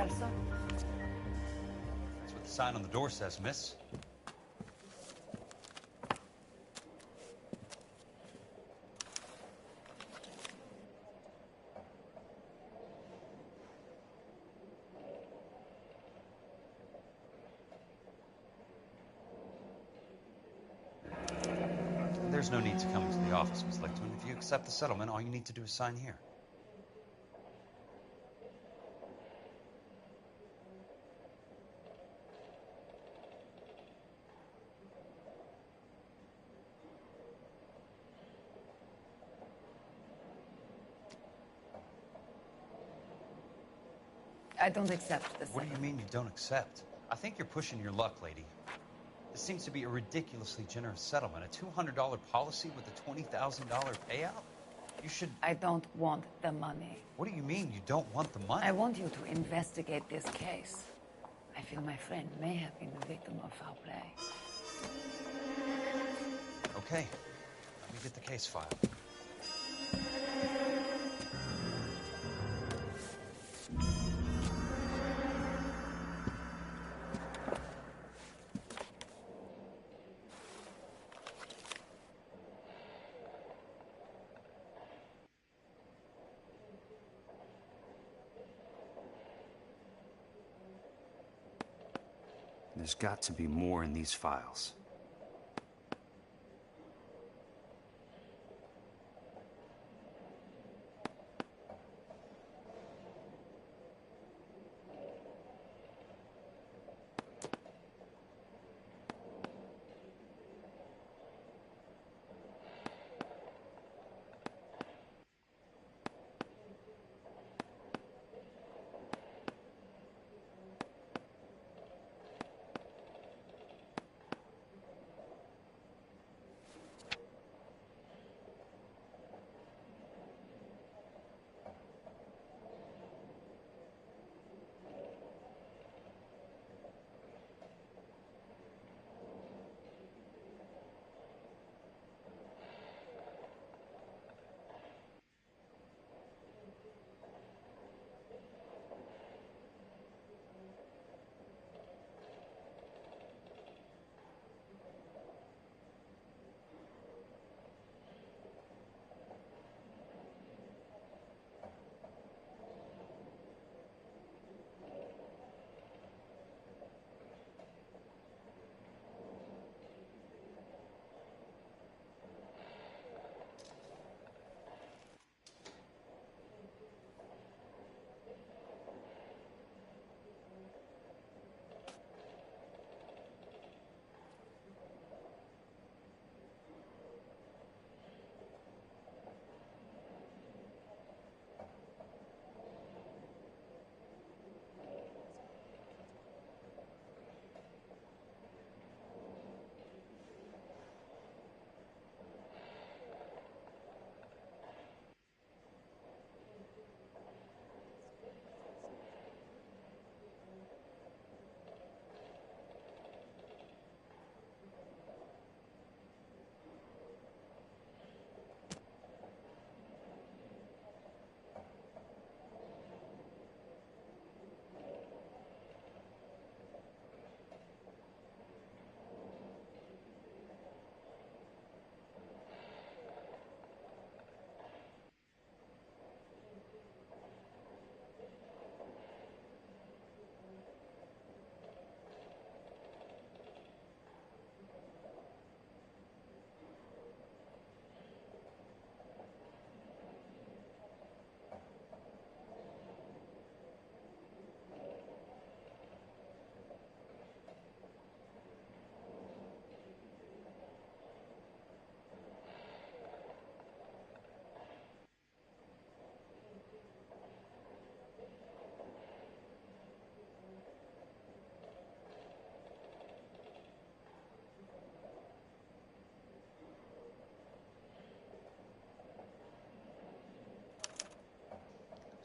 Elsa? That's what the sign on the door says, miss. There's no need to come into the office, Miss Licton. If you accept the settlement, all you need to do is sign here. I don't accept this. What do you mean you don't accept? I think you're pushing your luck, lady. This seems to be a ridiculously generous settlement. A $200 policy with a $20,000 payout? You should... I don't want the money. What do you mean you don't want the money? I want you to investigate this case. I feel my friend may have been the victim of foul play. Okay. Let me get the case file. There's got to be more in these files.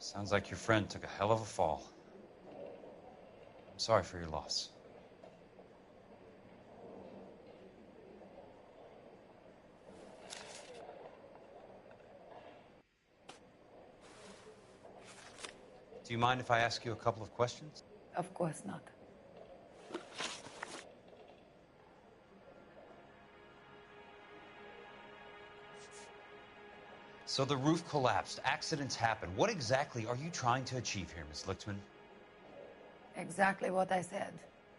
Sounds like your friend took a hell of a fall. I'm sorry for your loss. Do you mind if I ask you a couple of questions? Of course not. So the roof collapsed, accidents happen. What exactly are you trying to achieve here, Miss Lichtman? Exactly what I said.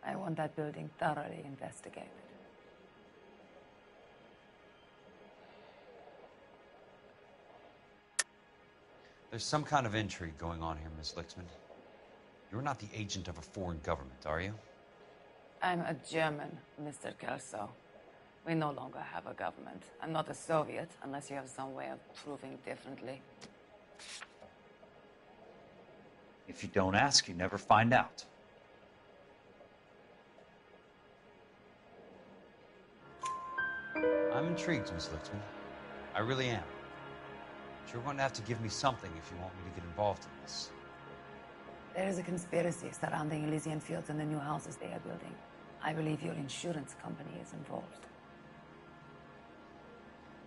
I want that building thoroughly investigated. There's some kind of intrigue going on here, Miss Lichtman. You're not the agent of a foreign government, are you? I'm a German, Mr. Kelso. We no longer have a government. I'm not a Soviet, unless you have some way of proving differently. If you don't ask, you never find out. I'm intrigued, Miss Lichtman. I really am. But you're going to have to give me something if you want me to get involved in this. There is a conspiracy surrounding Elysian Fields and the new houses they are building. I believe your insurance company is involved.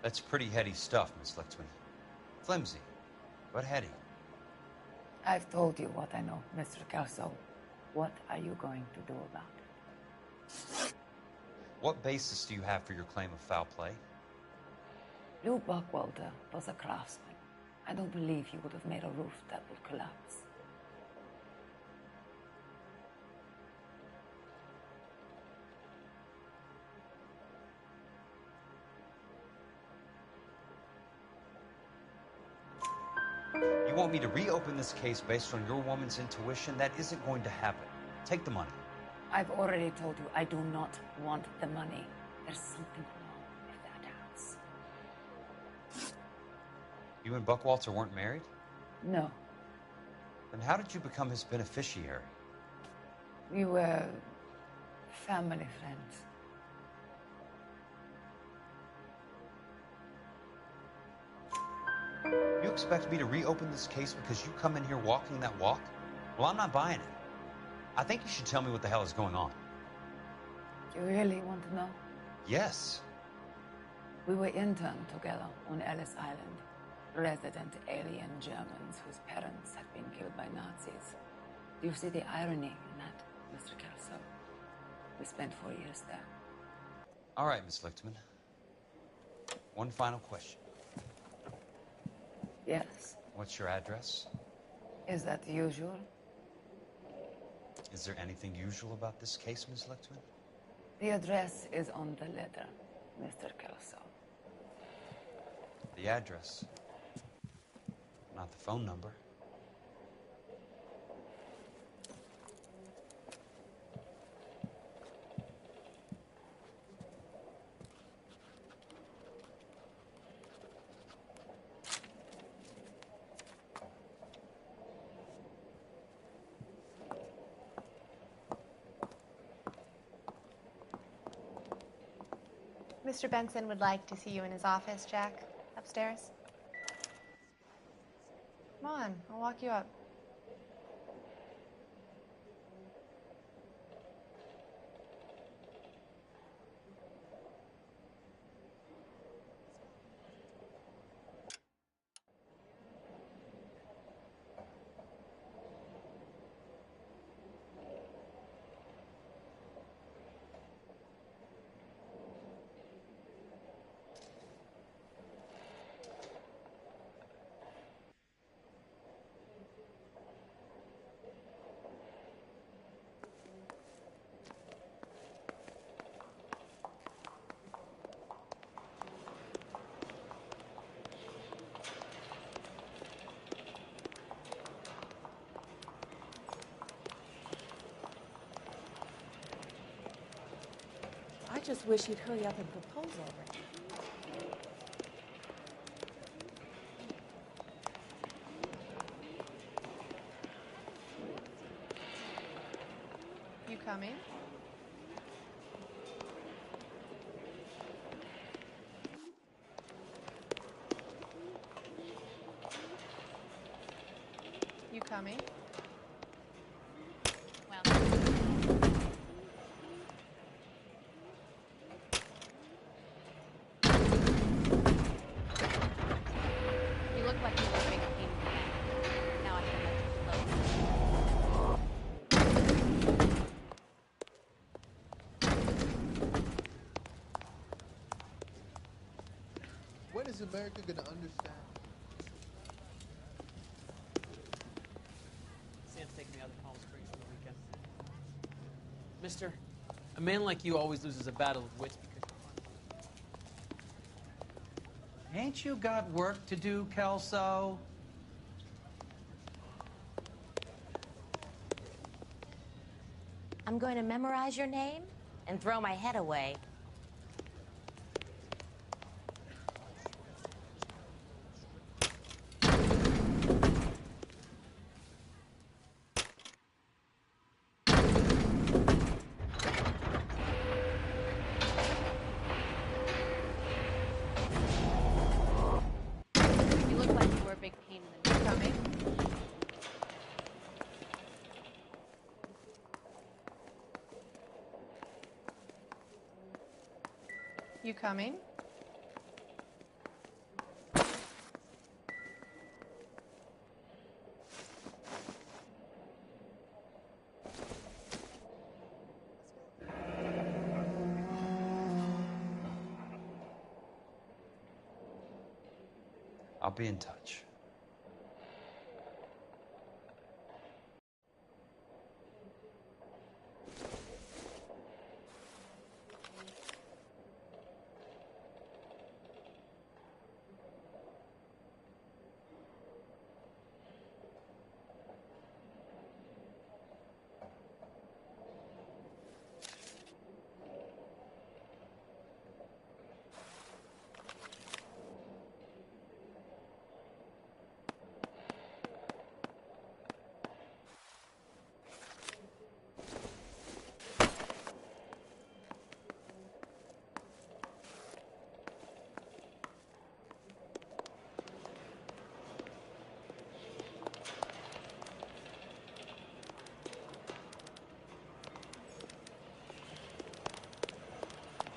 That's pretty heady stuff, Miss Lichtman. Flimsy, but heady. I've told you what I know, Mr. Kelso. What are you going to do about it? What basis do you have for your claim of foul play? Lou Buckwalter was a craftsman. I don't believe he would have made a roof that would collapse. You want me to reopen this case based on your woman's intuition? That isn't going to happen. Take the money. I've already told you I do not want the money. There's something wrong with that house. You and Buckwalter weren't married? No. Then how did you become his beneficiary? We were family friends. You expect me to reopen this case because you come in here walking that walk? Well, I'm not buying it. I think you should tell me what the hell is going on. You really want to know? Yes. We were interned together on Ellis Island. Resident alien Germans whose parents had been killed by Nazis. Do you see the irony in that, Mr. Kelso? We spent 4 years there. All right, Miss Lichtman. One final question. Yes. What's your address? Is that usual? Is there anything usual about this case, Miss Lichtman? The address is on the letter, Mr. Kelso. The address, not the phone number. Mr. Benson would like to see you in his office, Jack. Upstairs. Come on, I'll walk you up. I just wish he'd hurry up and propose already. You coming? You coming? You look like you were making a now I can let you float. When is America gonna understand? Sam's taking me out to Palm Springs for the weekend. Mister, a man like you always loses a battle of wits because you're funny. Ain't you got work to do, Kelso? I'm going to memorize your name and throw my head away. You look like you were a big pain in the neck. Coming. You coming? I'll be in touch.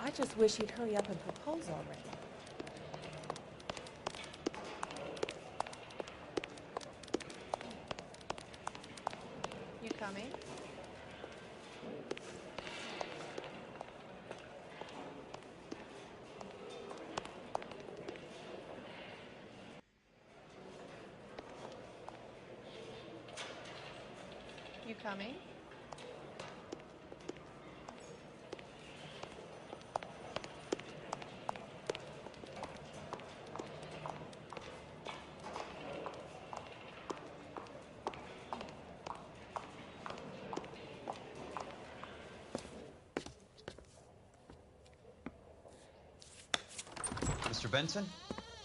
I just wish he'd hurry up and propose already. You coming? You coming? Mr. Benson,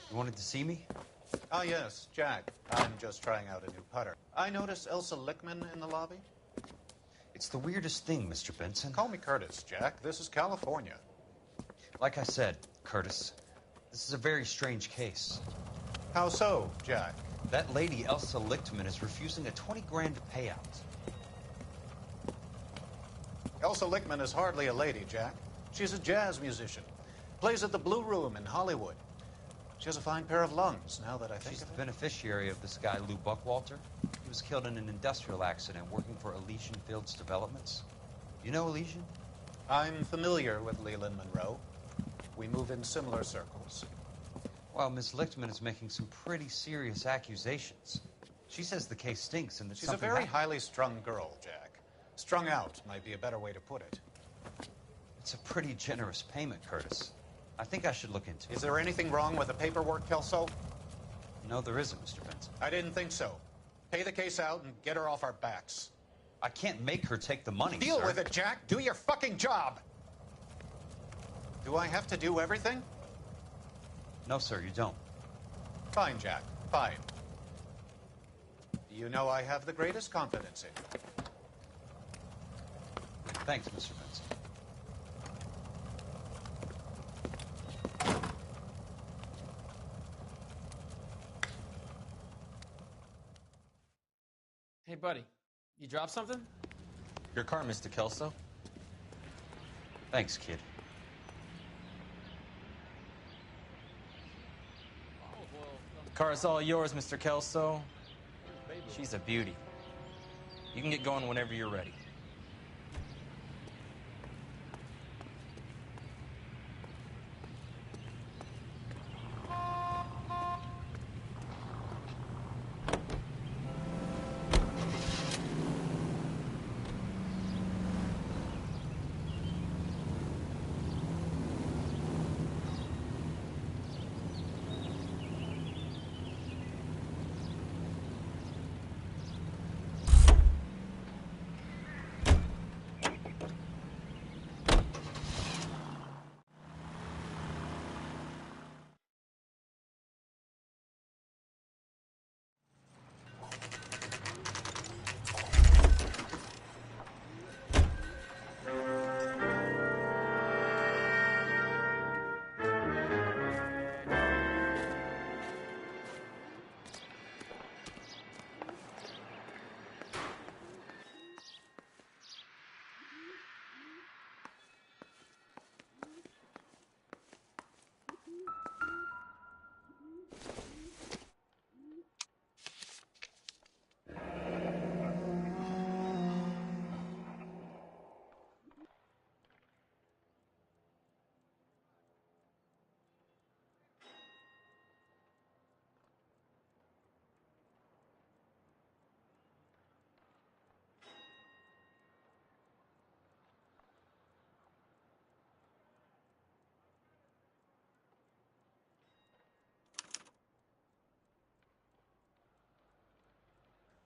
you wanted to see me? Ah, yes, Jack. I'm just trying out a new putter. I noticed Elsa Lickman in the lobby. It's the weirdest thing, Mr. Benson. Call me Curtis, Jack. This is California. Like I said, Curtis, this is a very strange case. How so, Jack? That lady, Elsa Lichtman, is refusing a 20 grand payout. Elsa Lickman is hardly a lady, Jack. She's a jazz musician. Plays at the Blue Room in Hollywood. She has a fine pair of lungs, now that I think She's of the it. beneficiary of this guy, Lou Buckwalter. He was killed in an industrial accident working for Elysian Fields Developments. You know Elysian? I'm familiar with Leland Monroe. We move in similar circles. Well, Miss Lichtman is making some pretty serious accusations. She says the case stinks and that She's a something very happened. highly strung girl, Jack. Strung out might be a better way to put it. It's a pretty generous payment, Curtis. I think I should look into it. Is there anything wrong with the paperwork, Kelso? No, there isn't, Mr. Benson. I didn't think so. Pay the case out and get her off our backs. I can't make her take the money, Deal sir. with it, Jack. Do your fucking job. Do I have to do everything? No, sir, you don't. Fine, Jack. Fine. You know I have the greatest confidence in you. Thanks, Mr. Benson. Hey, buddy, you dropped something? Your car, Mr. Kelso. Thanks, kid. The car is all yours, Mr. Kelso. She's a beauty. You can get going whenever you're ready.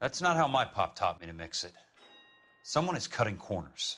That's not how my pop taught me to mix it. Someone is cutting corners.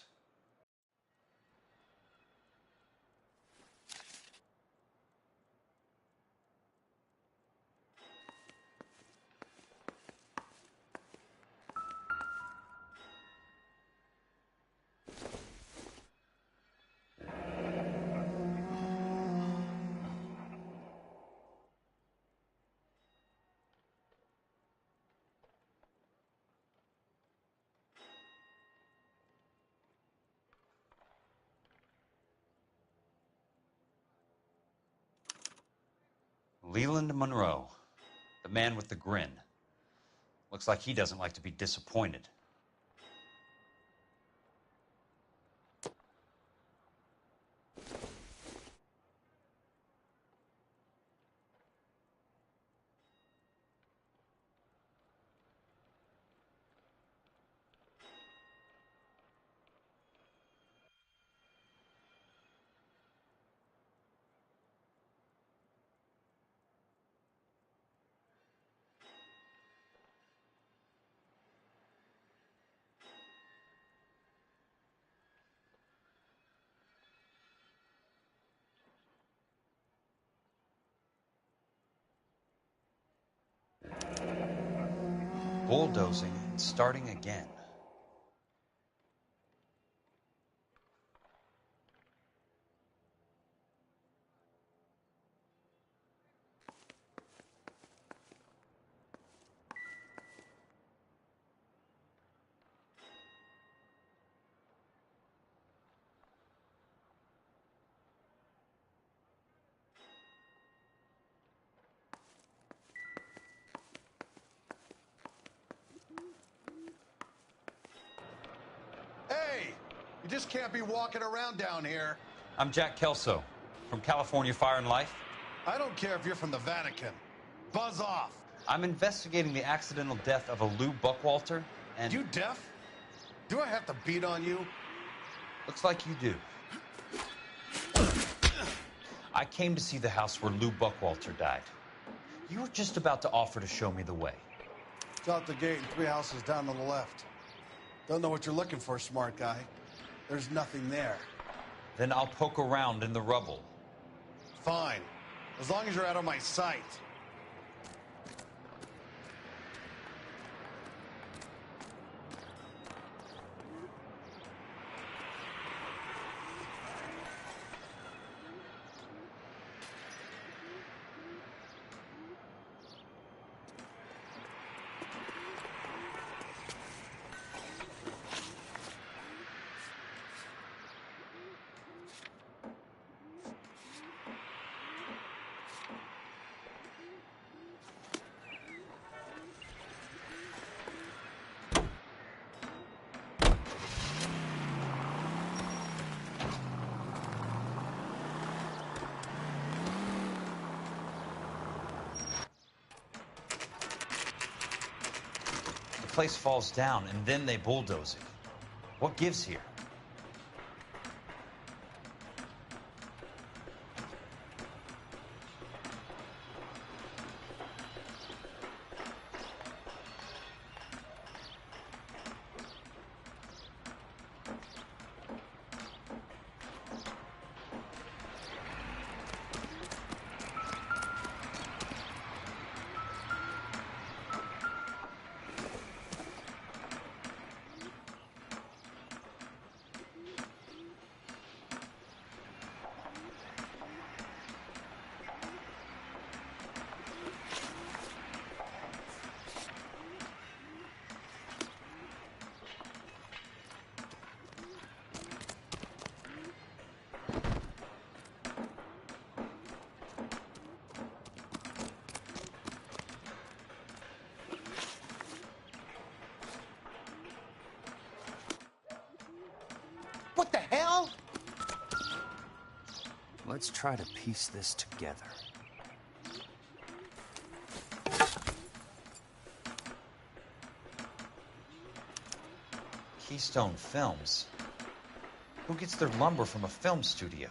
Leland Monroe, the man with the grin. Looks like he doesn't like to be disappointed. Bulldozing and starting again. Hey, you just can't be walking around down here. I'm Jack Kelso from California Fire and Life. I don't care if you're from the Vatican. Buzz off. I'm investigating the accidental death of a Lou Buckwalter, and... You deaf? Do I have to beat on you? Looks like you do. I came to see the house where Lou Buckwalter died. You were just about to offer to show me the way. It's out the gate and 3 houses down on the left. Don't know what you're looking for, smart guy. There's nothing there. Then I'll poke around in the rubble. Fine. As long as you're out of my sight. The place falls down, and then they bulldoze it. What gives here? What the hell? Let's try to piece this together. Keystone Films? Who gets their lumber from a film studio?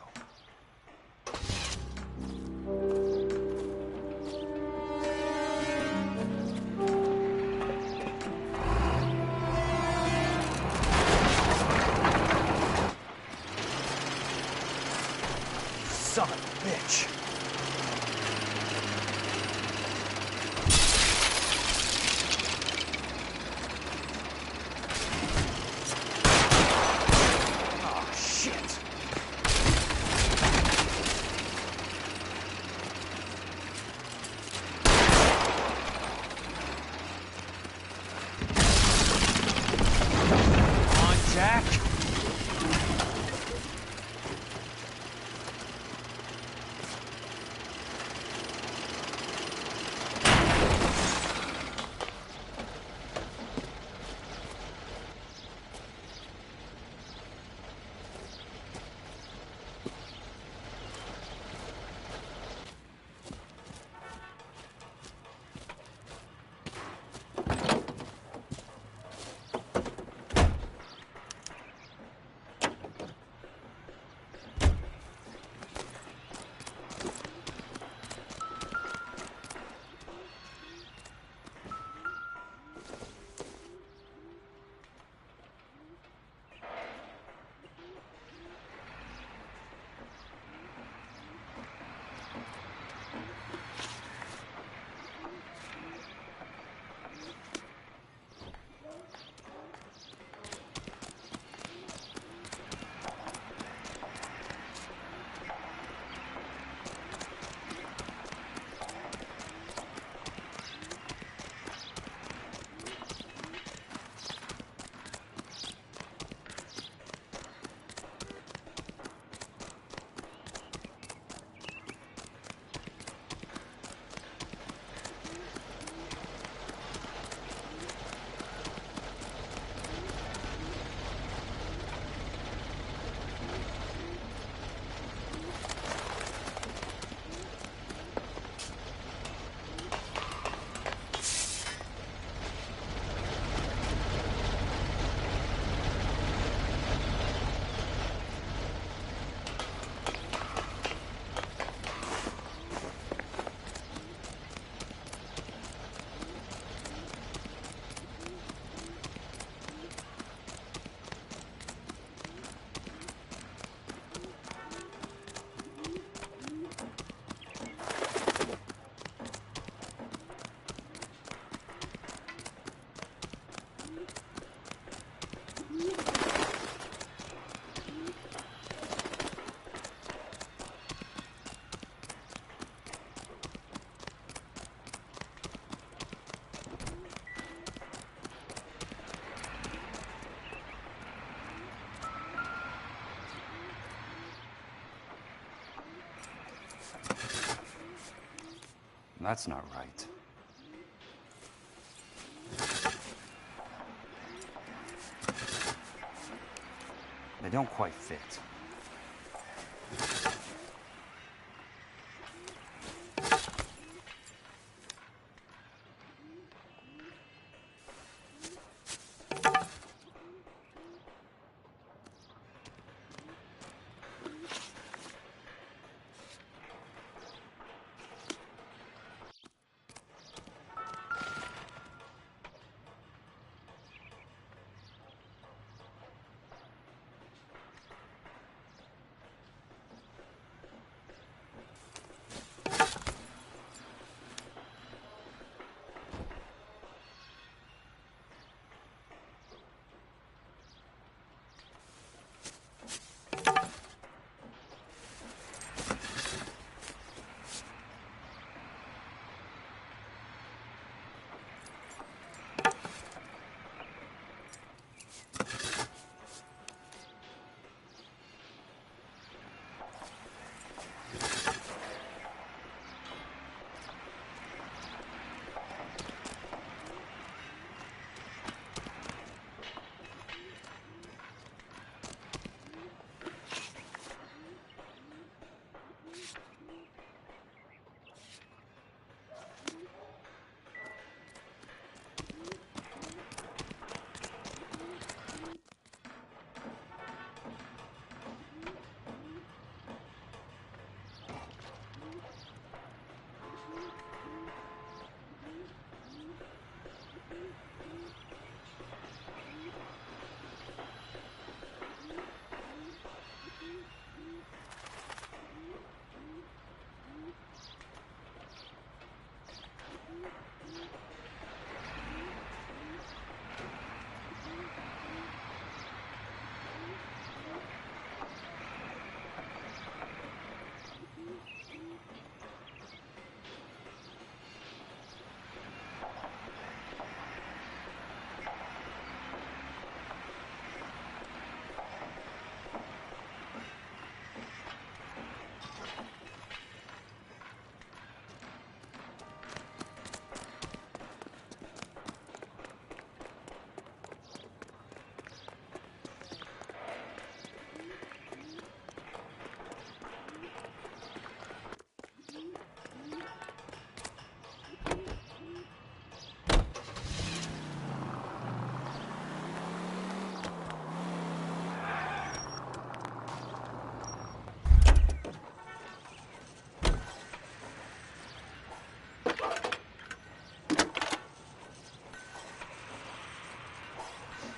bitch. Oh, shit. Come on, Jack. That's not right. They don't quite fit.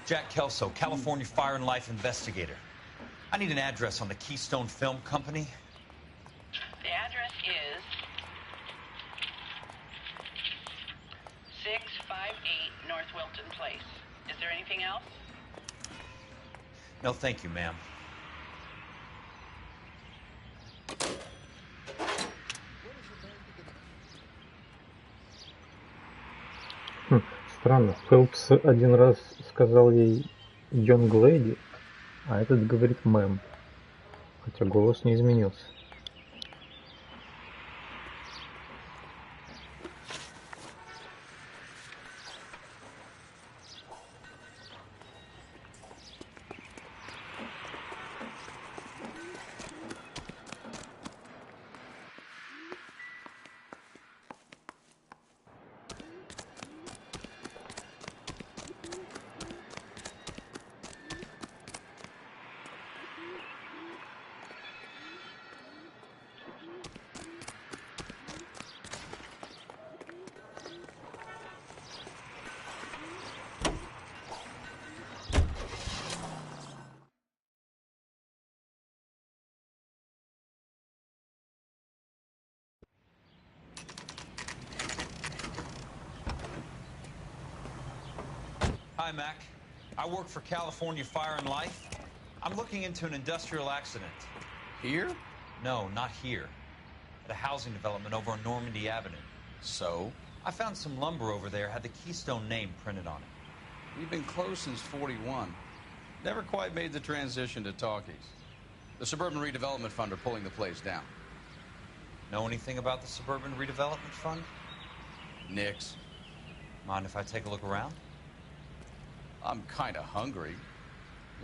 Jack Kelso, California Fire and Life investigator. I need an address on the Keystone Film Company. The address is 658 North Wilton Place. Is there anything else? No, thank you, ma'am. Странно, Фелпс один раз сказал ей «Young Lady», а этот говорит «мэм», хотя голос не изменился. Hi, Mac. I work for California Fire and Life. I'm looking into an industrial accident. Here? No, not here. At a housing development over on Normandy Avenue. So? I found some lumber over there, had the Keystone name printed on it. We've been closed since '41. Never quite made the transition to talkies. The Suburban Redevelopment Fund are pulling the place down. Know anything about the Suburban Redevelopment Fund? Nix. Mind if I take a look around? I'm kind of hungry.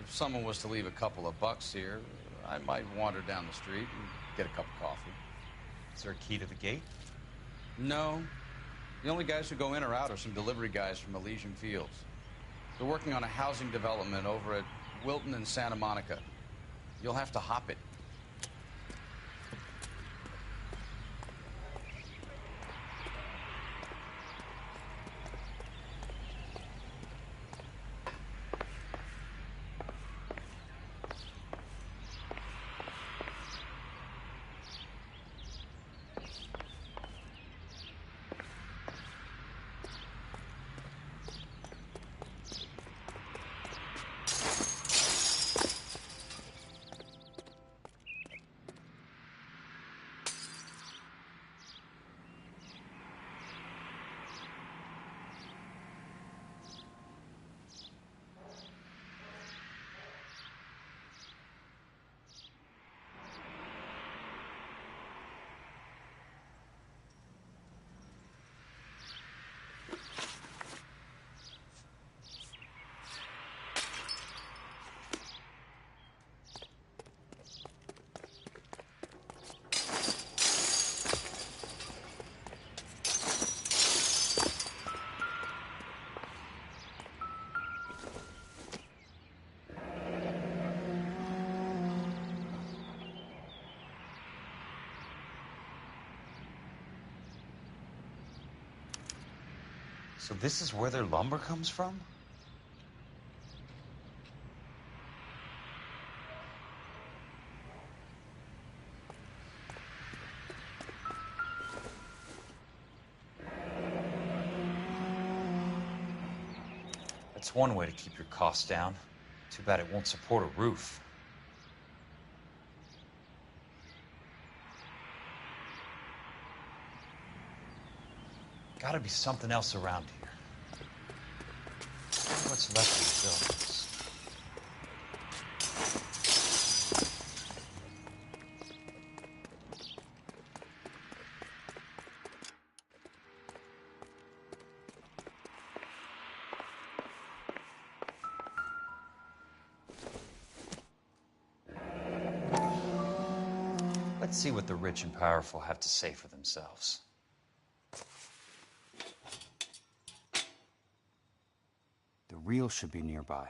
If someone was to leave a couple of bucks here, I might wander down the street and get a cup of coffee. Is there a key to the gate? No. The only guys who go in or out are some delivery guys from Elysian Fields. They're working on a housing development over at Wilton and Santa Monica. You'll have to hop it. So this is where their lumber comes from? That's one way to keep your costs down. Too bad it won't support a roof. Gotta be something else around here. What's left of these buildings? Let's see what the rich and powerful have to say for themselves. The reel should be nearby.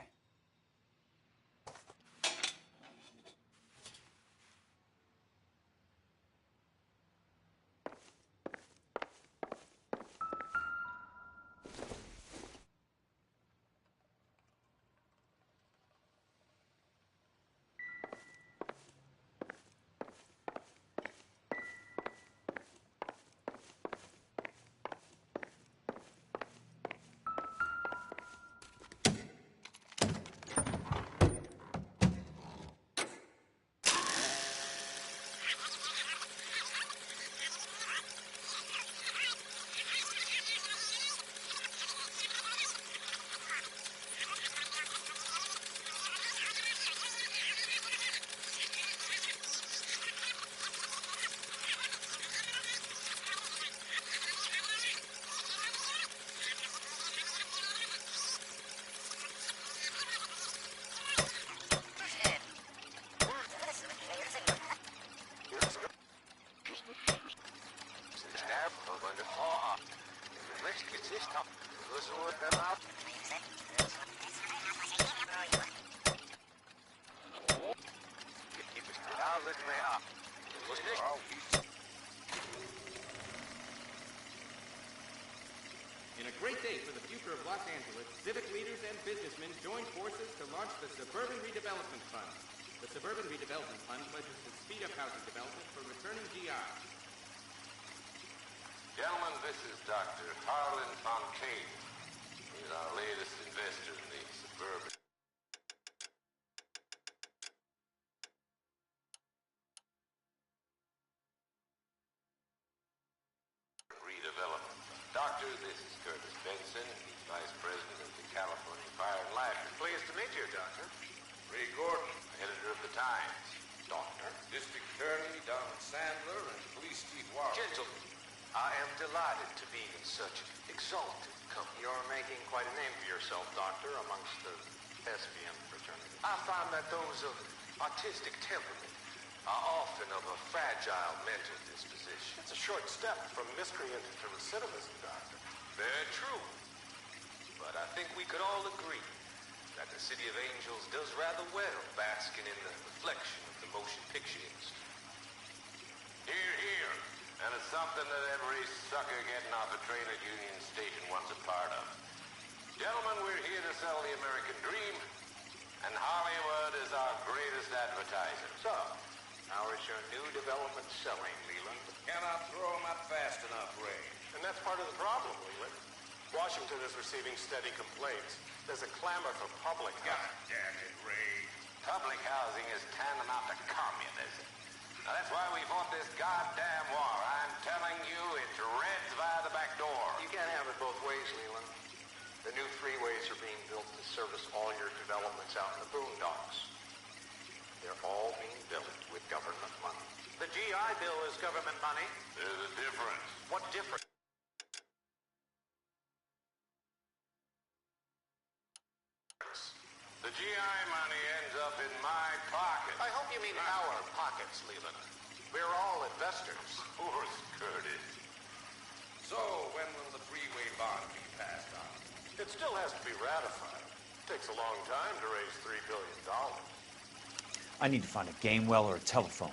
In a great day for the future of Los Angeles, civic leaders and businessmen joined forces to launch the Suburban Redevelopment Fund. The Suburban Redevelopment Fund pledges to speed up housing development for returning GIs. Gentlemen, this is Dr. Harlan Fontaine. He's our latest investor in the Suburban Redevelopment. Doctor, this is Curtis Benson. He's Vice President of the California Fire and Life. Pleased to meet you, Doctor. Ray Gordon, editor of the Times. Doctor. District Attorney Don Sandler and Police Chief Warren. Gentlemen, I am delighted to be in such exalted company. You're making quite a name for yourself, Doctor, amongst the thespian fraternity. I find that those of artistic temperament are often of a fragile mental disposition. It's a short step from miscreant to recidivism, Doctor. Very true. But I think we could all agree that the City of Angels does rather well basking in the reflection of the motion picture industry. Hear, hear. And it's something that every sucker getting off a train at Union Station wants a part of. Gentlemen, we're here to sell the American dream, and Hollywood is our greatest advertiser. So, how is your new development selling, Leland? Cannot throw them up fast enough, Ray. And that's part of the problem, Leland. Washington is receiving steady complaints. There's a clamor for public housing. God damn it, Ray. Public housing is tantamount to communism. Now, that's why we fought this goddamn war. I'm telling you, it's Reds via the back door. You can't have it both ways, Leland. The new freeways are being built to service all your developments out in the boondocks. They're all being built with government money. The GI Bill is government money. There's a difference. What difference? The GI money ends up in my pocket. I hope you mean our pockets, Leland. We're all investors. Of course, Curtis. So, when will the freeway bond be passed on? It still has to be ratified. It takes a long time to raise $3 billion. I need to find a game well or a telephone.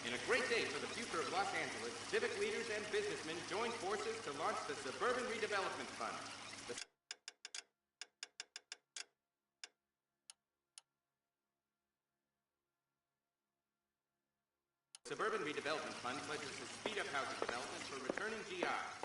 In a great day for the future of Los Angeles, civic leaders and businessmen joined forces to launch the Suburban Redevelopment Fund. The Suburban Redevelopment Fund pledges to speed up housing development for returning GIs.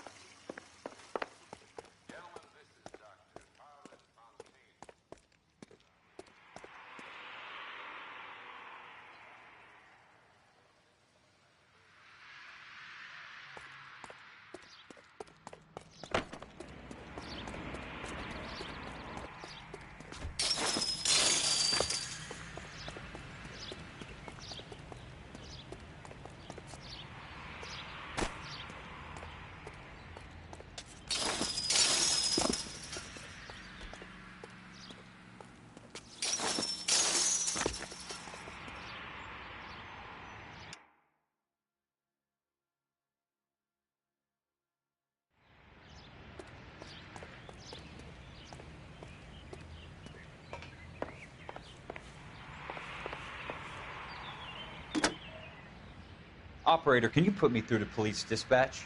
Operator, can you put me through to police dispatch?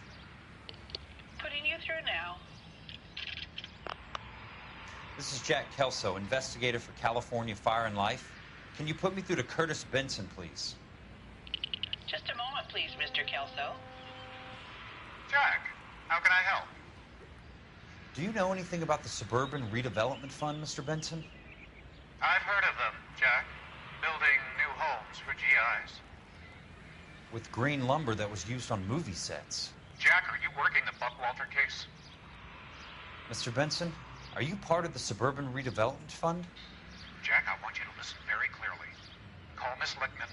Putting you through now. This is Jack Kelso, investigator for California Fire and Life. Can you put me through to Curtis Benson, please? Just a moment, please, Mr. Kelso. Jack, how can I help? Do you know anything about the Suburban Redevelopment Fund, Mr. Benson? I've heard of them, Jack. Building new homes for GIs. With green lumber that was used on movie sets. Jack, are you working the Buckwalter case? Mr. Benson, are you part of the Suburban Redevelopment Fund? Jack, I want you to listen very clearly. Call Miss Lickman.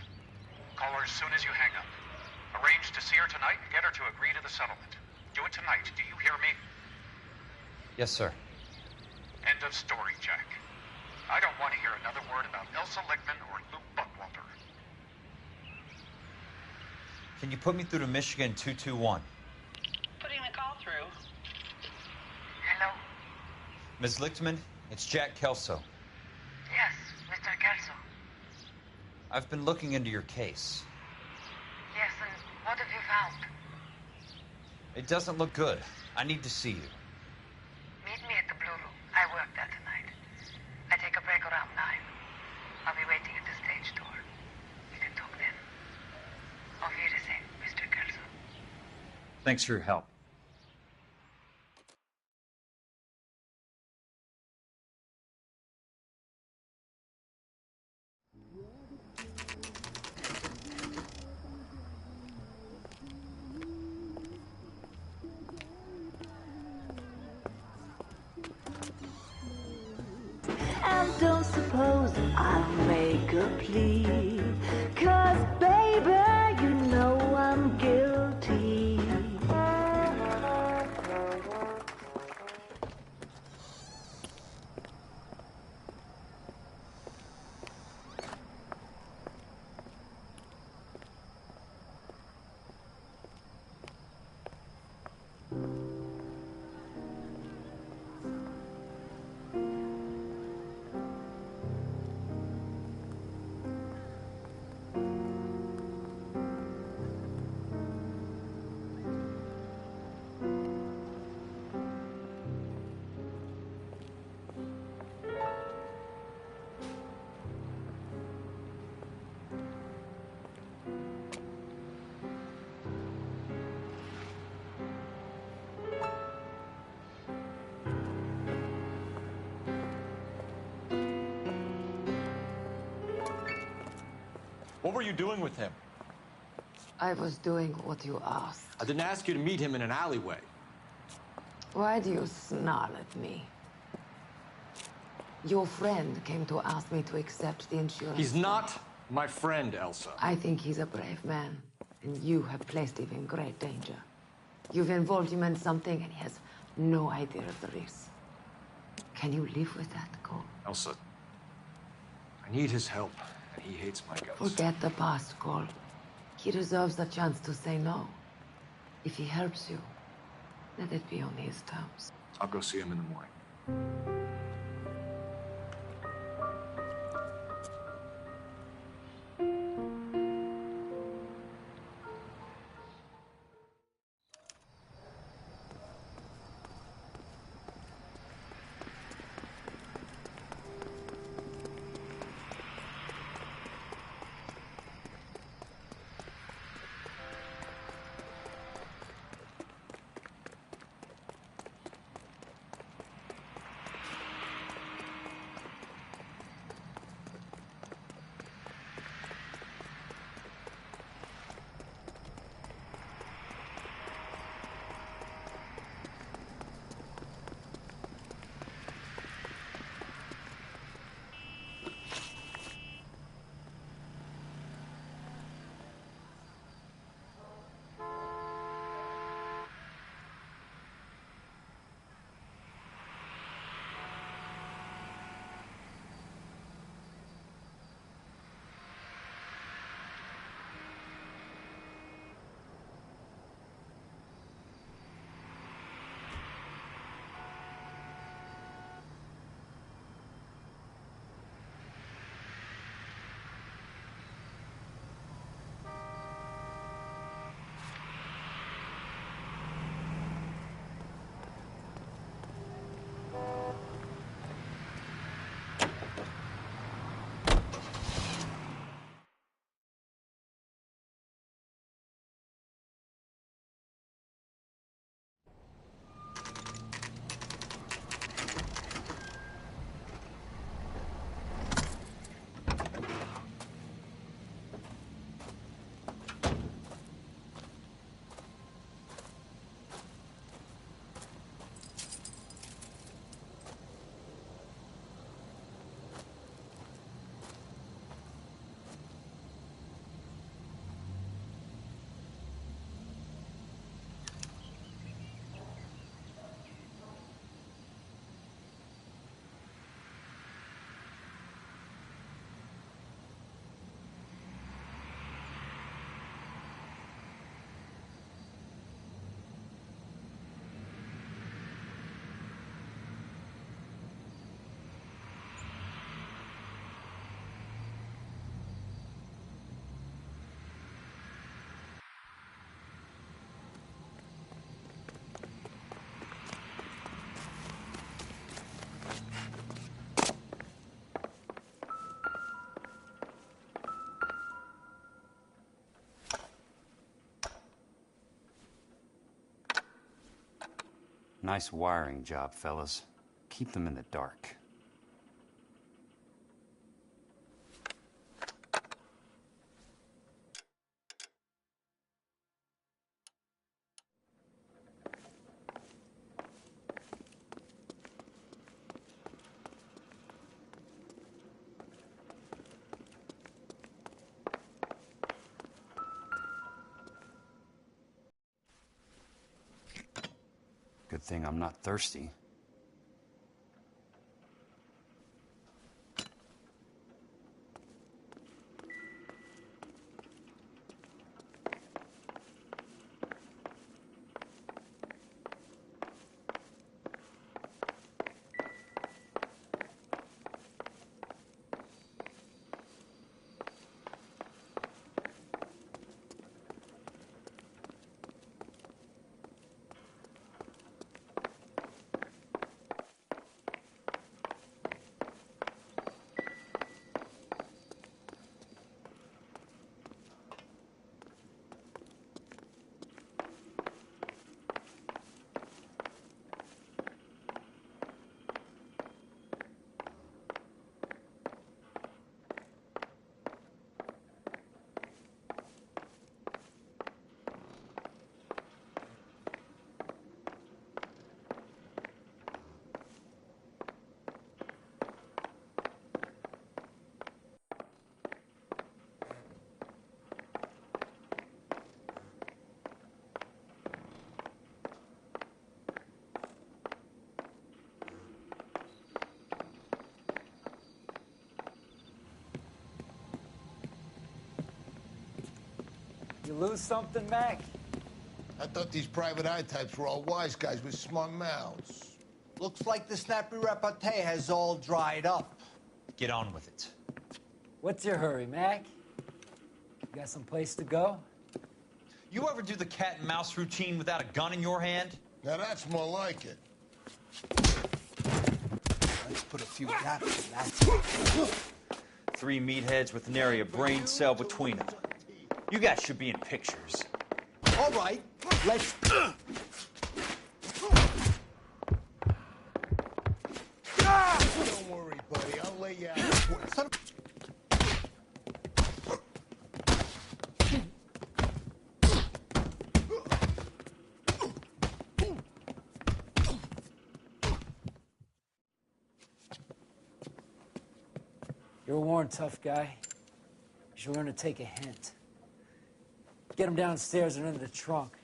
Call her as soon as you hang up. Arrange to see her tonight and get her to agree to the settlement. Do it tonight. Do you hear me? Yes, sir. End of story, Jack. I don't want to hear another word about Elsa Lickman or Luke Buckwalter. Can you put me through to Michigan 221? Putting the call through. Hello? Ms. Lichtman, it's Jack Kelso. Yes, Mr. Kelso. I've been looking into your case. Yes, and what have you found? It doesn't look good. I need to see you. Meet me at the Blue Room. I work there tonight. I take a break around 9. I'll be waiting at the stage door. We can talk then. Auf Wiedersehen, Mr. Kelso. Thanks for your help. And don't suppose I'll make a plea, 'cause baby, you know I'm guilty. What were you doing with him? I was doing what you asked. I didn't ask you to meet him in an alleyway. Why do you snarl at me? Your friend came to ask me to accept the insurance. He's not my friend, Elsa. I think he's a brave man, and you have placed him in great danger. You've involved him in something, and he has no idea of the risk. Can you live with that, Cole? Elsa, I need his help, and he hates my guts. Forget the past, Cole. He deserves the chance to say no. If he helps you, let it be on his terms. I'll go see him in the morning. Nice wiring job, fellas. Keep them in the dark. Good thing I'm not thirsty. You lose something, Mac? I thought these private eye types were all wise guys with smart mouths. Looks like the snappy repartee has all dried up. Get on with it. What's your hurry, Mac? You got some place to go? You ever do the cat and mouse routine without a gun in your hand? Now that's more like it. Let's put a few gaps in that. 3 meatheads with nary a brain cell between them. You guys should be in pictures. All right, let's... Don't worry, buddy. I'll lay you out. You're a worn, tough guy. You should learn to take a hint. Get him downstairs and into the trunk.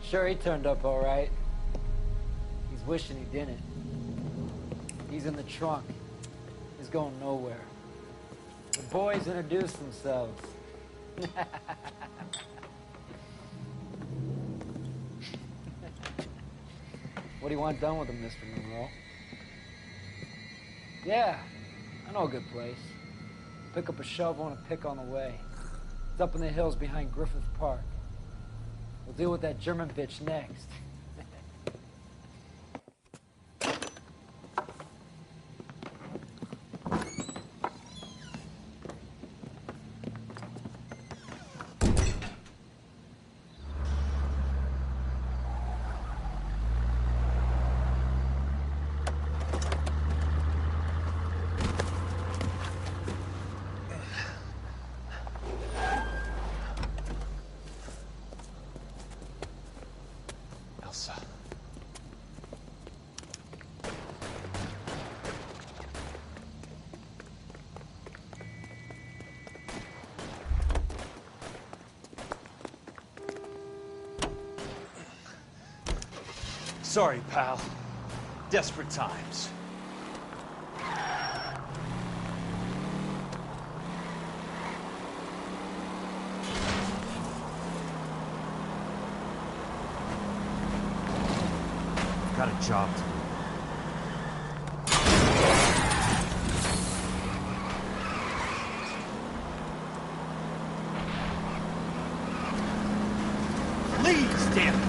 Sure, he turned up all right. He's wishing he didn't. He's in the trunk. He's going nowhere. The boys introduced themselves. What do you want done with him, Mr. Monroe? Yeah, I know a good place. Pick up a shovel and a pick on the way. It's up in the hills behind Griffith Park. We'll deal with that German bitch next. Sorry, pal. Desperate times. a job to do. Please, damn it!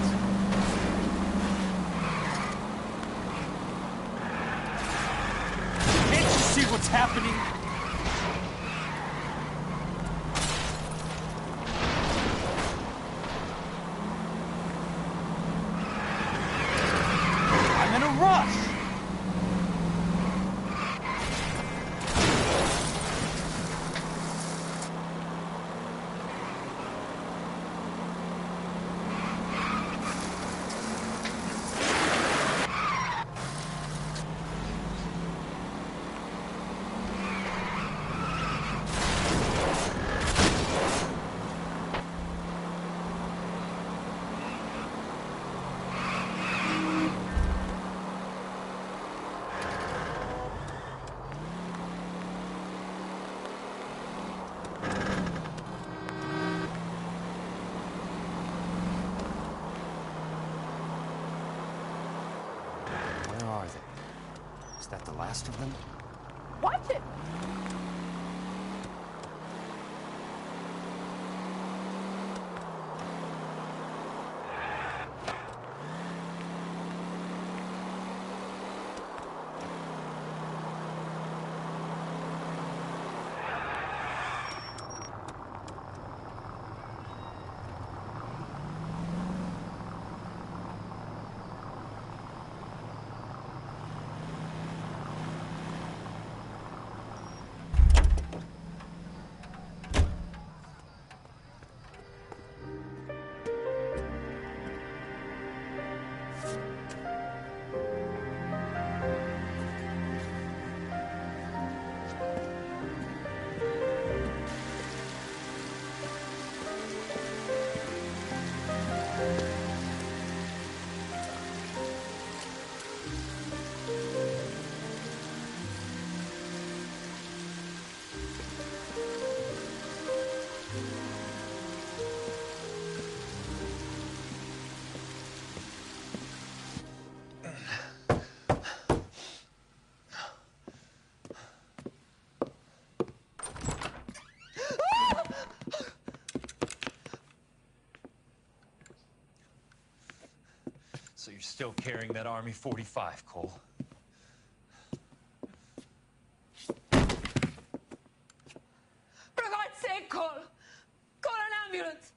Can't you see what's happening? I'm in a rush! Where are they? Is that the last of them? Watch it! So you're still carrying that Army 45, Cole? For God's sake, Cole! Call an ambulance!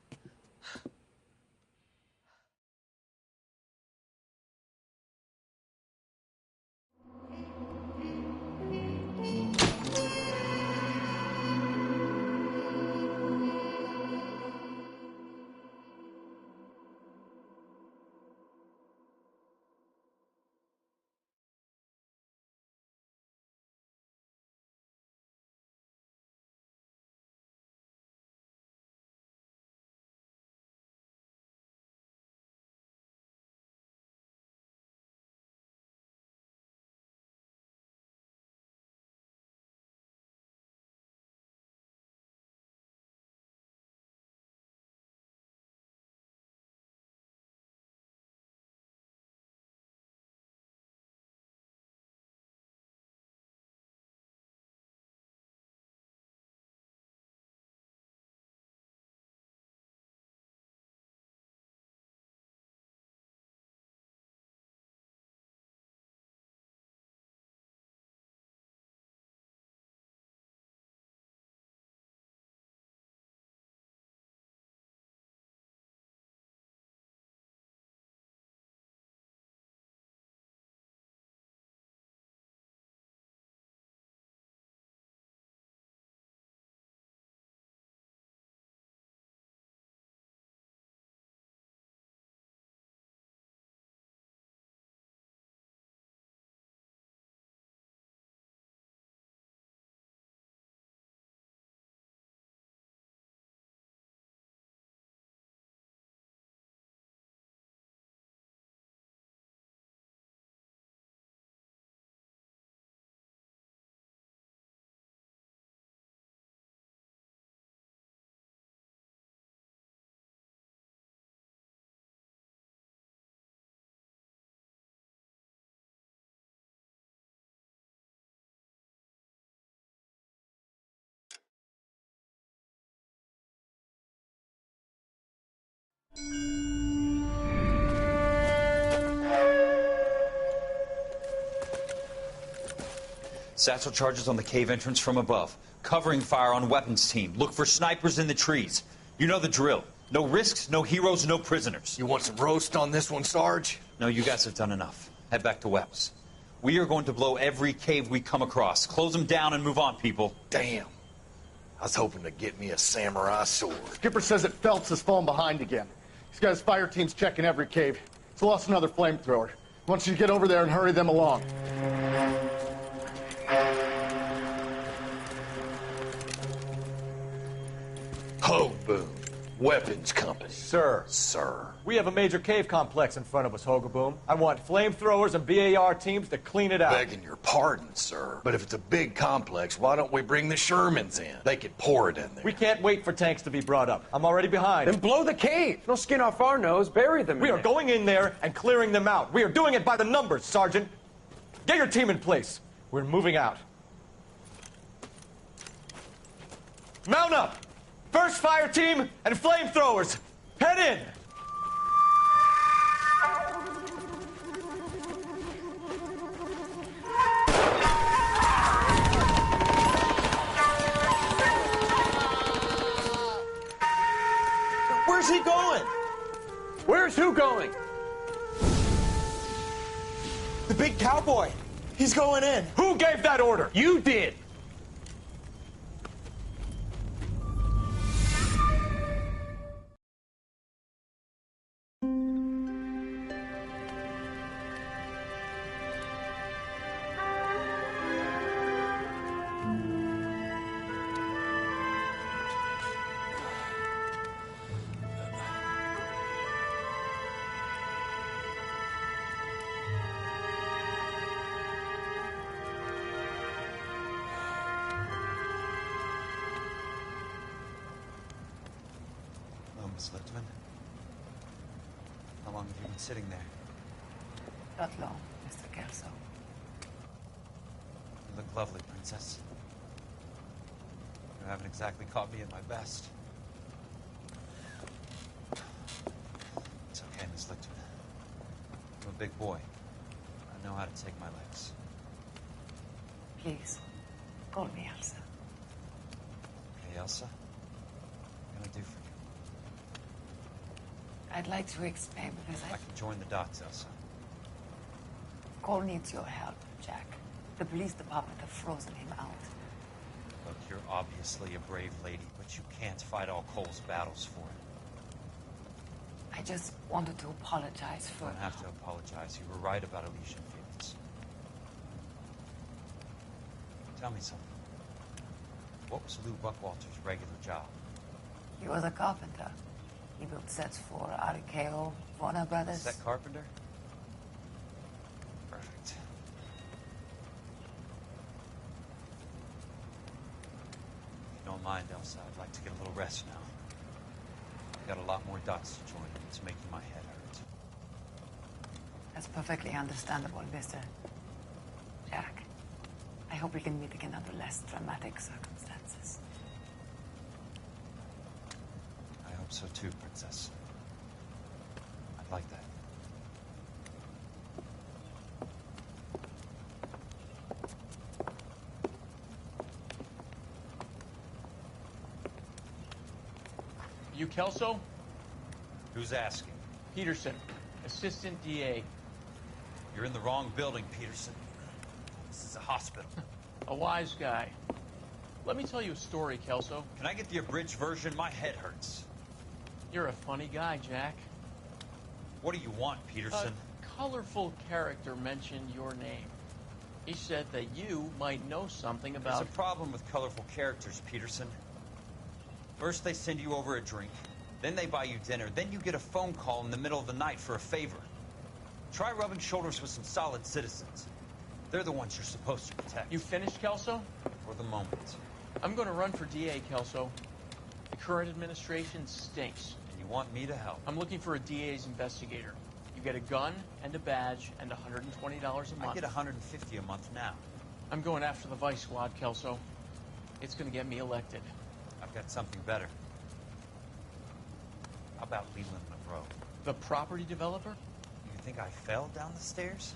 Satchel charges on the cave entrance from above. Covering fire on weapons team. Look for snipers in the trees. You know the drill. No risks, no heroes, no prisoners. You want some roast on this one, Sarge? No, you guys have done enough. Head back to Webs. We are going to blow every cave we come across. Close them down and move on, people. Damn. I was hoping to get me a samurai sword. Skipper says that Phelps has fallen behind again. He's got his fire teams checking every cave. He's lost another flamethrower. He wants you to get over there and hurry them along. Ho, boom. Weapons company. Sir. Sir. We have a major cave complex in front of us, Hogaboom. I want flamethrowers and BAR teams to clean it out. Begging your pardon, sir. But if it's a big complex, why don't we bring the Shermans in? They could pour it in there. We can't wait for tanks to be brought up. I'm already behind. Then blow the cave. No skin off our nose. Bury them. We are going in there and clearing them out. We are doing it by the numbers, Sergeant. Get your team in place. We're moving out. Mount up! First fire team and flamethrowers. Head in! Where's he going? Where's who going? The big cowboy. He's going in. Who gave that order? You did. Miss Lichtman? How long have you been sitting there? Not long, Mr. Kelso. You look lovely, Princess. You haven't exactly caught me at my best. It's okay, Miss Lichtman. I'm a big boy. I know how to take my licks. Please, call me Elsa. Hey, Elsa. What can I do for you? I'd like to explain because I can join the dots, Elsa. Cole needs your help, Jack. The police department have frozen him out. Look, you're obviously a brave lady, but you can't fight all Cole's battles for him. I just wanted to apologize for... You don't have to apologize. You were right about Elysian Fields. Tell me something. What was Lou Buckwalter's regular job? He was a carpenter. He built sets for RKO, Warner Brothers. Set carpenter? Perfect. If you don't mind, Elsa, I'd like to get a little rest now. I've got a lot more dots to join, and it's making my head hurt. That's perfectly understandable, Mr. Jack. I hope we can meet again under less dramatic circumstances. I hope so too, Princess. I'd like that. You Kelso? Who's asking? Peterson, Assistant DA. You're in the wrong building, Peterson. This is a hospital. A wise guy. Let me tell you a story, Kelso. Can I get the abridged version? My head hurts. You're a funny guy, Jack. What do you want, Peterson? A colorful character mentioned your name. He said that you might know something about... There's a problem with colorful characters, Peterson. First they send you over a drink, then they buy you dinner, then you get a phone call in the middle of the night for a favor. Try rubbing shoulders with some solid citizens. They're the ones you're supposed to protect. You finished, Kelso? For the moment. I'm going to run for DA, Kelso. The current administration stinks. And you want me to help? I'm looking for a DA's investigator. You get a gun and a badge and $120 a month. I get $150 a month now. I'm going after the Vice Squad, Kelso. It's going to get me elected. I've got something better. How about Leland Monroe? The property developer? You think I fell down the stairs?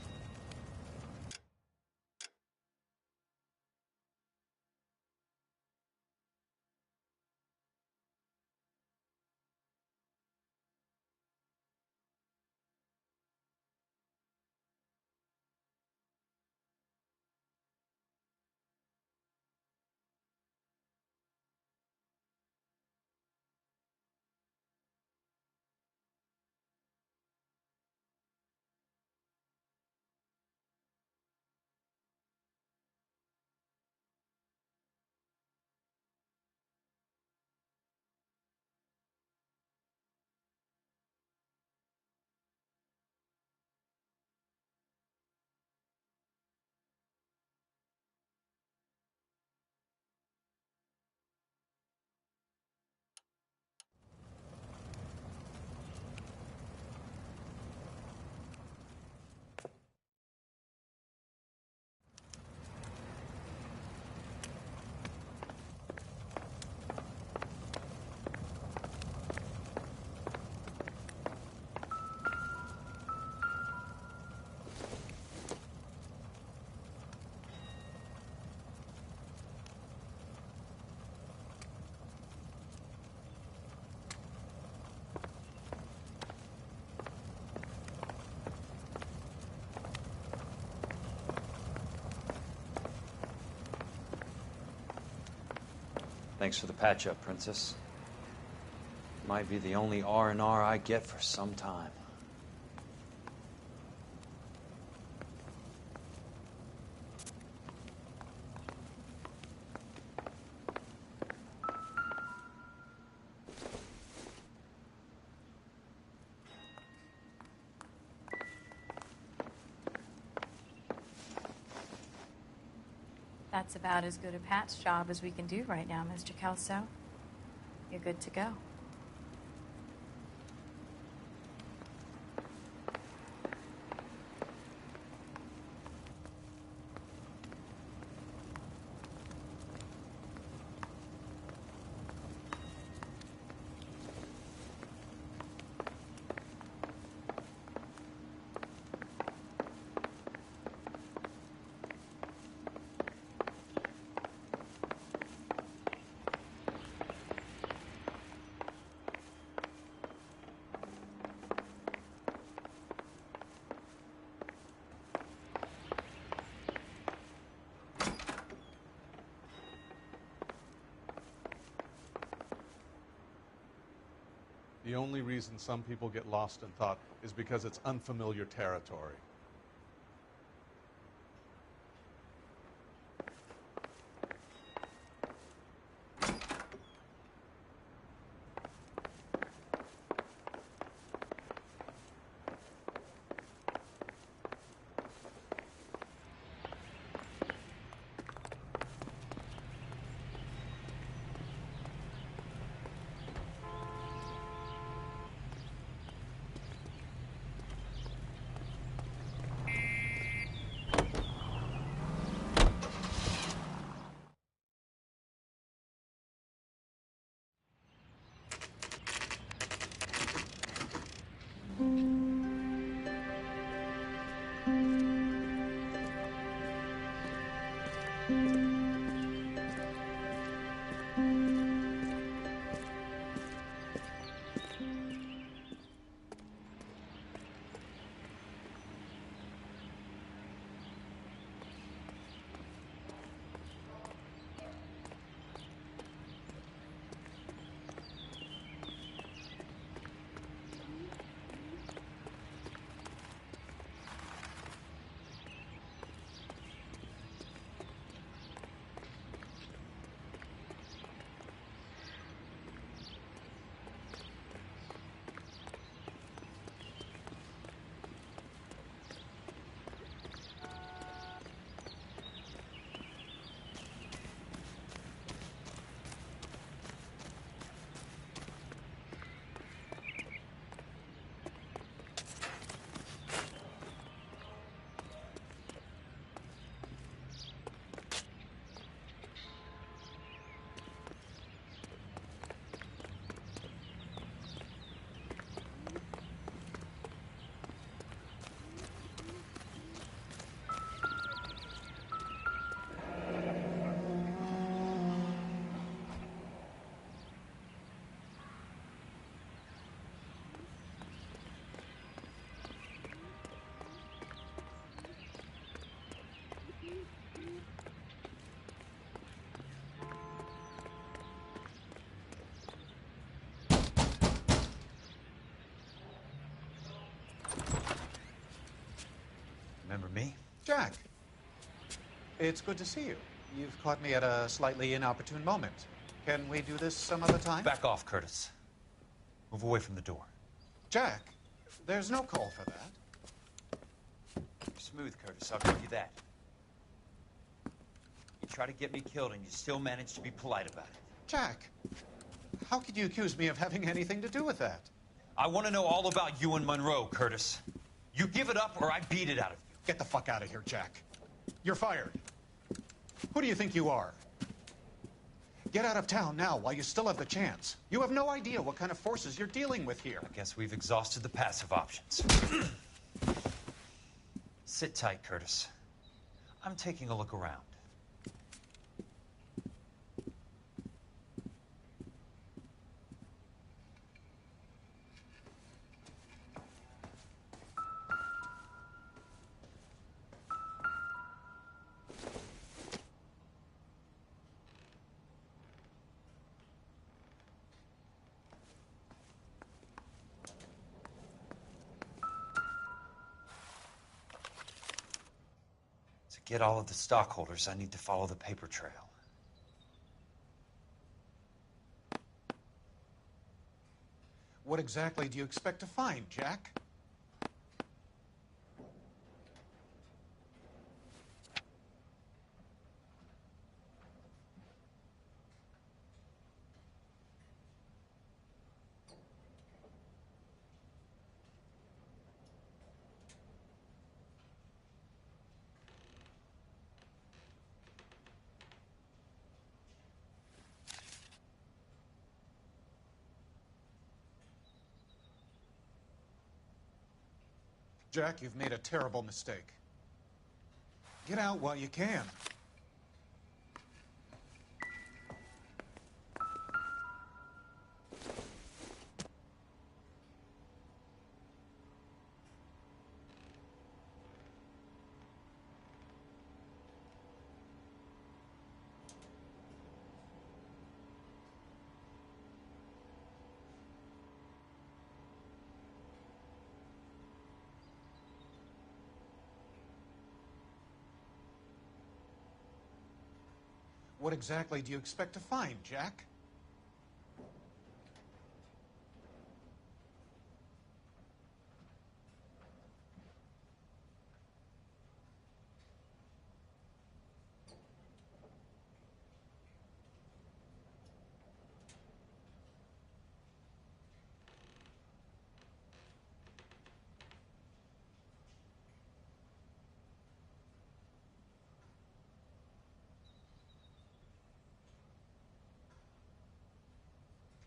Thanks for the patch-up, Princess. Might be the only R&R I get for some time. That's about as good a patch job as we can do right now, Mr. Kelso. You're good to go. The only reason some people get lost in thought is because it's unfamiliar territory. Jack, it's good to see you. You've caught me at a slightly inopportune moment. Can we do this some other time? Back off, Curtis. Move away from the door. Jack, there's no call for that. You're smooth, Curtis, I'll give you that. You try to get me killed and you still manage to be polite about it. Jack, how could you accuse me of having anything to do with that? I want to know all about you and Monroe, Curtis. You give it up or I beat it out of you. Get the fuck out of here, Jack. You're fired. Who do you think you are? Get out of town now while you still have the chance. You have no idea what kind of forces you're dealing with here. I guess we've exhausted the passive options. Sit tight, Curtis. I'm taking a look around. To get all of the stockholders, I need to follow the paper trail. What exactly do you expect to find, Jack? Jack, you've made a terrible mistake. Get out while you can. What exactly do you expect to find, Jack?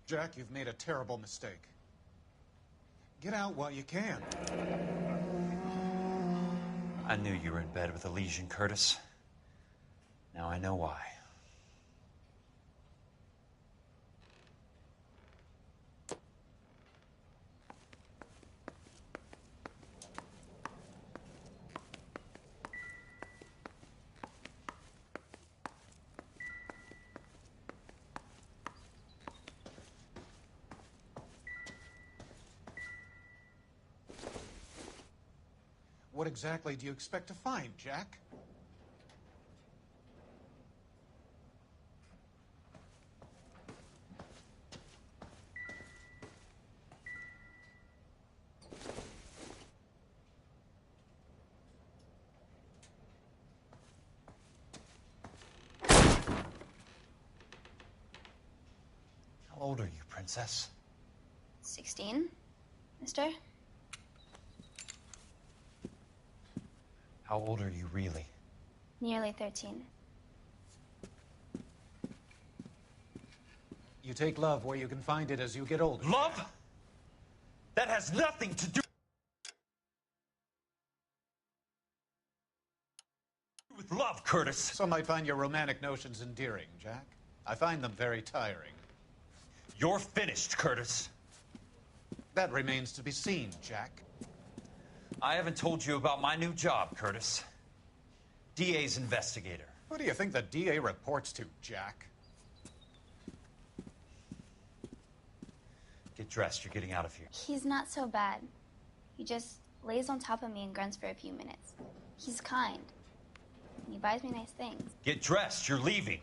Jack, you've made a terrible mistake. Get out while you can. I knew you were in bed with a lesion, Curtis. Now I know why. What exactly do you expect to find, Jack? How old are you, Princess? 16, mister? How old are you really? Nearly 13. You take love where you can find it as you get older. Love? That has nothing to do with love, Curtis. Some might find your romantic notions endearing, Jack. I find them very tiring. You're finished, Curtis. That remains to be seen, Jack. I haven't told you about my new job, Curtis. DA's investigator. Who do you think the DA reports to, Jack? Get dressed, you're getting out of here. He's not so bad. He just lays on top of me and grunts for a few minutes. He's kind. and he buys me nice things. Get dressed. You're leaving.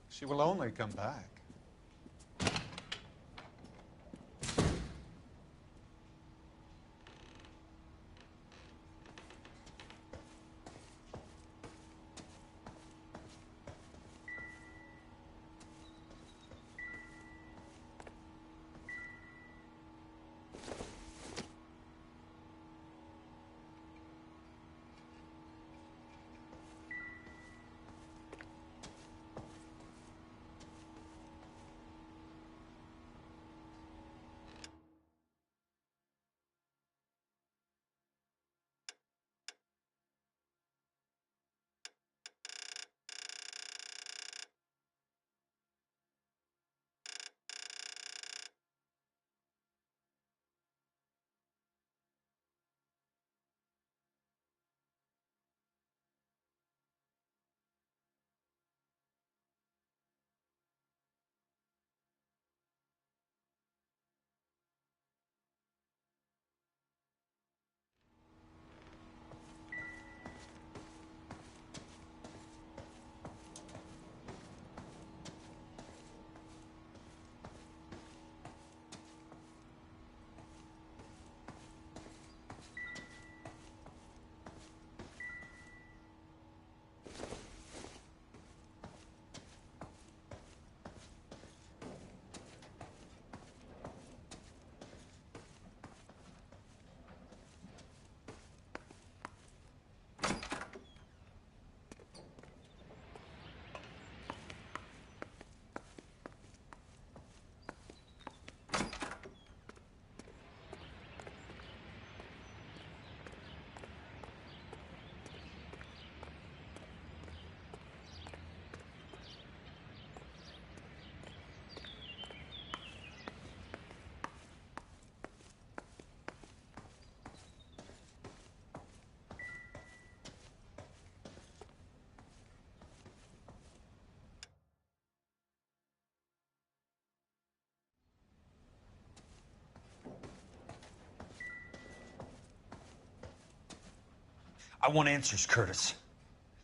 She will only come back. I want answers, Curtis.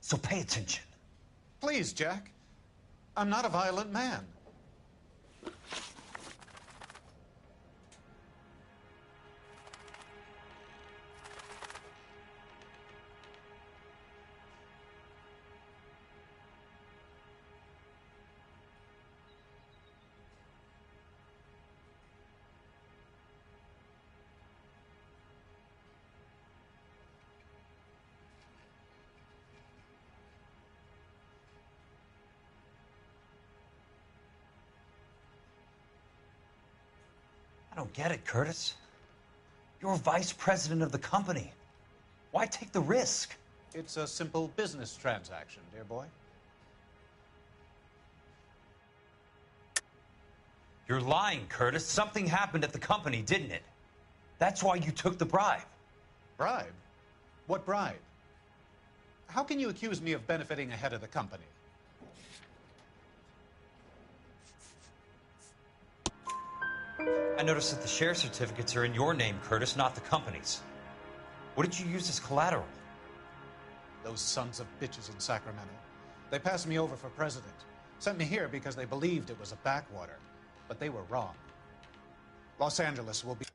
So pay attention. Please, Jack. I'm not a violent man. I don't get it, Curtis. You're vice president of the company. Why take the risk? It's a simple business transaction, dear boy. You're lying, Curtis. Something happened at the company, didn't it? That's why you took the bribe. Bribe? What bribe? How can you accuse me of benefiting ahead of the company? I noticed that the share certificates are in your name, Curtis, not the company's. What did you use as collateral? Those sons of bitches in Sacramento. They passed me over for president. Sent me here because they believed it was a backwater. But they were wrong. Los Angeles will be...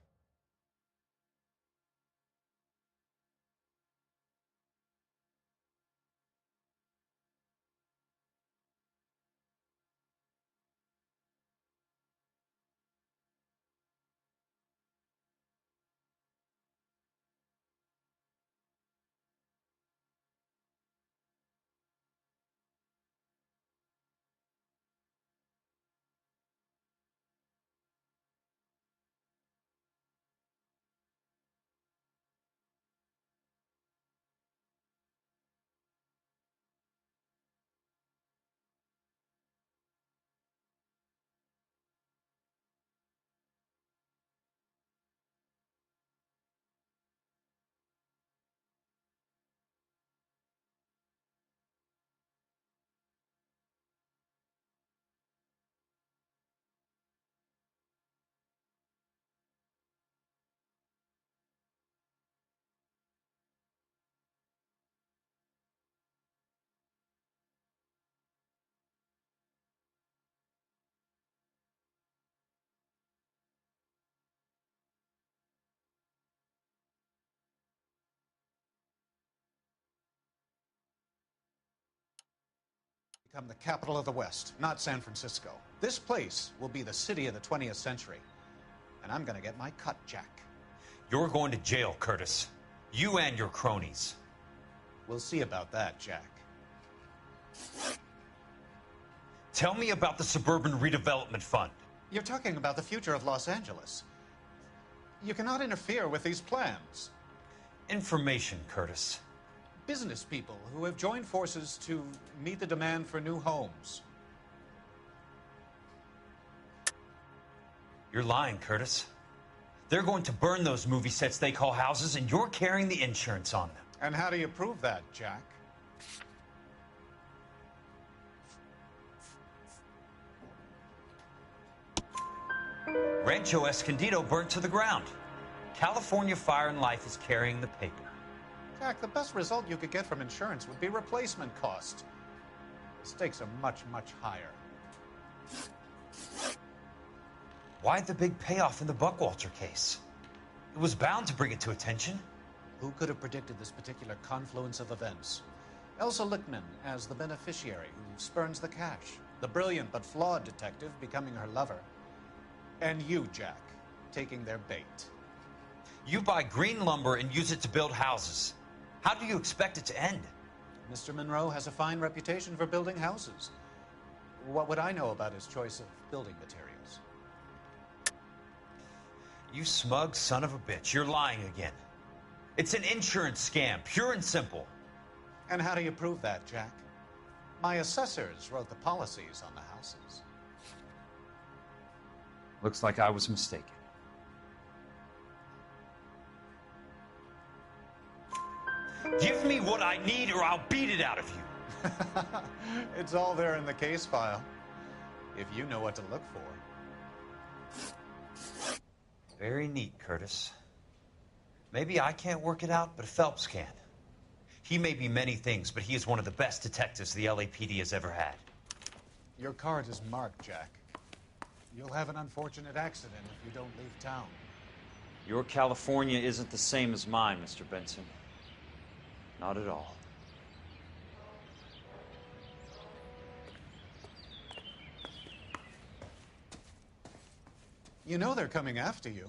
become the capital of the West, not San Francisco. This place will be the city of the 20th century. And I'm gonna get my cut, Jack. You're going to jail, Curtis. You and your cronies. We'll see about that, Jack. Tell me about the Suburban Redevelopment Fund. You're talking about the future of Los Angeles. You cannot interfere with these plans. Information, Curtis. Business people who have joined forces to meet the demand for new homes. You're lying, Curtis. They're going to burn those movie sets they call houses, and you're carrying the insurance on them. And how do you prove that, Jack? Rancho Escondido burnt to the ground. California Fire and Life is carrying the paper. Jack, the best result you could get from insurance would be replacement cost. The stakes are much, much higher. Why the big payoff in the Buckwalter case? It was bound to bring it to attention. Who could have predicted this particular confluence of events? Elsa Lichtman as the beneficiary who spurns the cash. The brilliant but flawed detective becoming her lover. And you, Jack, taking their bait. You buy green lumber and use it to build houses. How do you expect it to end? Mr. Monroe has a fine reputation for building houses. What would I know about his choice of building materials? You smug son of a bitch. You're lying again. It's an insurance scam, pure and simple. And how do you prove that, Jack? My assessors wrote the policies on the houses. Looks like I was mistaken. Give me what I need or I'll beat it out of you. It's all there in the case file, if you know what to look for. Very neat, Curtis. Maybe I can't work it out, but Phelps can. He may be many things, but he is one of the best detectives the LAPD has ever had. Your card is marked, Jack. You'll have an unfortunate accident if you don't leave town. Your California isn't the same as mine, Mr. Benson. Not at all. You know they're coming after you.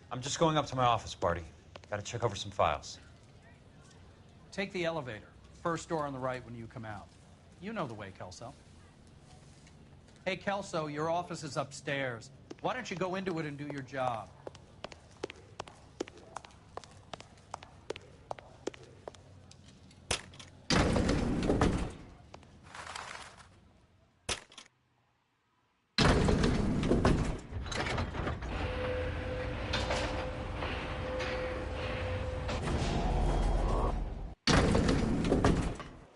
I'm just going up to my office, Barty. Gotta check over some files. Take the elevator. First door on the right when you come out. You know the way, Kelso. Hey, Kelso, your office is upstairs. Why don't you go into it and do your job?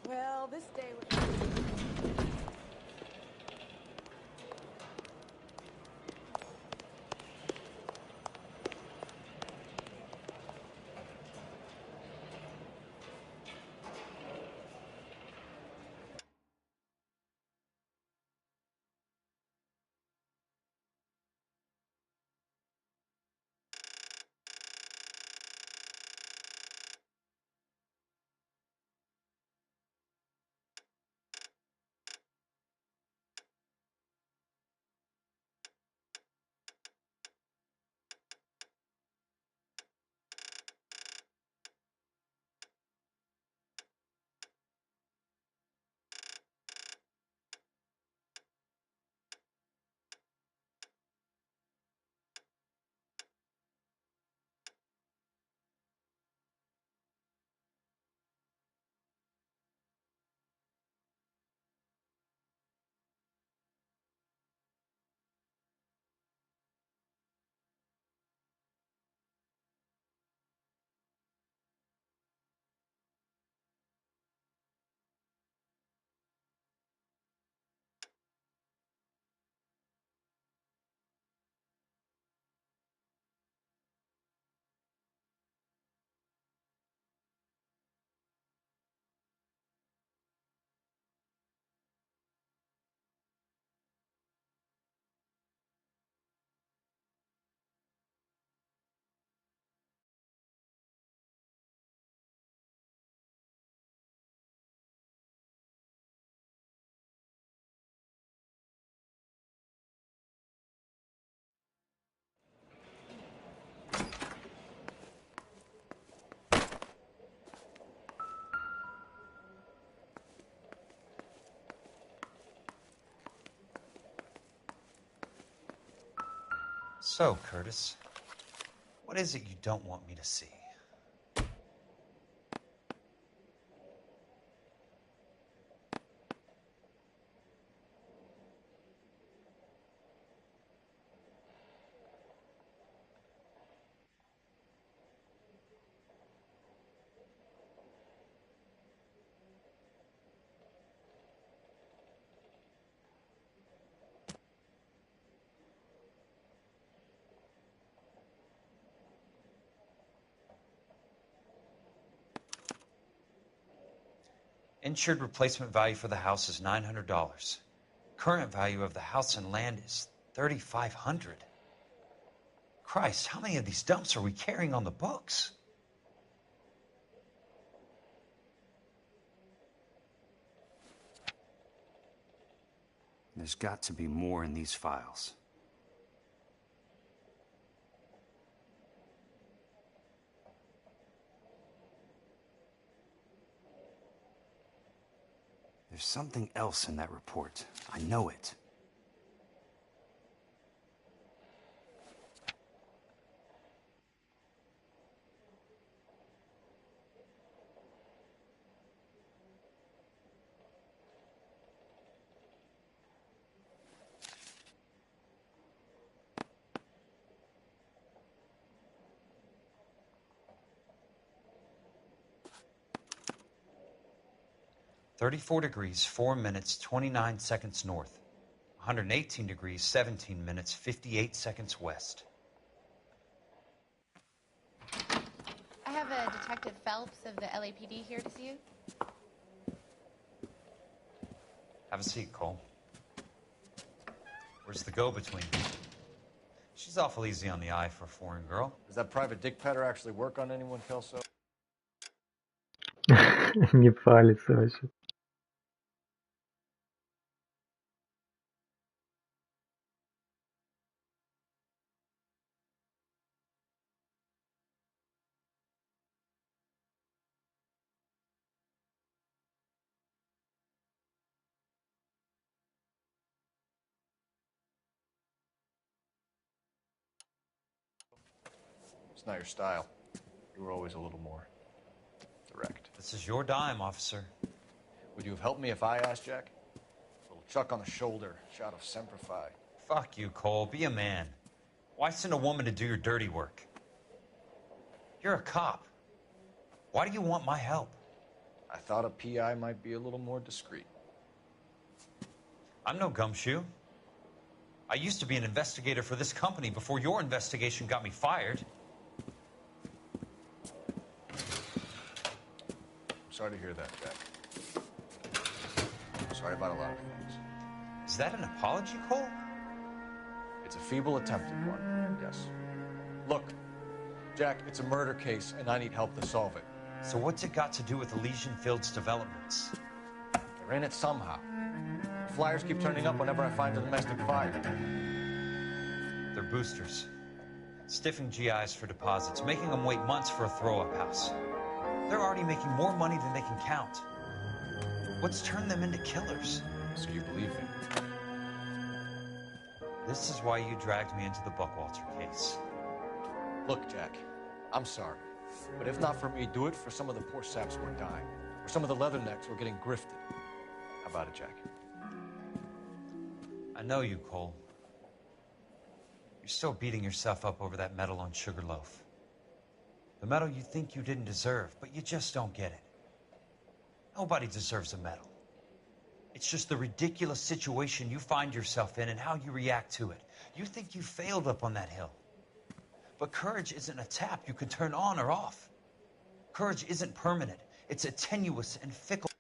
Well, this day was... So, Curtis, what is it you don't want me to see? Insured replacement value for the house is $900. Current value of the house and land is $3,500. Christ, how many of these dumps are we carrying on the books? There's got to be more in these files. There's something else in that report. I know it. "34 degrees, 4 minutes, 29 seconds north. 118 degrees, 17 minutes, 58 seconds west." I have a Detective Phelps of the LAPD here to see you. Have a seat, Cole. Where's the go-between? She's awful easy on the eye for a foreign girl. Does that private dick patter actually work on anyone, Kelso? Не палится вообще. It's not your style. You were always a little more direct. This is your dime, officer. Would you have helped me if I asked, Jack? A little chuck on the shoulder, shot of Semper Fi. Fuck you, Cole. Be a man. Why send a woman to do your dirty work? You're a cop. Why do you want my help? I thought a PI might be a little more discreet. I'm no gumshoe. I used to be an investigator for this company before your investigation got me fired. Sorry to hear that, Jack. Sorry about a lot of things. Is that an apology, Cole? It's a feeble attempted one, yes. Look, Jack, it's a murder case, and I need help to solve it. So what's it got to do with Elysian Fields developments? They're in it somehow. Flyers keep turning up whenever I find a domestic fire. They're boosters. Stiffing GIs for deposits, making them wait months for a throw-up house. They're already making more money than they can count. What's turned them into killers? So you believe me? This is why you dragged me into the Buckwalter case. Look, Jack, I'm sorry. But if not for me, do it for some of the poor saps who are dying. Or some of the leathernecks who are getting grifted. How about it, Jack? I know you, Cole. You're still beating yourself up over that medal on Sugarloaf. The medal you think you didn't deserve, but you just don't get it. Nobody deserves a medal. It's just the ridiculous situation you find yourself in and how you react to it. You think you failed up on that hill. But courage isn't a tap you can turn on or off. Courage isn't permanent. It's a tenuous and fickle.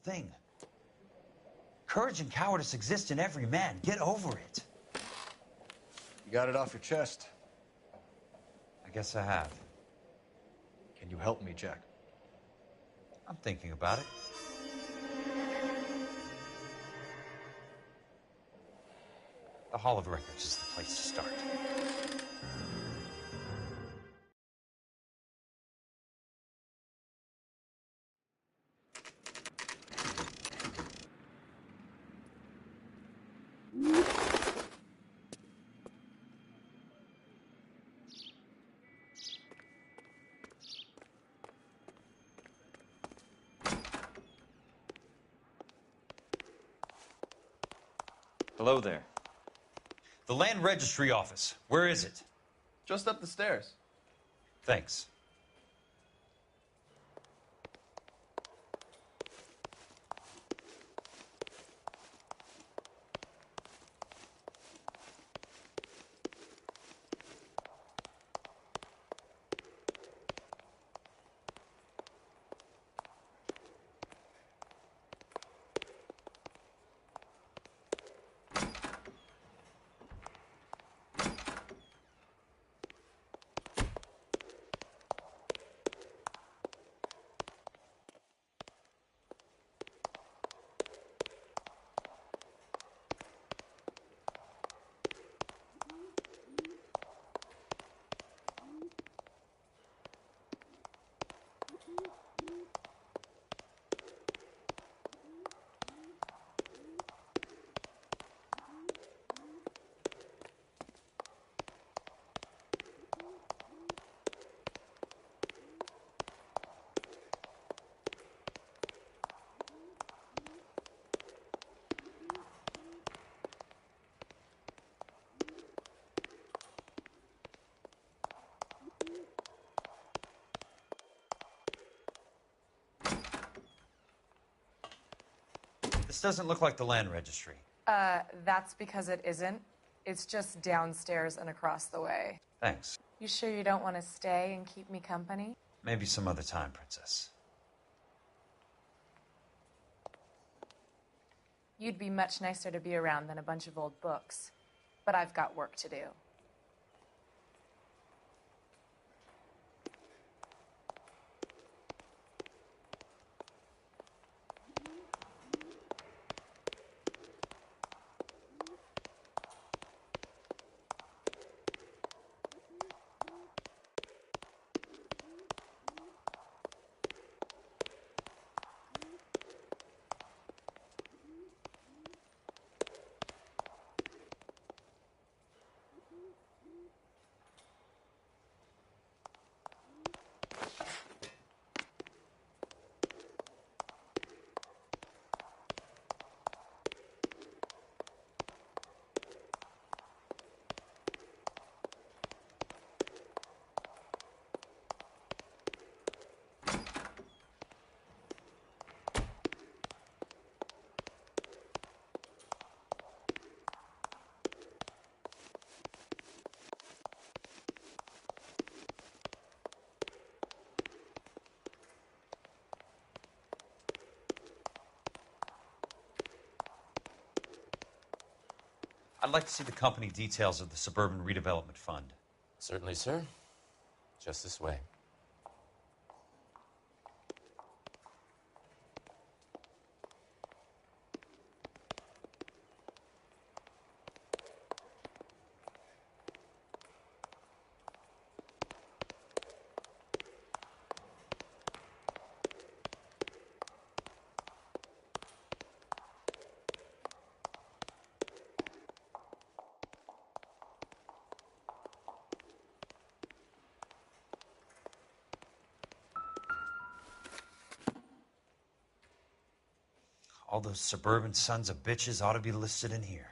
Thing. Courage and cowardice exist in every man. Get over it. You got it off your chest. I guess I have. Can you help me, Jack? I'm thinking about it. The Hall of Records is the place to start. Hello there. The Land Registry Office. Where is it? Just up the stairs. Thanks. This doesn't look like the Land Registry. That's because it isn't. It's just downstairs and across the way. Thanks. You sure you don't want to stay and keep me company? Maybe some other time, Princess. You'd be much nicer to be around than a bunch of old books. But I've got work to do. I'd like to see the company details of the Suburban Redevelopment Fund. Certainly, sir. Just this way. All those suburban sons of bitches ought to be listed in here.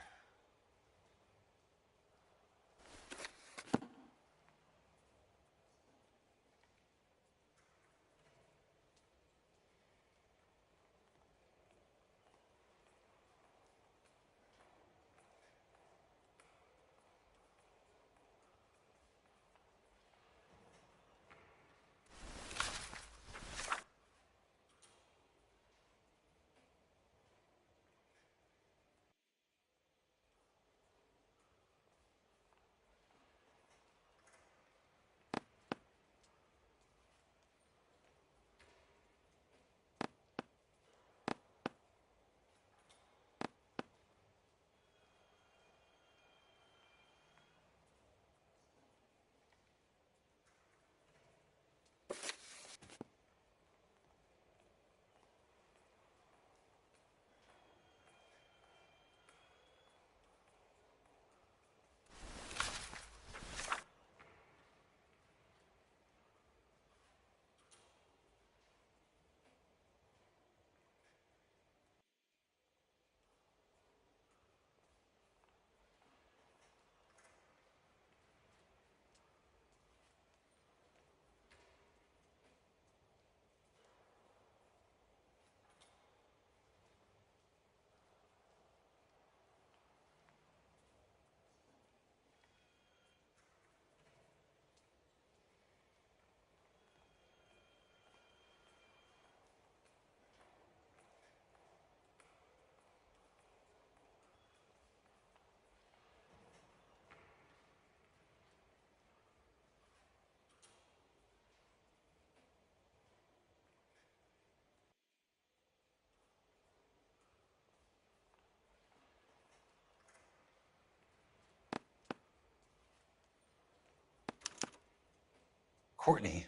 Courtney,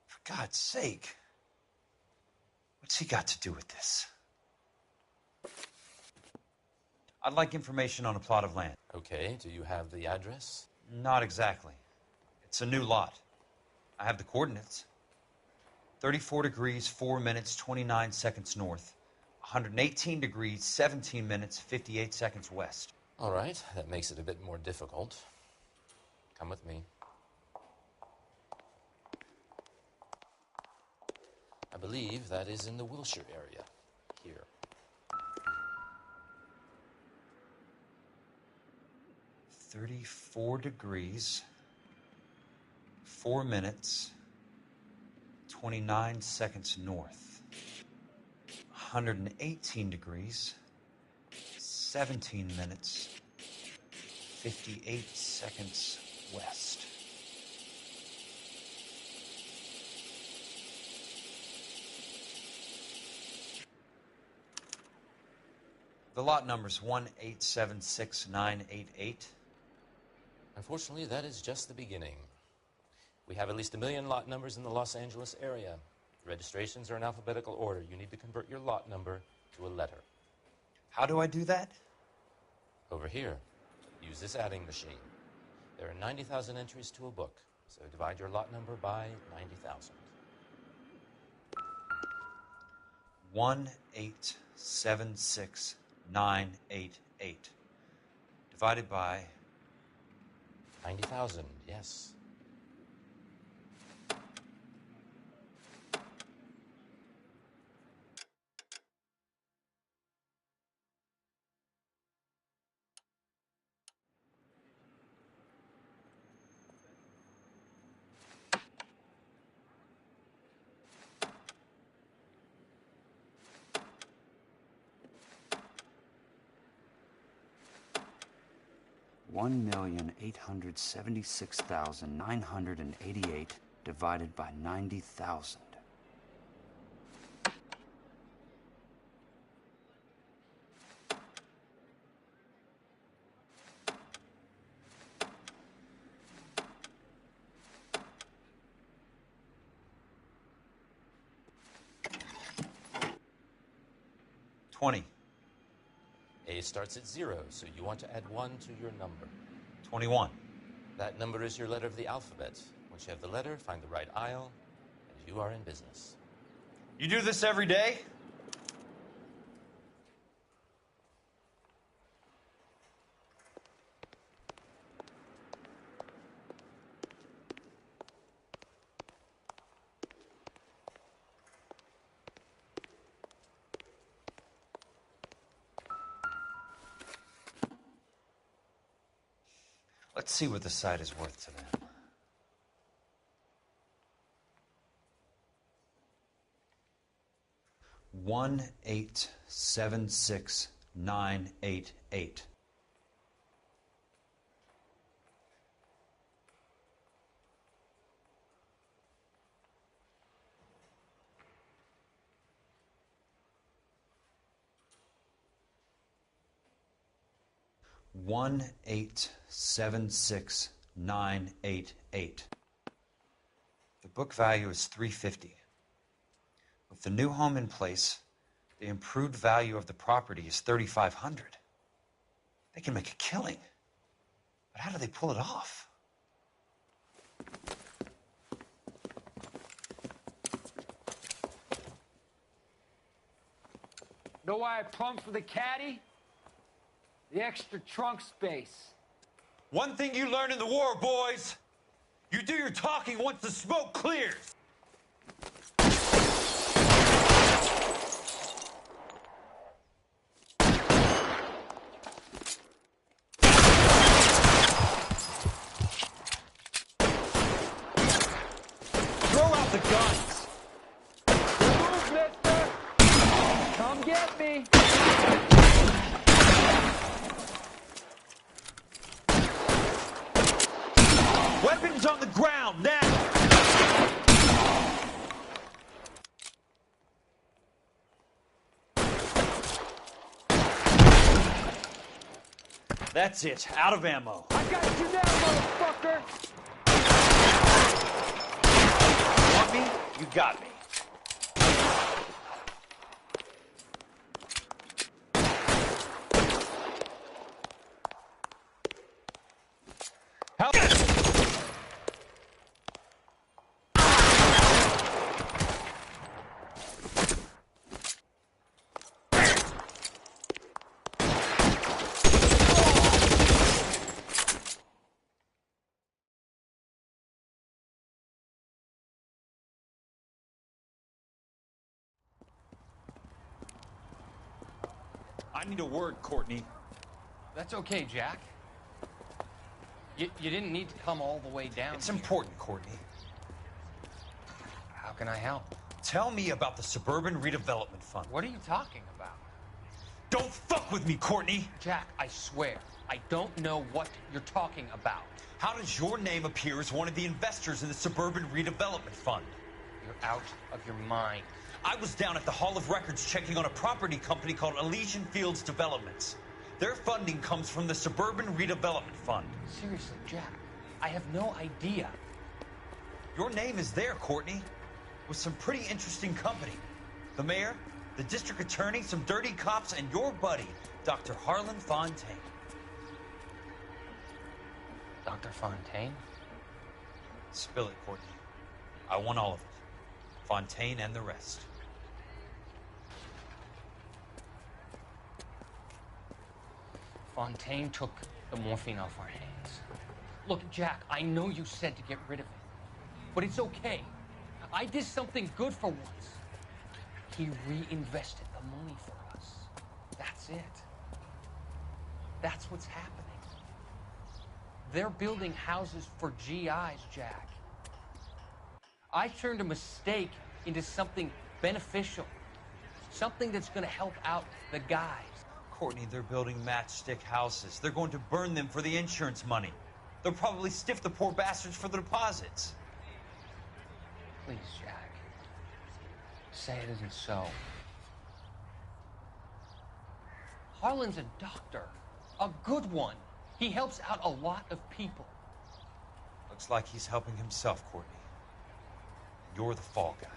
for God's sake, what's he got to do with this? I'd like information on a plot of land. Okay, do you have the address? Not exactly. It's a new lot. I have the coordinates. 34 degrees, 4 minutes, 29 seconds north. 118 degrees, 17 minutes, 58 seconds west. All right, that makes it a bit more difficult. Come with me. I believe that is in the Wilshire area, here. "34 degrees, 4 minutes, 29 seconds north. 118 degrees, 17 minutes, 58 seconds west." The lot number's 1876988. Unfortunately, that is just the beginning. We have at least 1 million lot numbers in the Los Angeles area. Registrations are in alphabetical order. You need to convert your lot number to a letter. How do I do that? Over here. Use this adding machine. There are 90,000 entries to a book, so divide your lot number by 90,000. 1876988 divided by 90,000, yes. $1,876,988 divided by 90,000. $20. A starts at 0, so you want to add 1 to your number. 21. That number is your letter of the alphabet. Once you have the letter, find the right aisle, and you are in business. You do this every day? Let's see what the site is worth to them. $1,876,988. $1,876,988. The book value is $350. With the new home in place, the improved value of the property is $3,500. They can make a killing. But how do they pull it off? Know why I plumbed for the caddy? The extra trunk space. One thing you learn in the war, boys. You do your talking once the smoke clears. Throw out the guns. Move, mister. Come get me. Weapons on the ground, now! That's it, out of ammo. I got you now, motherfucker! You got me. I need a word, Courtney. That's okay, Jack. You didn't need to come all the way down. It's important, Courtney. How can I help? Tell me about the Suburban Redevelopment Fund. What are you talking about? Don't fuck with me, Courtney! Jack, I swear, I don't know what you're talking about. How does your name appear as one of the investors in the Suburban Redevelopment Fund? You're out of your mind. I was down at the Hall of Records checking on a property company called Elysian Fields Developments. Their funding comes from the Suburban Redevelopment Fund. Seriously, Jack, I have no idea. Your name is there, Courtney, with some pretty interesting company. The mayor, the district attorney, some dirty cops, and your buddy, Dr. Harlan Fontaine. Dr. Fontaine? Spill it, Courtney. I want all of it. Fontaine and the rest. Fontaine took the morphine off our hands. Look, Jack, I know you said to get rid of it, but it's okay. I did something good for once. He reinvested the money for us. That's it. That's what's happening. They're building houses for GIs, Jack. I turned a mistake into something beneficial. Something that's going to help out the guys. Courtney, they're building matchstick houses. They're going to burn them for the insurance money. They'll probably stiff the poor bastards for the deposits. Please, Jack. Say it isn't so. Harlan's a doctor. A good one. He helps out a lot of people. Looks like he's helping himself, Courtney. You're the fall guy.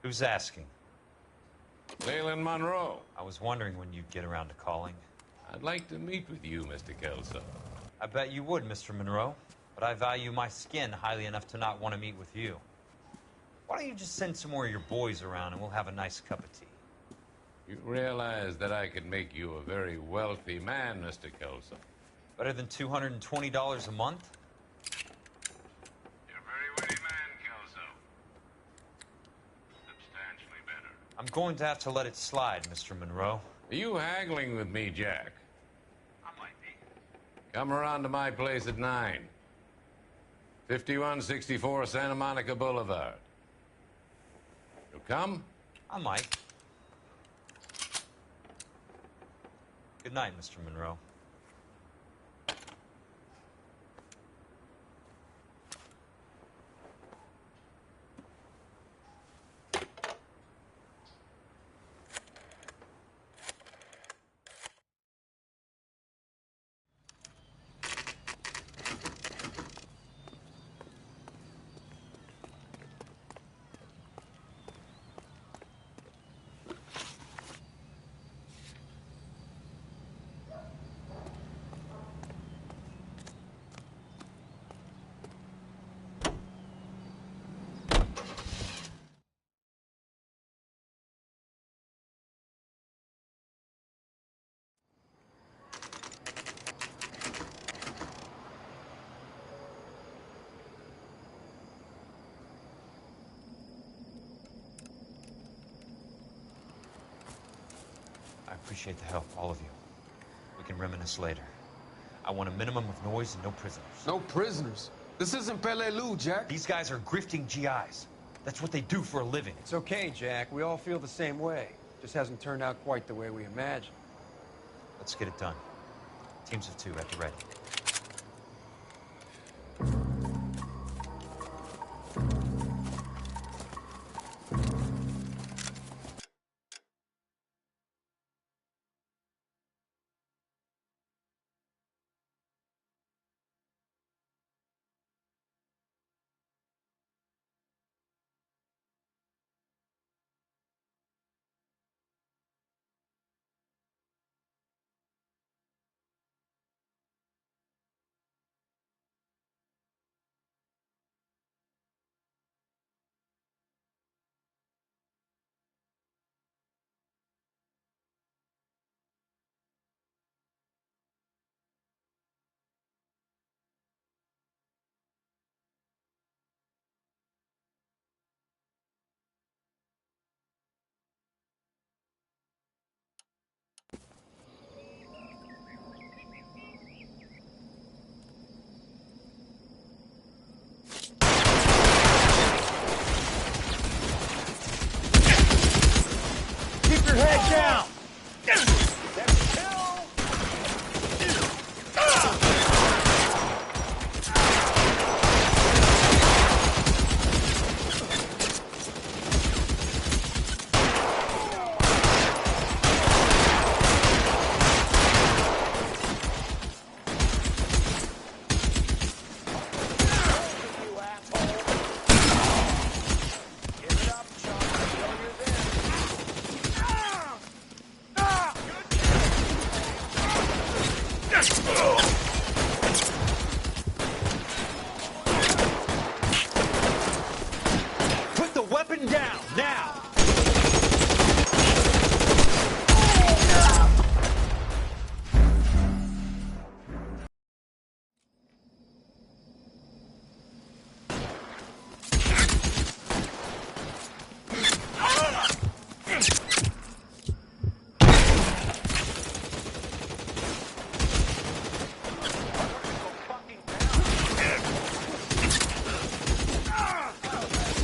Who's asking? Leland Monroe. I was wondering when you'd get around to calling. I'd like to meet with you, Mr. Kelso. I bet you would, Mr. Monroe. But I value my skin highly enough to not want to meet with you. Why don't you just send some more of your boys around and we'll have a nice cup of tea? You realize that I could make you a very wealthy man, Mr. Kelso. Better than $220 a month? You're a very witty man, Kelso. Substantially better. I'm going to have to let it slide, Mr. Monroe. Are you haggling with me, Jack? I might be. Come around to my place at 9. 5164 Santa Monica Boulevard. You'll come? I might. Good night, Mr. Monroe. Appreciate the help, all of you. We can reminisce later. I want a minimum of noise and no prisoners. No prisoners? This isn't Pelelu, Jack. These guys are grifting GIs. That's what they do for a living. It's okay, Jack. We all feel the same way. Just hasn't turned out quite the way we imagined. Let's get it done. Teams of 2 at the ready. Head down! Put the weapon down, now!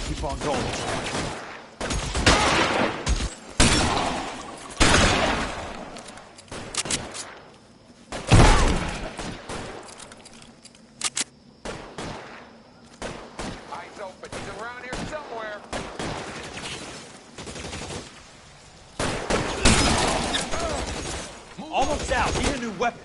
Keep on going. Eyes open. He's around here somewhere. Almost out. Need a new weapon.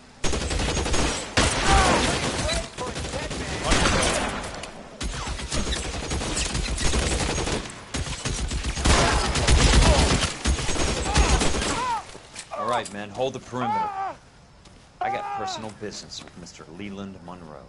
All right, men, hold the perimeter. I got personal business with Mr. Leland Monroe.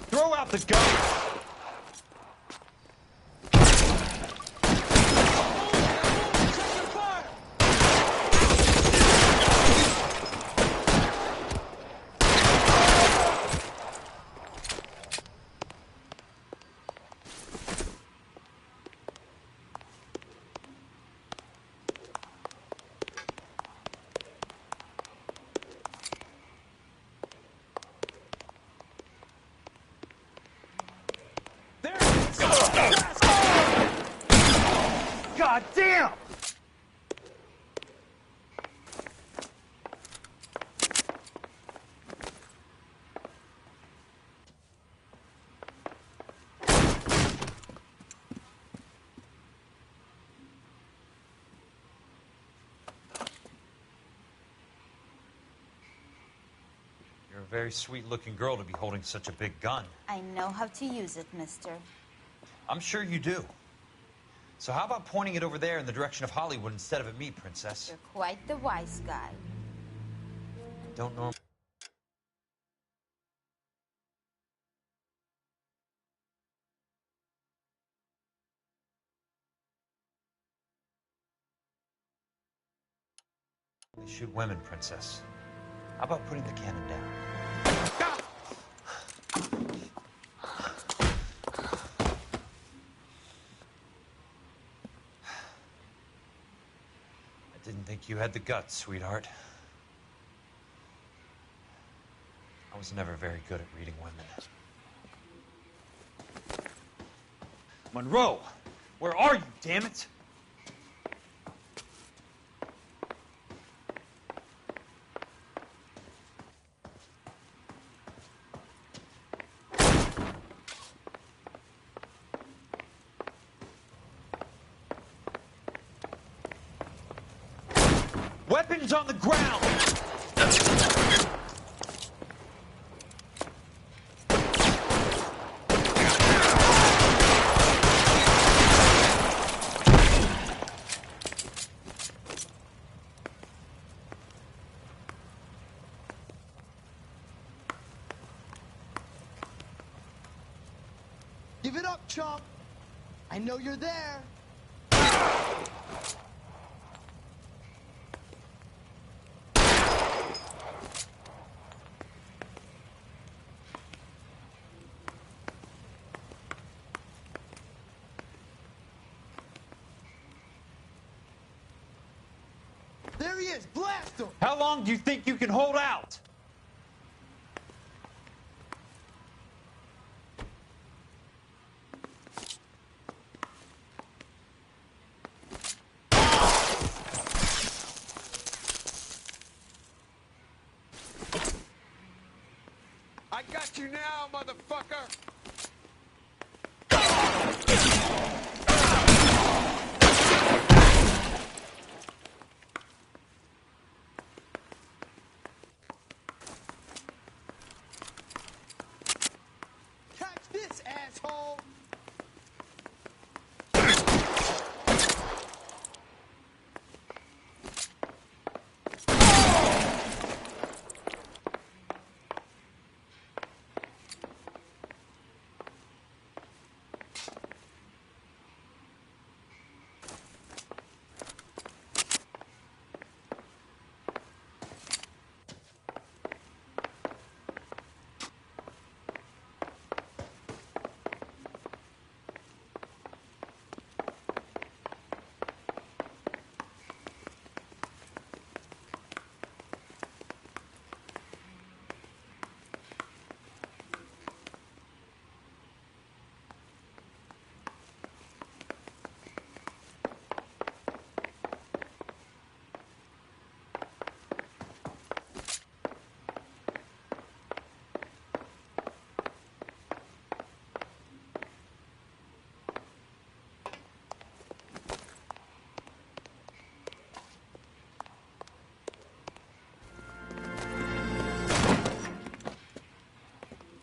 Throw out the gun! God damn! very sweet-looking girl to be holding such a big gun. I know how to use it, mister. I'm sure you do. So how about pointing it over there in the direction of Hollywood instead of at me, Princess? You're quite the wise guy. Don't normally... They shoot women, Princess. How about putting the cannon down? I didn't think you had the guts, sweetheart. I was never very good at reading women. Monroe! Where are you, damn it? Weapons on the ground! Give it up, chump. I know you're there. There he is! Blast him! How long do you think you can hold out? I got you now, motherfucker! Catch this, asshole!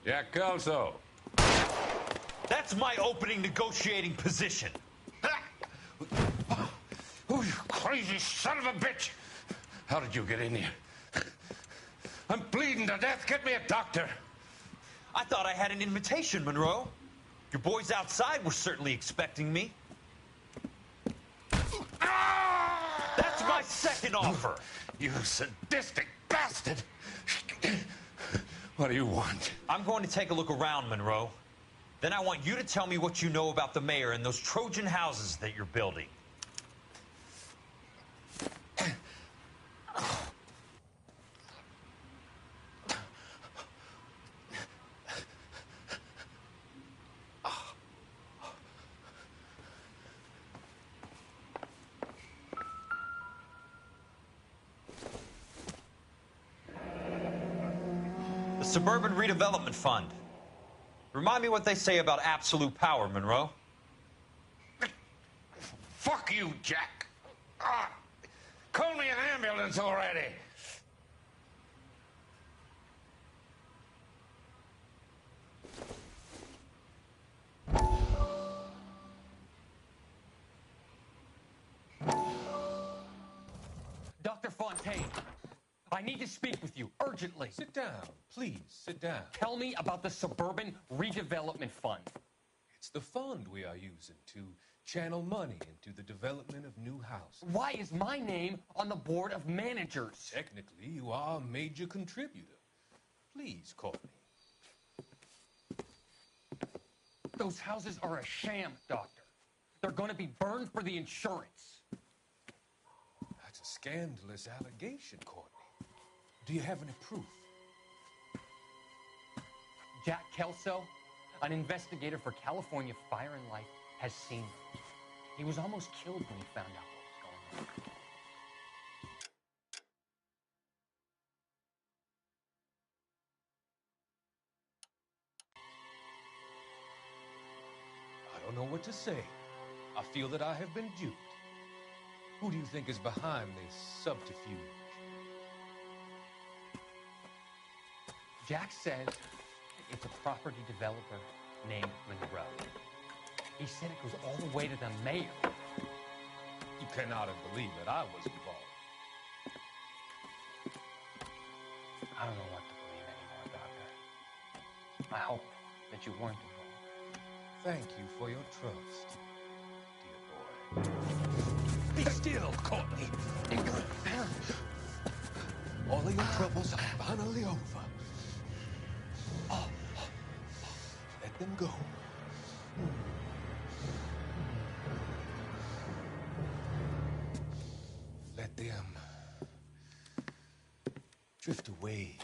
Jack Kelso. That's my opening negotiating position. Oh, you crazy son of a bitch! How did you get in here? I'm bleeding to death. Get me a doctor. I thought I had an invitation, Monroe. Your boys outside were certainly expecting me. That's my second offer. You sadistic bastard! What do you want? I'm going to take a look around, Monroe. Then I want you to tell me what you know about the mayor and those Trojan houses that you're building. The Suburban Redevelopment Fund. Remind me what they say about absolute power, Monroe. Fuck you, Jack. Call me an ambulance already. Fontaine, I need to speak with you urgently. Sit down. Please, sit down. Tell me about the Suburban Redevelopment Fund. It's the fund we are using to channel money into the development of new houses. Why is my name on the board of managers? Technically, you are a major contributor. Please, Courtney. Those houses are a sham, Doctor. They're going to be burned for the insurance. That's a scandalous allegation, Courtney. Do you have any proof? Jack Kelso, an investigator for California Fire and Life, has seen them. He was almost killed when he found out what was going on. I don't know what to say. I feel that I have been duped. Who do you think is behind this subterfuge? Jack says it's a property developer named Monroe. He said it goes all the way to the mayor. You cannot have believed that I was involved. I don't know what to believe anymore, Doctor. I hope that you weren't involved. Thank you for your trust, dear boy. Be still, Courtney. All of your troubles are finally over. Let them go. Let them drift away.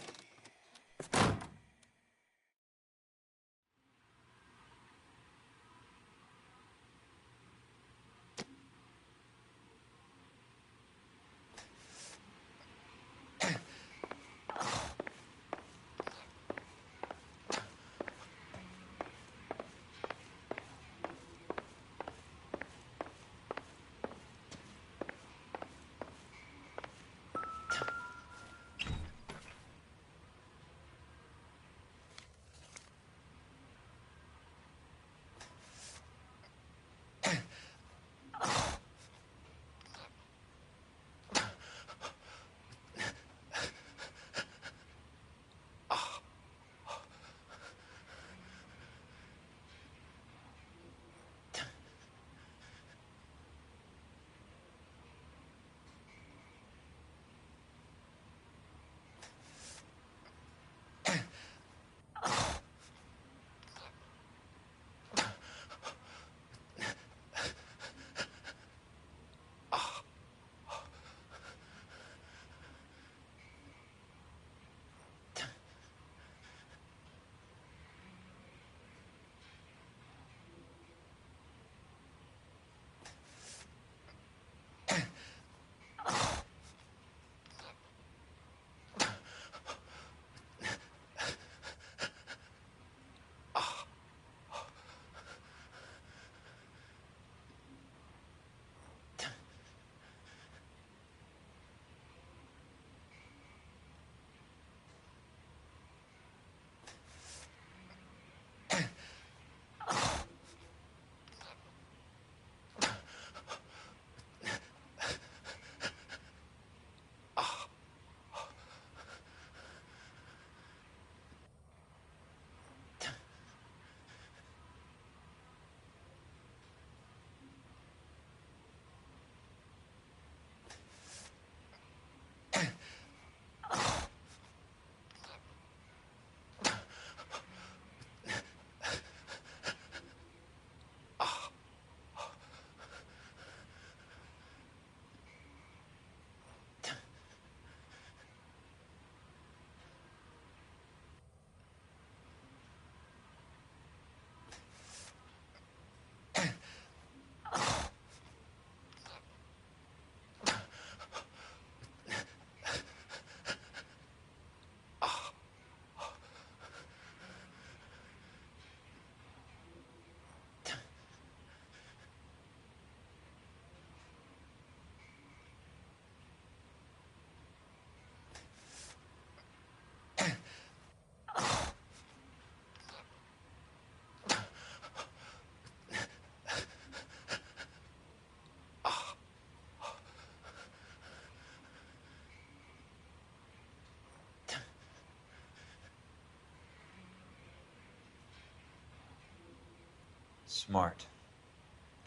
Smart.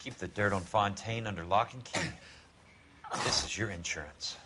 Keep the dirt on Fontaine under lock and key. This is your insurance.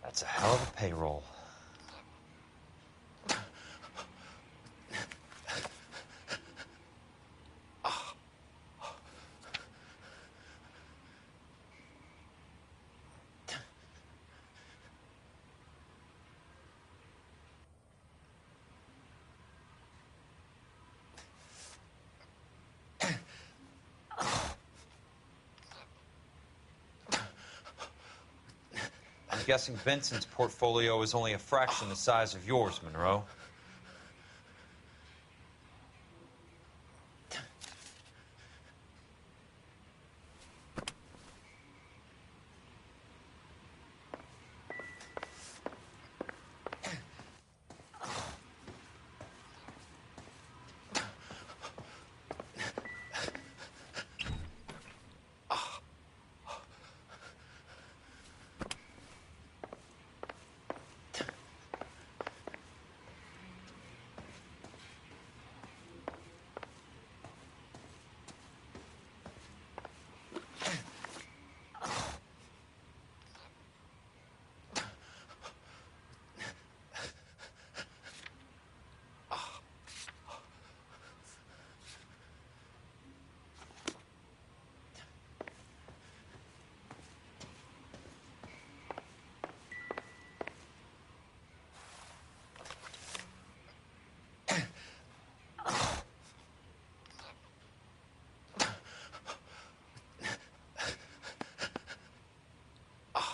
That's a hell of a payroll. I'm guessing Vincent's portfolio is only a fraction the size of yours, Monroe.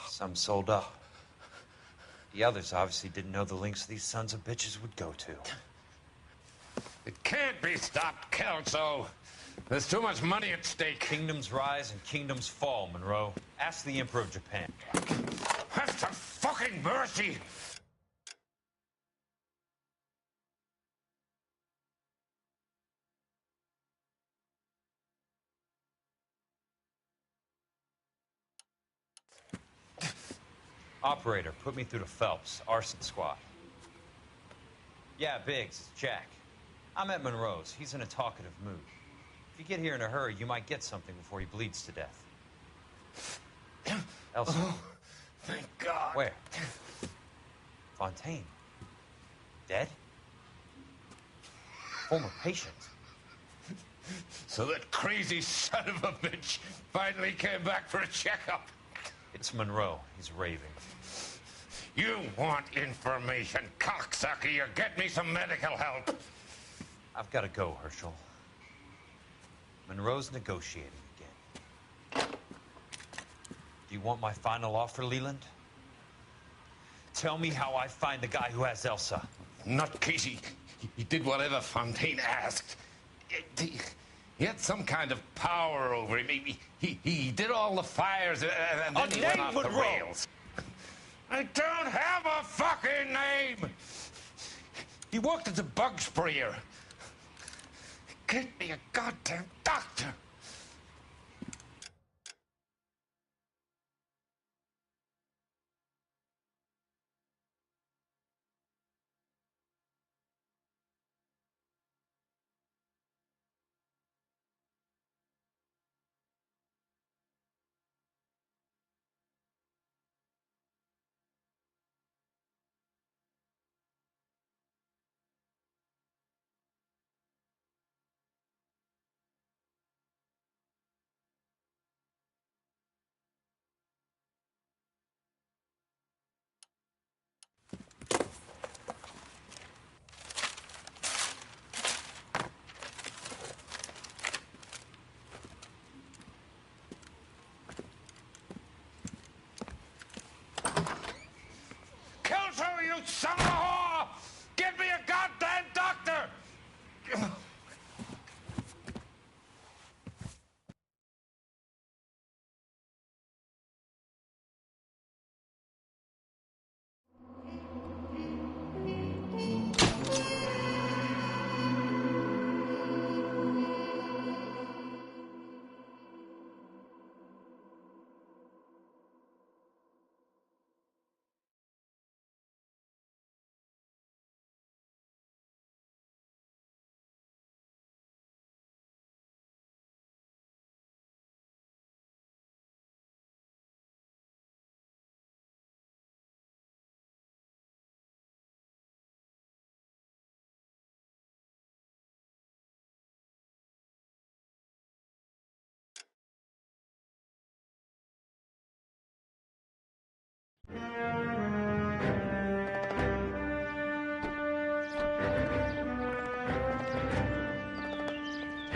Some sold up. The others obviously didn't know the lengths these sons of bitches would go to. It can't be stopped, Kelso. There's too much money at stake. Kingdoms rise and kingdoms fall, Monroe. Ask the Emperor of Japan. Have some fucking mercy! Operator, put me through to Phelps, arson squad. Yeah, Biggs, it's Jack. I'm at Monroe's. He's in a talkative mood. If you get here in a hurry, you might get something before he bleeds to death. Elsa. Oh, thank God. Where? Fontaine. Dead? Former patient. So that crazy son of a bitch finally came back for a checkup. It's Monroe. He's raving. You want information, cocksucker. You get me some medical help. I've got to go, Herschel. Monroe's negotiating again. Do you want my final offer, Leland? Tell me how I find the guy who has Elsa. Not Casey. He did whatever Fontaine asked. He had some kind of power over him. He did all the fires, and then he went off the rails. I don't have a fucking name! He worked as a bug sprayer. Get me a goddamn doctor!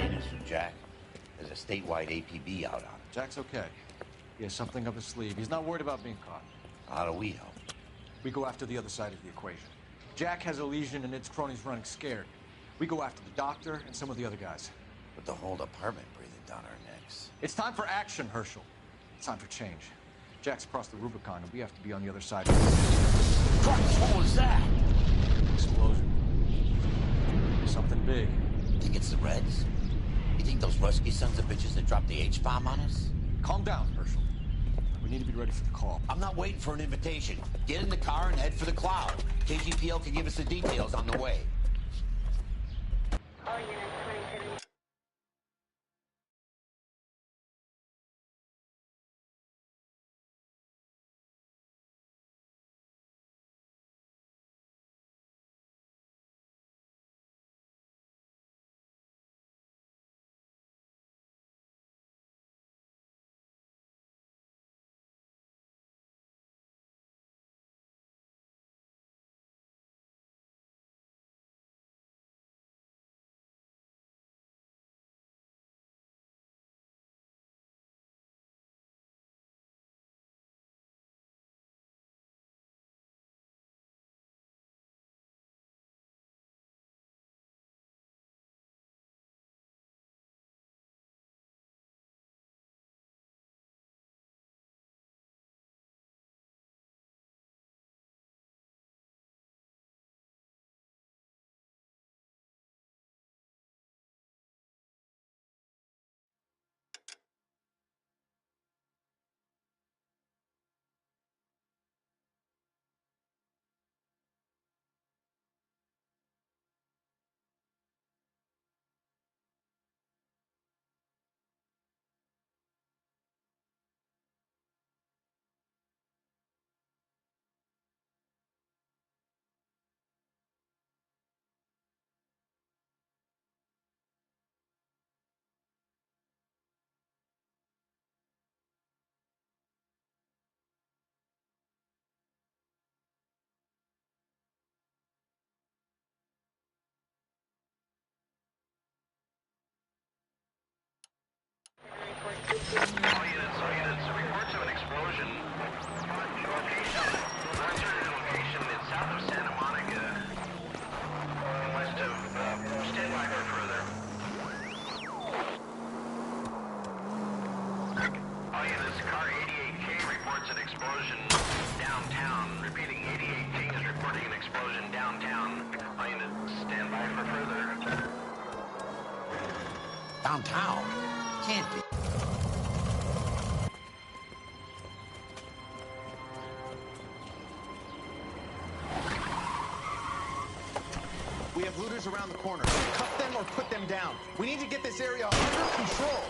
minus from Jack. There's a statewide APB out on him. Jack's okay. He has something up his sleeve. He's not worried about being caught. How do we help? We go after the other side of the equation. Jack has a legion and its cronies running scared. We go after the doctor and some of the other guys. With the whole department breathing down our necks. It's time for action, Herschel. It's time for change. Jack's crossed the Rubicon, and we have to be on the other side. Christ, what was that? Explosion. Something big. Think it's the Reds? You think those Rusky sons of bitches that dropped the H-bomb on us? Calm down, Herschel. We need to be ready for the call. I'm not waiting for an invitation. Get in the car and head for the cloud. KGPL can give us the details on the way. All units 2070. All units, reports of an explosion. Location is south of Santa Monica, west of, stand by for further. All units, car 88K reports an explosion downtown. Repeating, 88K is reporting an explosion downtown. All units, stand by for further. Downtown? Can't be. We have looters around the corner. Cuff them or put them down. We need to get this area under control.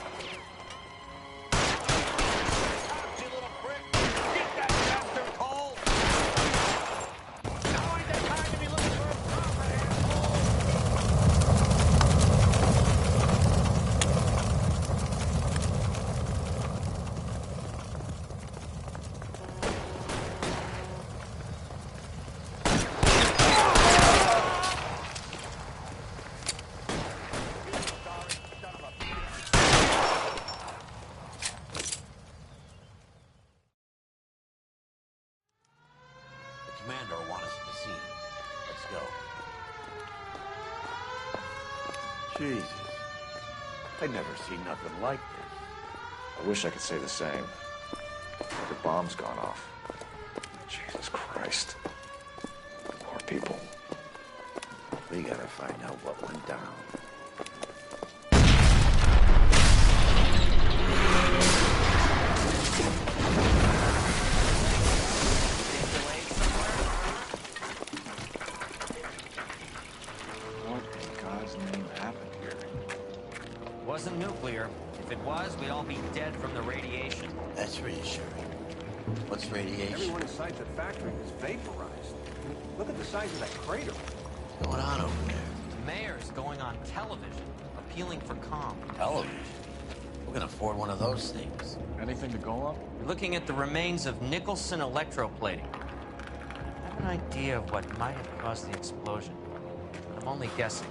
Commander will want us at the scene. Let's go. Jesus. I've never seen nothing like this. I wish I could say the same. The bomb's gone off. Jesus Christ. Poor people. We gotta find out what went down. Wasn't nuclear. If it was, we'd all be dead from the radiation. That's reassuring. What's radiation? Everyone inside the factory is vaporized. Look at the size of that crater. What's going on over there? The mayor's going on television, appealing for calm. Television? Who can afford one of those things? Anything to go on? We're looking at the remains of Nicholson electroplating. I have an idea of what might have caused the explosion, but I'm only guessing.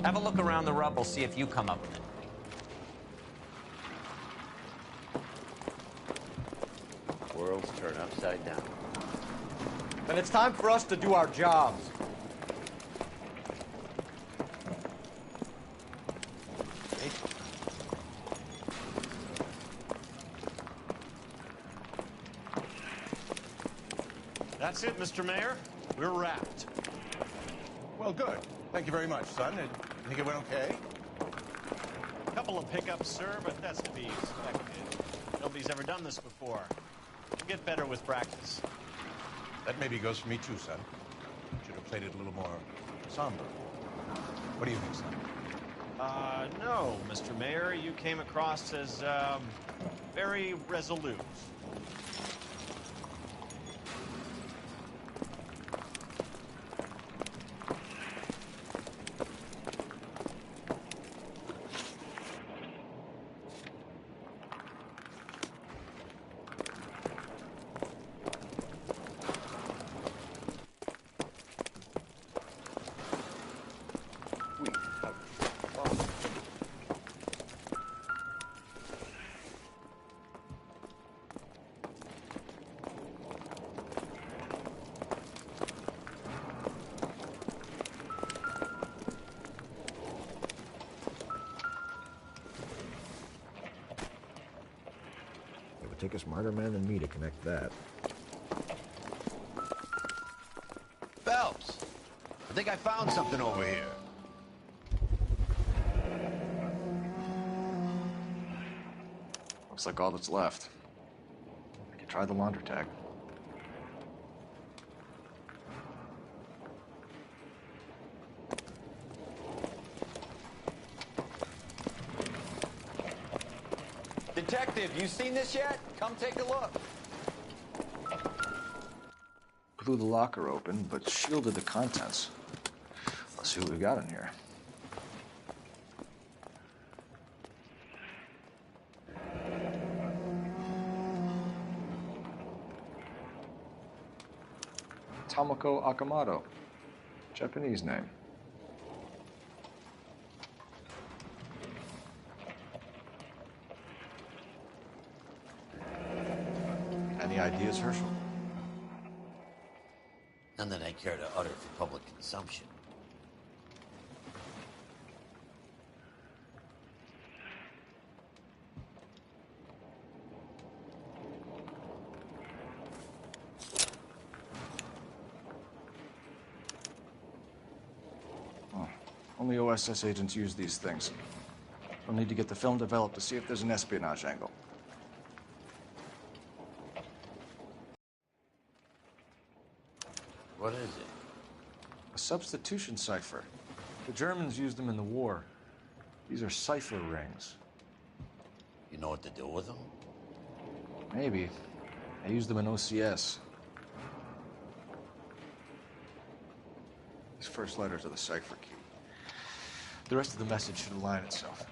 Have a look around the rubble, see if you come up with it. Worlds turn upside down. Then it's time for us to do our jobs. That's it, Mr. Mayor. We're wrapped. Well, good. Thank you very much, son. You think it went okay? A couple of pickups, sir, but that's to be expected. Nobody's ever done this before. We'll get better with practice. That maybe goes for me too, son. Should have played it a little more somber. What do you think, son? No, Mr. Mayor. You came across as, very resolute. It would take a smarter man than me to connect that. Phelps, I think I found something over here. Looks like all that's left. I could try the laundry tag. Detective, you seen this yet? Come take a look. Blew the locker open, but shielded the contents. Let's see what we got in here. Tomoko Akamoto. Japanese name. Any ideas, Herschel? None that I care to utter for public consumption. Oh, only OSS agents use these things. We'll need to get the film developed to see if there's an espionage angle. What is it? A substitution cipher. The Germans used them in the war. These are cipher rings. You know what to do with them? Maybe. I used them in OCS. These first letters are the cipher key. The rest of the message should align itself.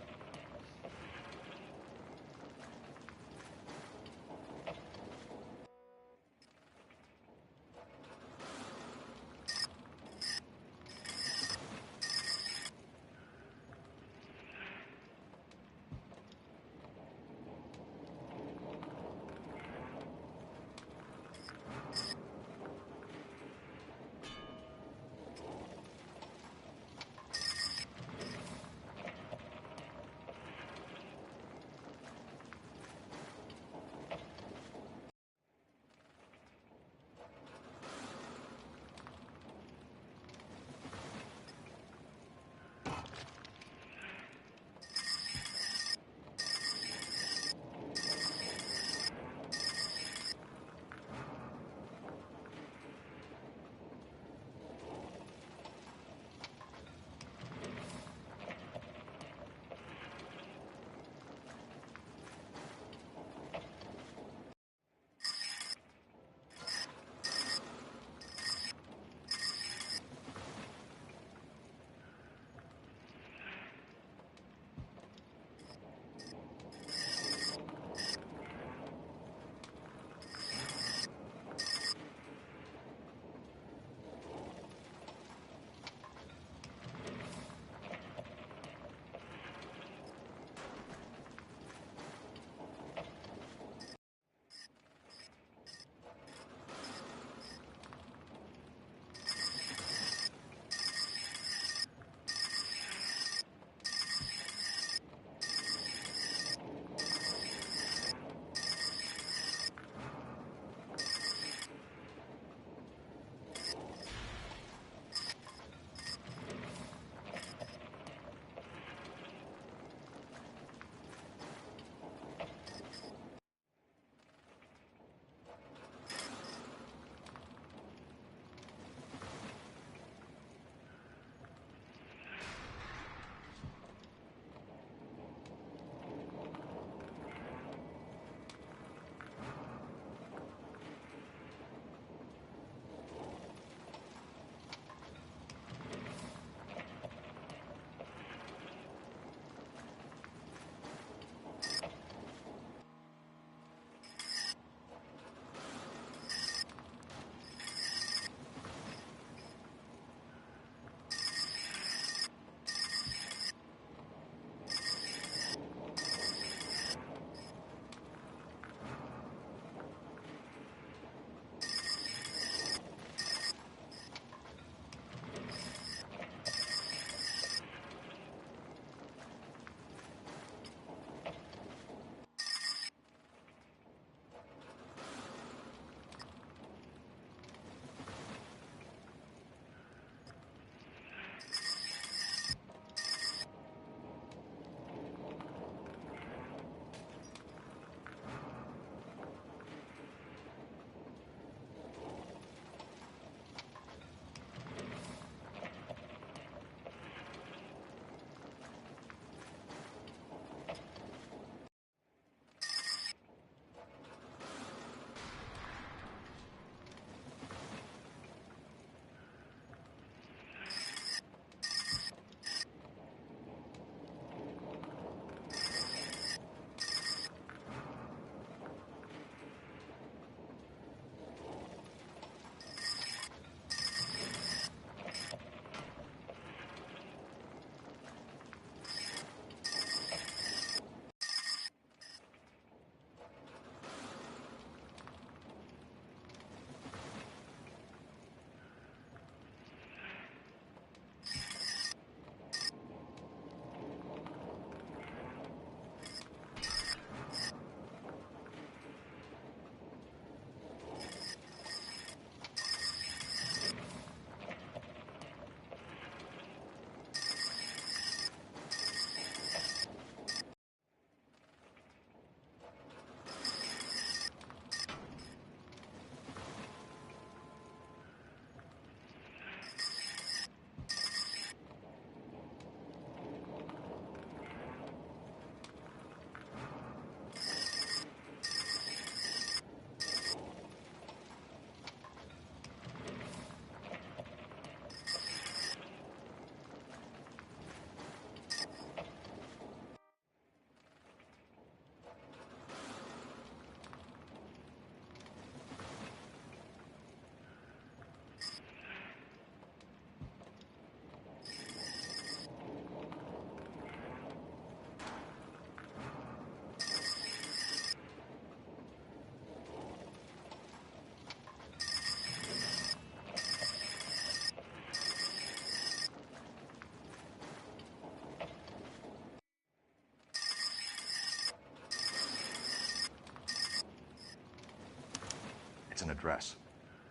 an address.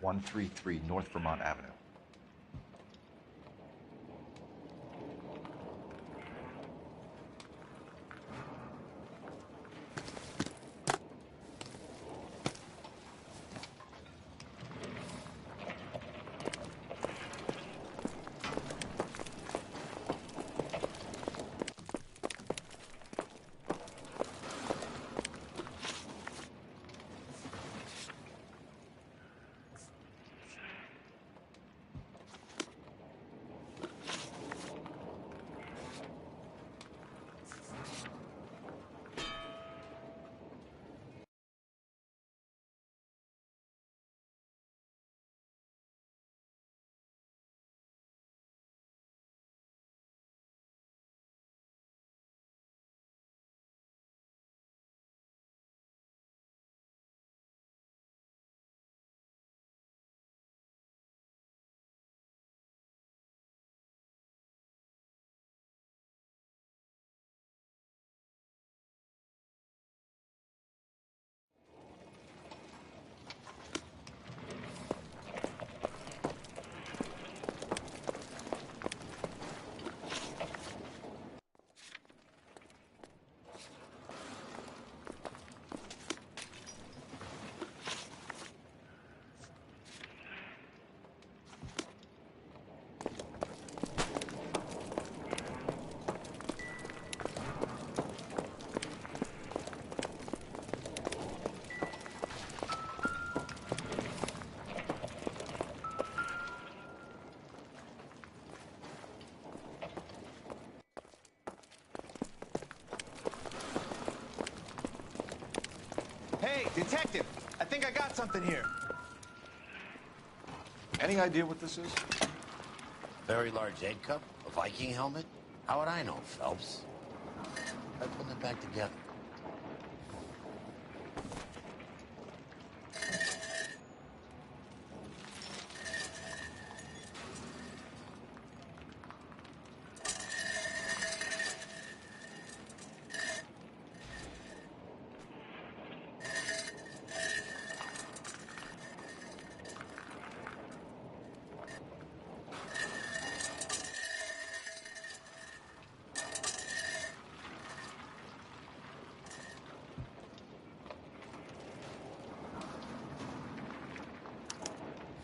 133 North Vermont Avenue. Hey, detective! I think I got something here. Any idea what this is? Very large egg cup? A Viking helmet? How would I know, Phelps? Try putting it back together.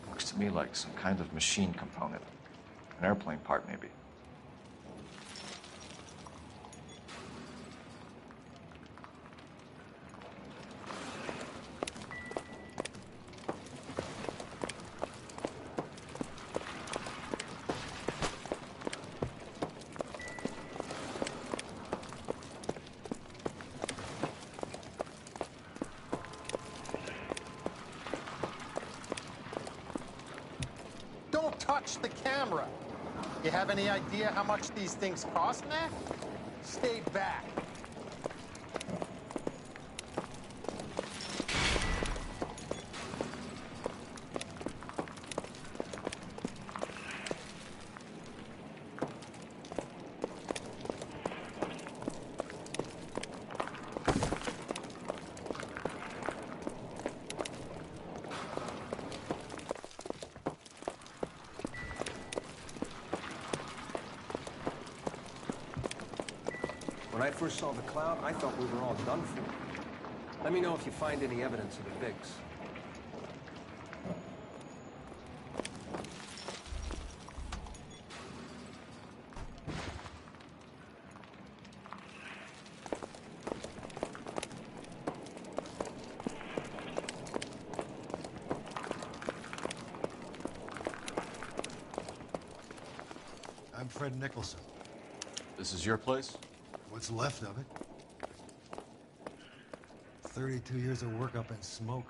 Looks to me like some kind of machine component. An airplane part, maybe. Don't touch the camera. You have any idea how much these things cost, Mac? Stay back. When I first saw the cloud, I thought we were all done for. Let me know if you find any evidence of the Bigs. I'm Fred Nicholson. This is your place? What's left of it. 32 years of work up in smoke.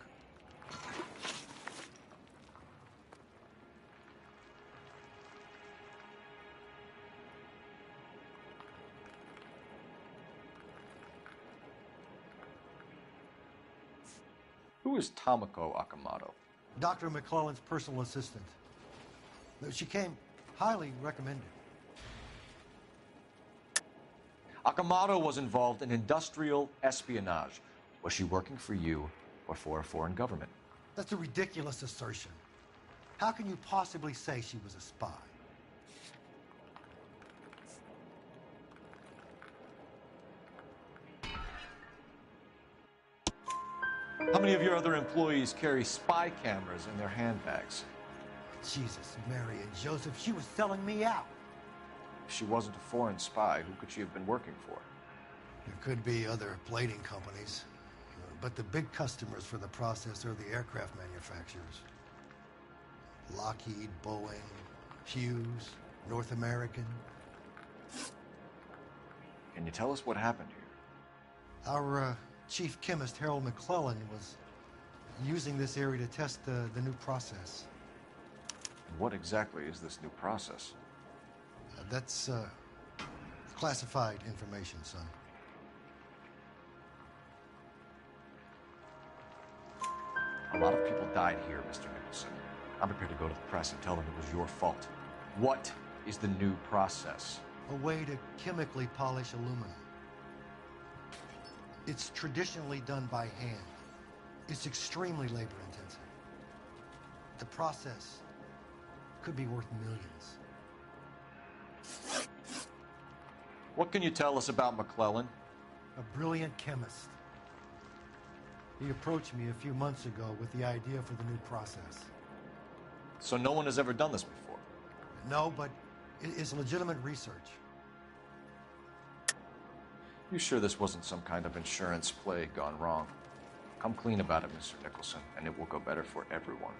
Who is Tomoko Akamoto? Dr. McClellan's personal assistant. She came highly recommended. Akamoto was involved in industrial espionage. Was she working for you or for a foreign government? That's a ridiculous assertion. How can you possibly say she was a spy? How many of your other employees carry spy cameras in their handbags? Jesus, Mary and Joseph, she was selling me out. If she wasn't a foreign spy, who could she have been working for? There could be other plating companies, but the big customers for the process are the aircraft manufacturers. Lockheed, Boeing, Hughes, North American. Can you tell us what happened here? Our chief chemist, Harold McClellan, was using this area to test the new process. And what exactly is this new process? That's classified information, son. A lot of people died here, Mr. Nicholson. I'm prepared to go to the press and tell them it was your fault. What is the new process? A way to chemically polish aluminum. It's traditionally done by hand. It's extremely labor-intensive. The process could be worth millions. What can you tell us about McClellan? A brilliant chemist. He approached me a few months ago with the idea for the new process. So no one has ever done this before? No, but it's legitimate research. You sure this wasn't some kind of insurance play gone wrong? Come clean about it, Mr. Nicholson, and it will go better for everyone.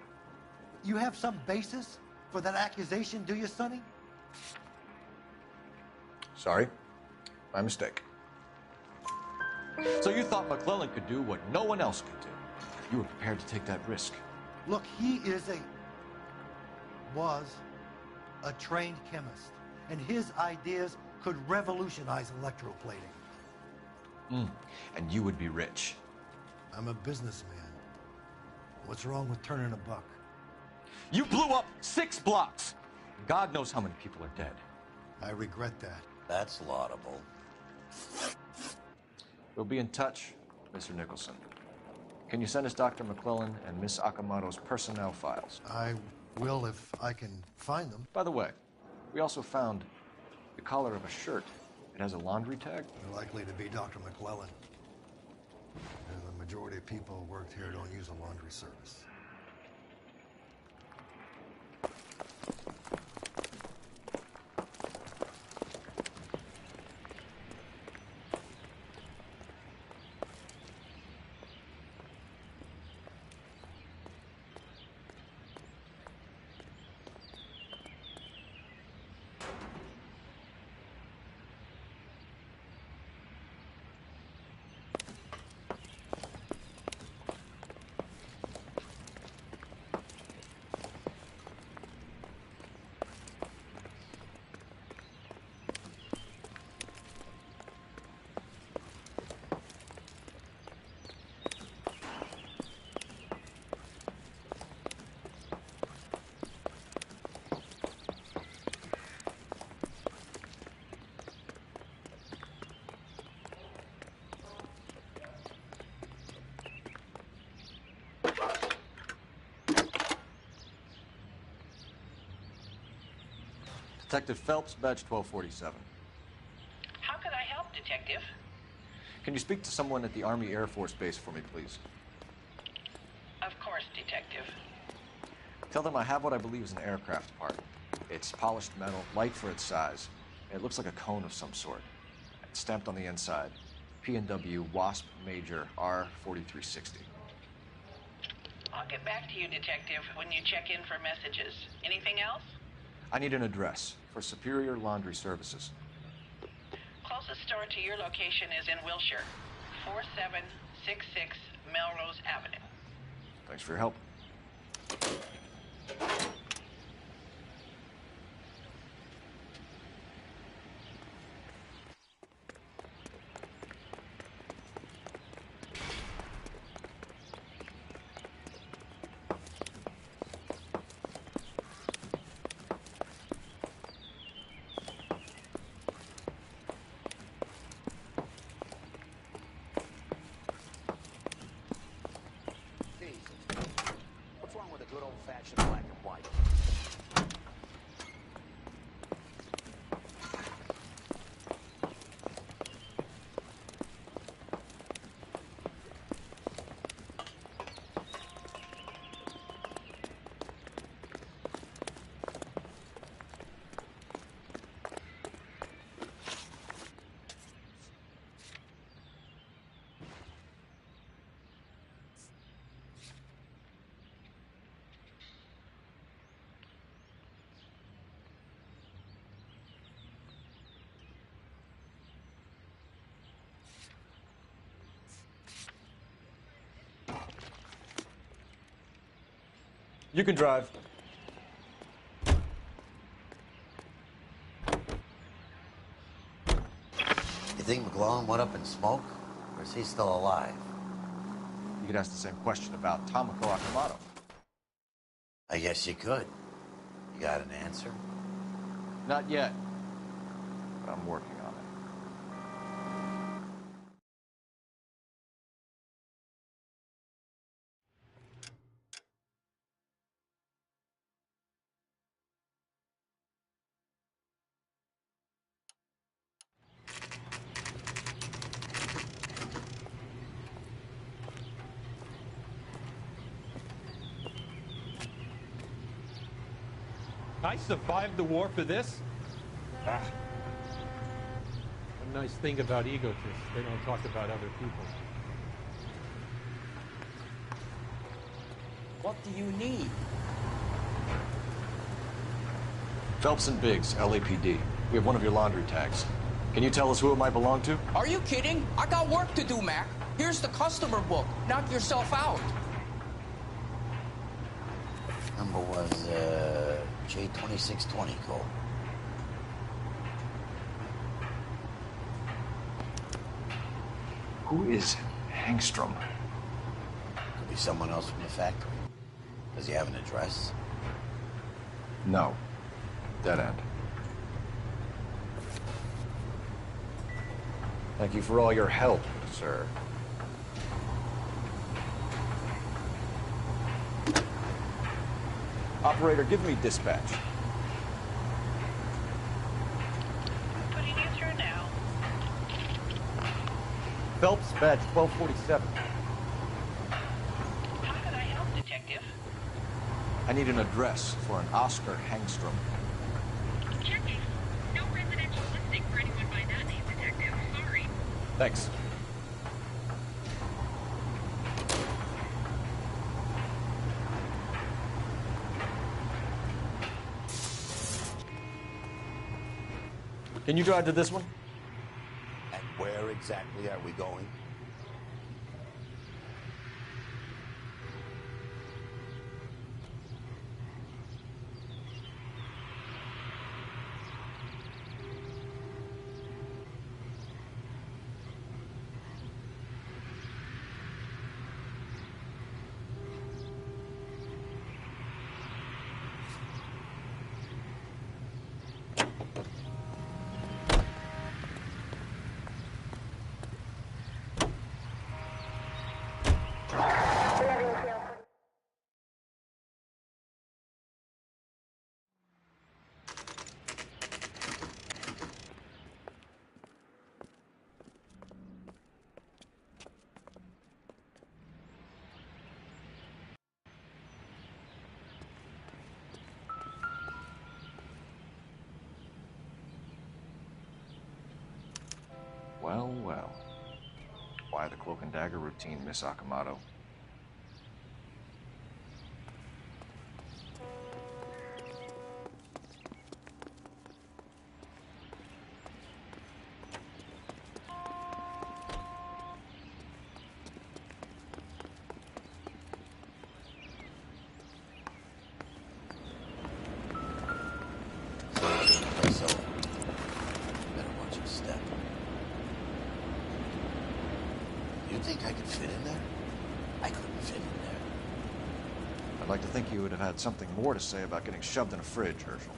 You have some basis for that accusation, do you, Sonny? Sorry. My mistake. So you thought McClellan could do what no one else could do. You were prepared to take that risk. Look, he was a trained chemist, and his ideas could revolutionize electroplating. And you would be rich. I'm a businessman. What's wrong with turning a buck? You blew up 6 blocks! God knows how many people are dead. I regret that. That's laudable. We'll be in touch, Mr. Nicholson. Can you send us Dr. McClellan and Miss Akamoto's personnel files? I will if I can find them. By the way, we also found the collar of a shirt. It has a laundry tag. They're likely to be Dr. McClellan. And the majority of people who worked here don't use a laundry service. Detective Phelps, badge 1247. How could I help, Detective? Can you speak to someone at the Army Air Force Base for me, please? Of course, Detective. Tell them I have what I believe is an aircraft part. It's polished metal, light for its size. It looks like a cone of some sort. It's stamped on the inside. P&W Wasp Major R4360. I'll get back to you, Detective, when you check in for messages. Anything else? I need an address for Superior Laundry Services. Closest store to your location is in Wilshire, 4766 Melrose Avenue. Thanks for your help. You can drive. You think McGlone went up in smoke? Or is he still alive? You could ask the same question about Tamako Akamoto. I guess you could. You got an answer? Not yet. But I'm working on it. I survived the war for this? Ah. A nice thing about egotists, they don't talk about other people. What do you need? Phelps and Biggs, LAPD. We have one of your laundry tags. Can you tell us who it might belong to? Are you kidding? I got work to do, Mac. Here's the customer book. Knock yourself out. Number was, J2620, Cole. Who is Hangstrom? Could be someone else from the factory. Does he have an address? No. Dead end. Thank you for all your help, sir. Operator, give me dispatch. Putting you through now. Phelps, badge 1247. How can I help, Detective? I need an address for an Oscar Hangstrom. Checking. No residential listing for anyone by that name, Detective. Sorry. Thanks. Can you drive to this one? And where exactly are we going? Well, well. Why the cloak and dagger routine, Miss Akamoto? So, better watch your step. You think I could fit in there? I couldn't fit in there. I'd like to think you would have had something more to say about getting shoved in a fridge, Herschel.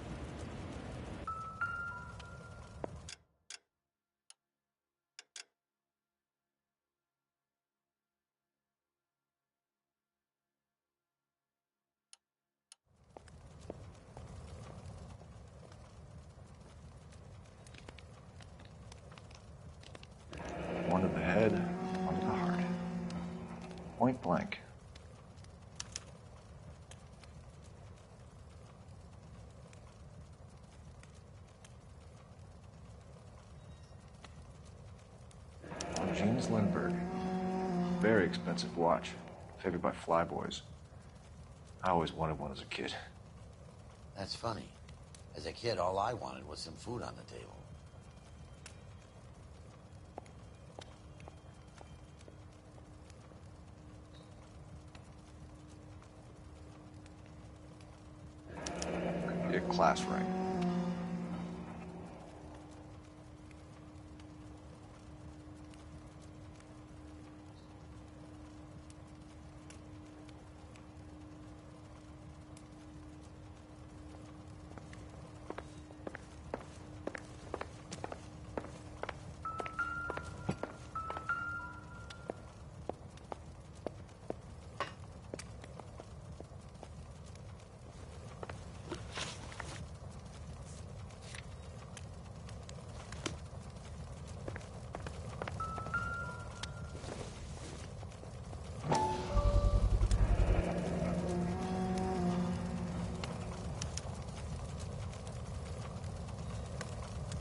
One to the head, one to the heart. Point blank. James Lindbergh. Very expensive watch. Favored by flyboys. I always wanted one as a kid. That's funny. As a kid, all I wanted was some food on the table. class ring.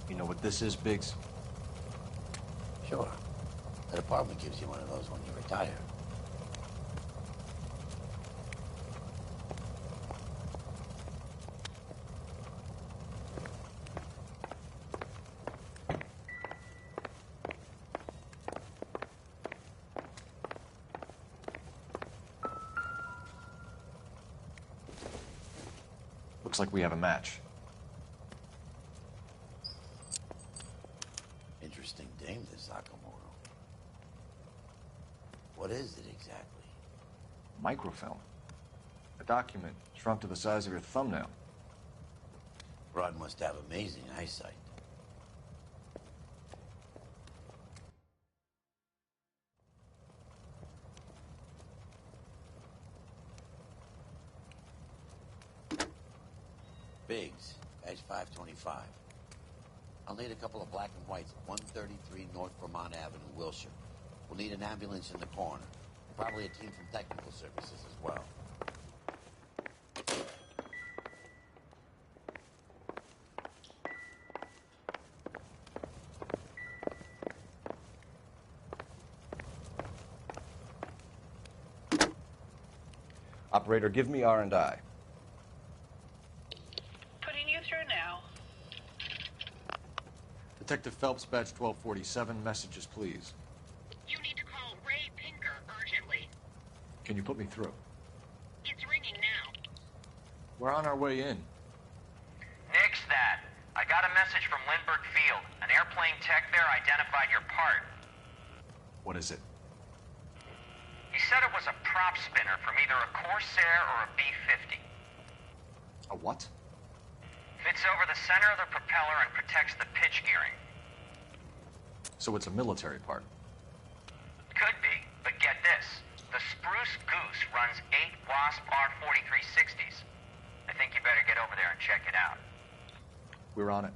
You know what this is, Biggs? Sure. The department gives you one of those when you retire. Looks like we have a match. Interesting dame, this Sakamoto. What is it exactly? Microfilm. A document shrunk to the size of your thumbnail. Rod must have amazing eyesight. Biggs, badge 525. I'll need a couple of black and whites at 133 North Vermont Avenue, Wilshire. We'll need an ambulance in the corner. Probably a team from technical services as well. Operator, give me R&I. Putting you through now. Detective Phelps, badge 1247. Messages, please. You need to call Ray Pinker urgently. Can you put me through? It's ringing now. We're on our way in. Nix that. I got a message from Lindbergh Field. An airplane tech there identified your part. What is it? He said it was a prop spinner from either a Corsair or a B-50. A what? Fits over the center of the propeller and protects the pitch gearing. So it's a military part. Could be, but get this. The Spruce Goose runs 8 Wasp R-4360s. I think you better get over there and check it out. We're on it.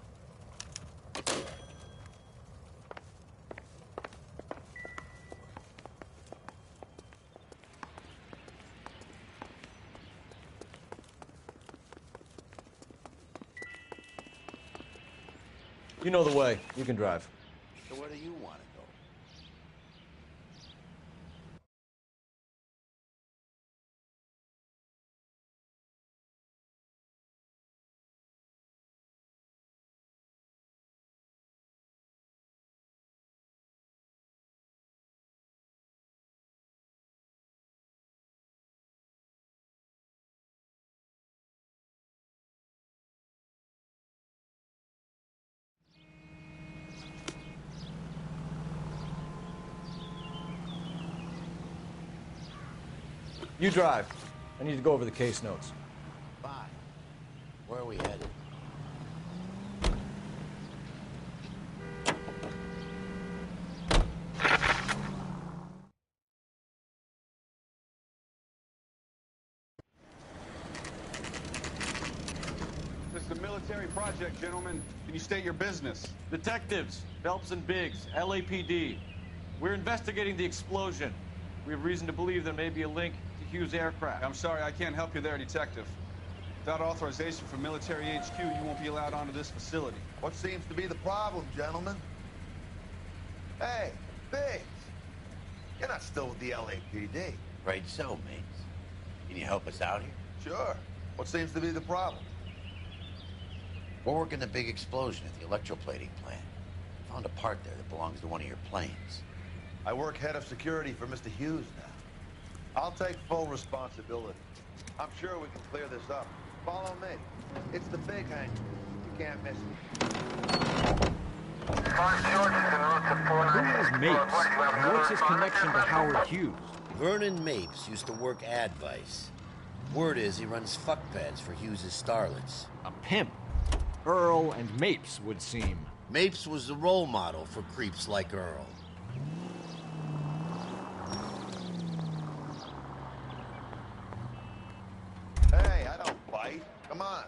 You know the way. You can drive. So where do you want to go? You drive. I need to go over the case notes. Fine. Where are we headed? This is a military project, gentlemen. Can you state your business? Detectives, Phelps and Biggs, LAPD. We're investigating the explosion. We have reason to believe there may be a link to Hughes' aircraft. I'm sorry, I can't help you there, Detective. Without authorization from Military HQ, you won't be allowed onto this facility. What seems to be the problem, gentlemen? Hey, Biggs. You're not still with the LAPD. Right so, mates. Can you help us out here? Sure. What seems to be the problem? We're working the big explosion at the electroplating plant. Found a part there that belongs to one of your planes. I work head of security for Mr. Hughes now. I'll take full responsibility. I'm sure we can clear this up. Follow me. It's the big hangar. You can't miss it. Who is Mapes? And what's his connection to Howard Hughes? Vernon Mapes used to work Advice. Word is he runs fuck pads for Hughes' starlets. A pimp. Earl and Mapes would seem. Mapes was the role model for creeps like Earl. Hey, I don't bite. Come on.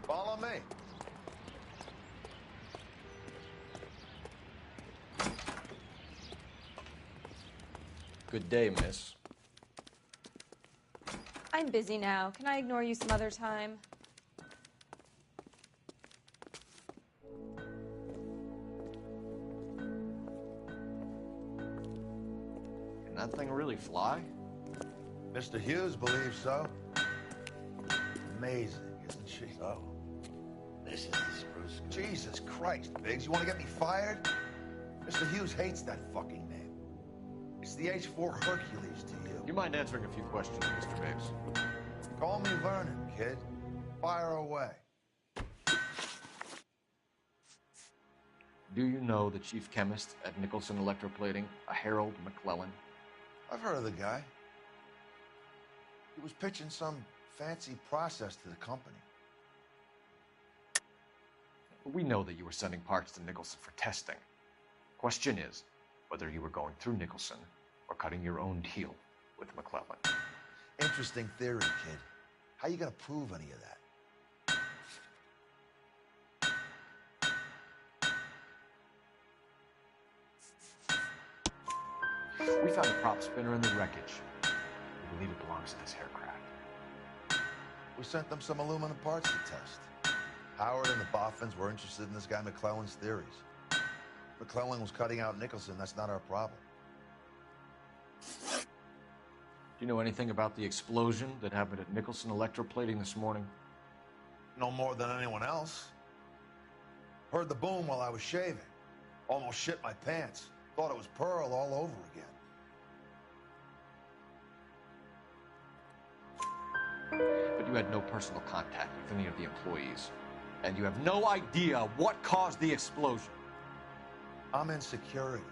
Follow me. Good day, miss. I'm busy now. Can I ignore you some other time? Can that thing really fly? Mr. Hughes believes so. Amazing, isn't she? Oh. This is the spruce. Jesus Christ, Biggs. You want to get me fired? Mr. Hughes hates that fucking name. It's the H-4 Hercules to you. You mind answering a few questions, Mr. Mapes? Call me Vernon, kid. Fire away. Do you know the chief chemist at Nicholson Electroplating, a Harold McClellan? I've heard of the guy. He was pitching some fancy process to the company. We know that you were sending parts to Nicholson for testing. Question is whether you were going through Nicholson or cutting your own deal with McClellan. Interesting theory, kid. How you gonna prove any of that? We found a prop spinner in the wreckage. We believe it belongs to this aircraft. We sent them some aluminum parts to test. Howard and the Boffins were interested in this guy McClellan's theories. McClellan was cutting out Nicholson. That's not our problem. Do you know anything about the explosion that happened at Nicholson Electroplating this morning? No more than anyone else. Heard the boom while I was shaving. Almost shit my pants. Thought it was Pearl all over again. But you had no personal contact with any of the employees. And you have no idea what caused the explosion. I'm in security.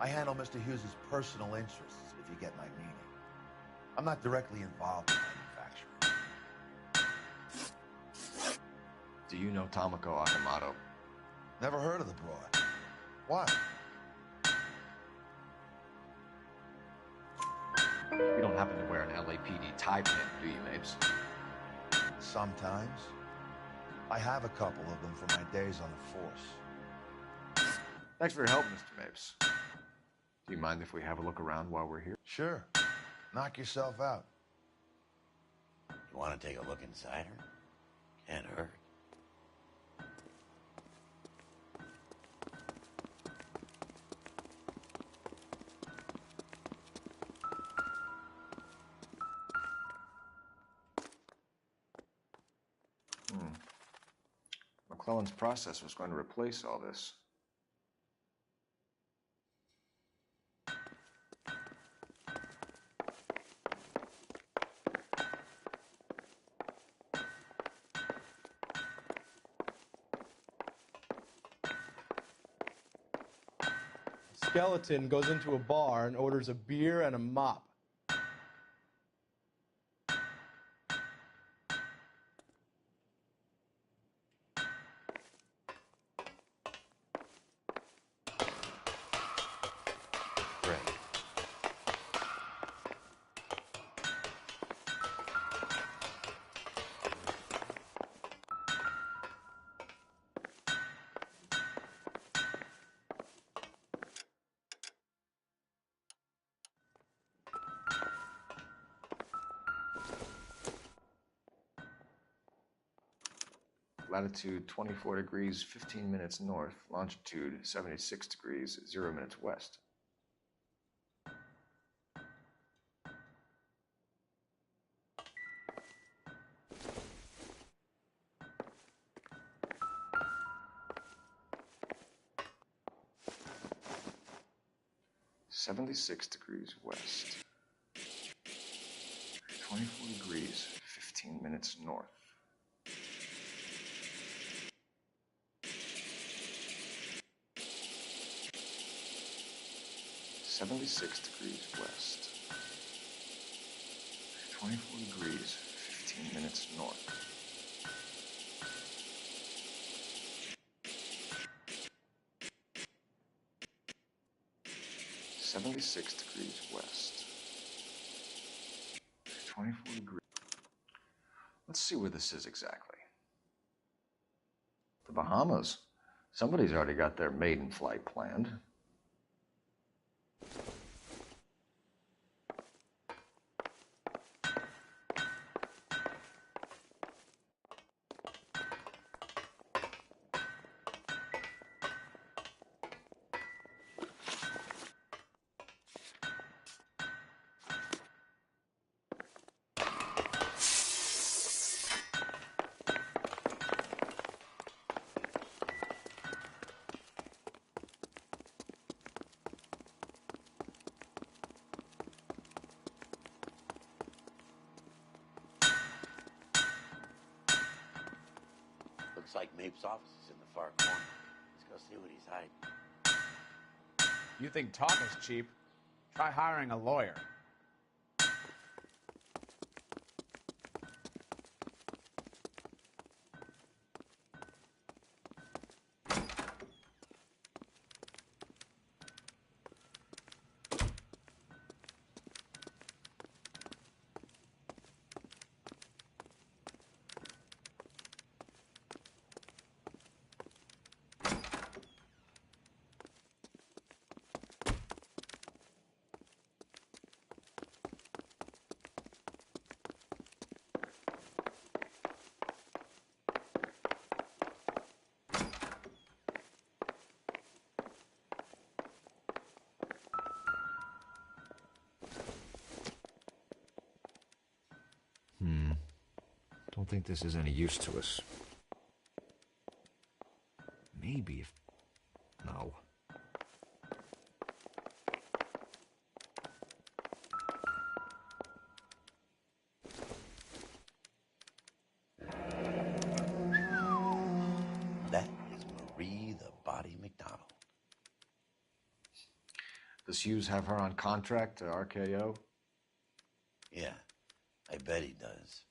I handle Mr. Hughes' personal interests, if you get my meaning. I'm not directly involved in manufacturing. Do you know Tomoko Akamoto? Never heard of the broad. Why? You don't happen to wear an LAPD tie pin, do you, Mapes? Sometimes. I have a couple of them from my days on the force. Thanks for your help, Mr. Mapes. Do you mind if we have a look around while we're here? Sure. Knock yourself out. You want to take a look inside her? Can't hurt. McClellan's process was going to replace all this. Skeleton goes into a bar and orders a beer and a mop. latitude 24 degrees, 15 minutes north, longitude 76 degrees, 0 minutes west. (76 degrees west). 24 degrees, 15 minutes north. (76 degrees west). 24 degrees, 15 minutes north. (76 degrees west). 24 degrees. Let's see where this is exactly. The Bahamas. Somebody's already got their maiden flight planned. Looks like Mape's office is in the far corner. Let's go see what he's hiding. You think talk is cheap? Try hiring a lawyer. Don't think this is any use to us. Maybe if... No. That is Marie the Body McDonald. Does Hughes have her on contract to RKO? Yeah, I bet he does.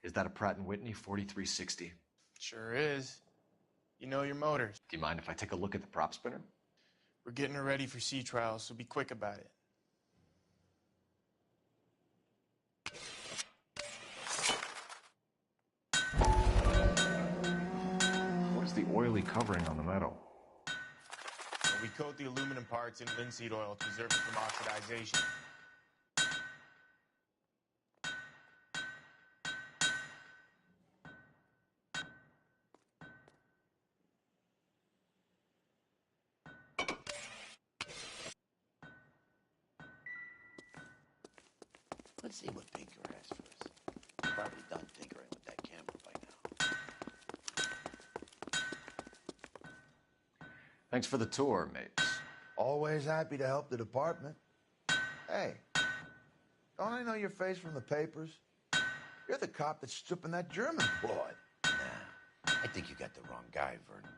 Is that a Pratt & Whitney 4360? Sure is. You know your motors. Do you mind if I take a look at the prop spinner? We're getting her ready for sea trials, so be quick about it. What is the oily covering on the metal? We coat the aluminum parts in linseed oil to preserve it from oxidization. Let's see what Pinker has for us. He's probably done tinkering with that camera by now. Thanks for the tour, mates. Always happy to help the department. Hey, don't I know your face from the papers? You're the cop that's stripping that German broad. Nah, I think you got the wrong guy, Vernon.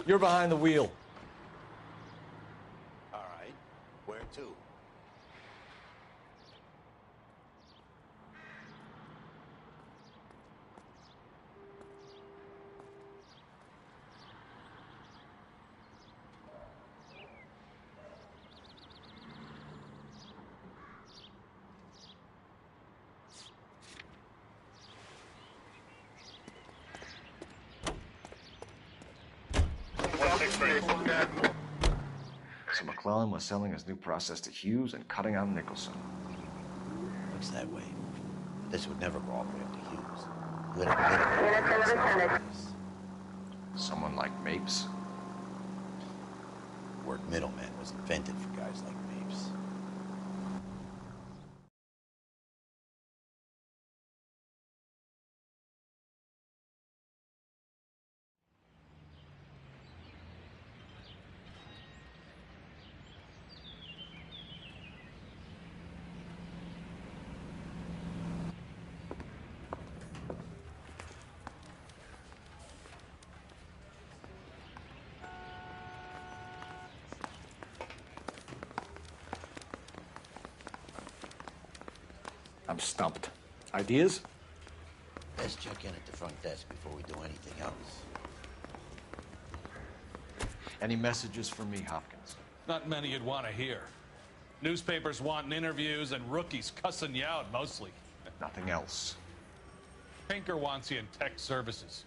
You're behind the wheel. All right. Where to? So McClellan was selling his new process to Hughes and cutting out Nicholson. Looks that way. This would never go all the way up to Hughes. You had a Someone like Mapes? The word middleman was invented for guys like Mapes. I'm stumped. Ideas? Let's check in at the front desk before we do anything else. Any messages for me, Hopkins? Not many you'd want to hear. Newspapers wanting interviews and rookies cussing you out, mostly. Nothing else. Pinker wants you in tech services.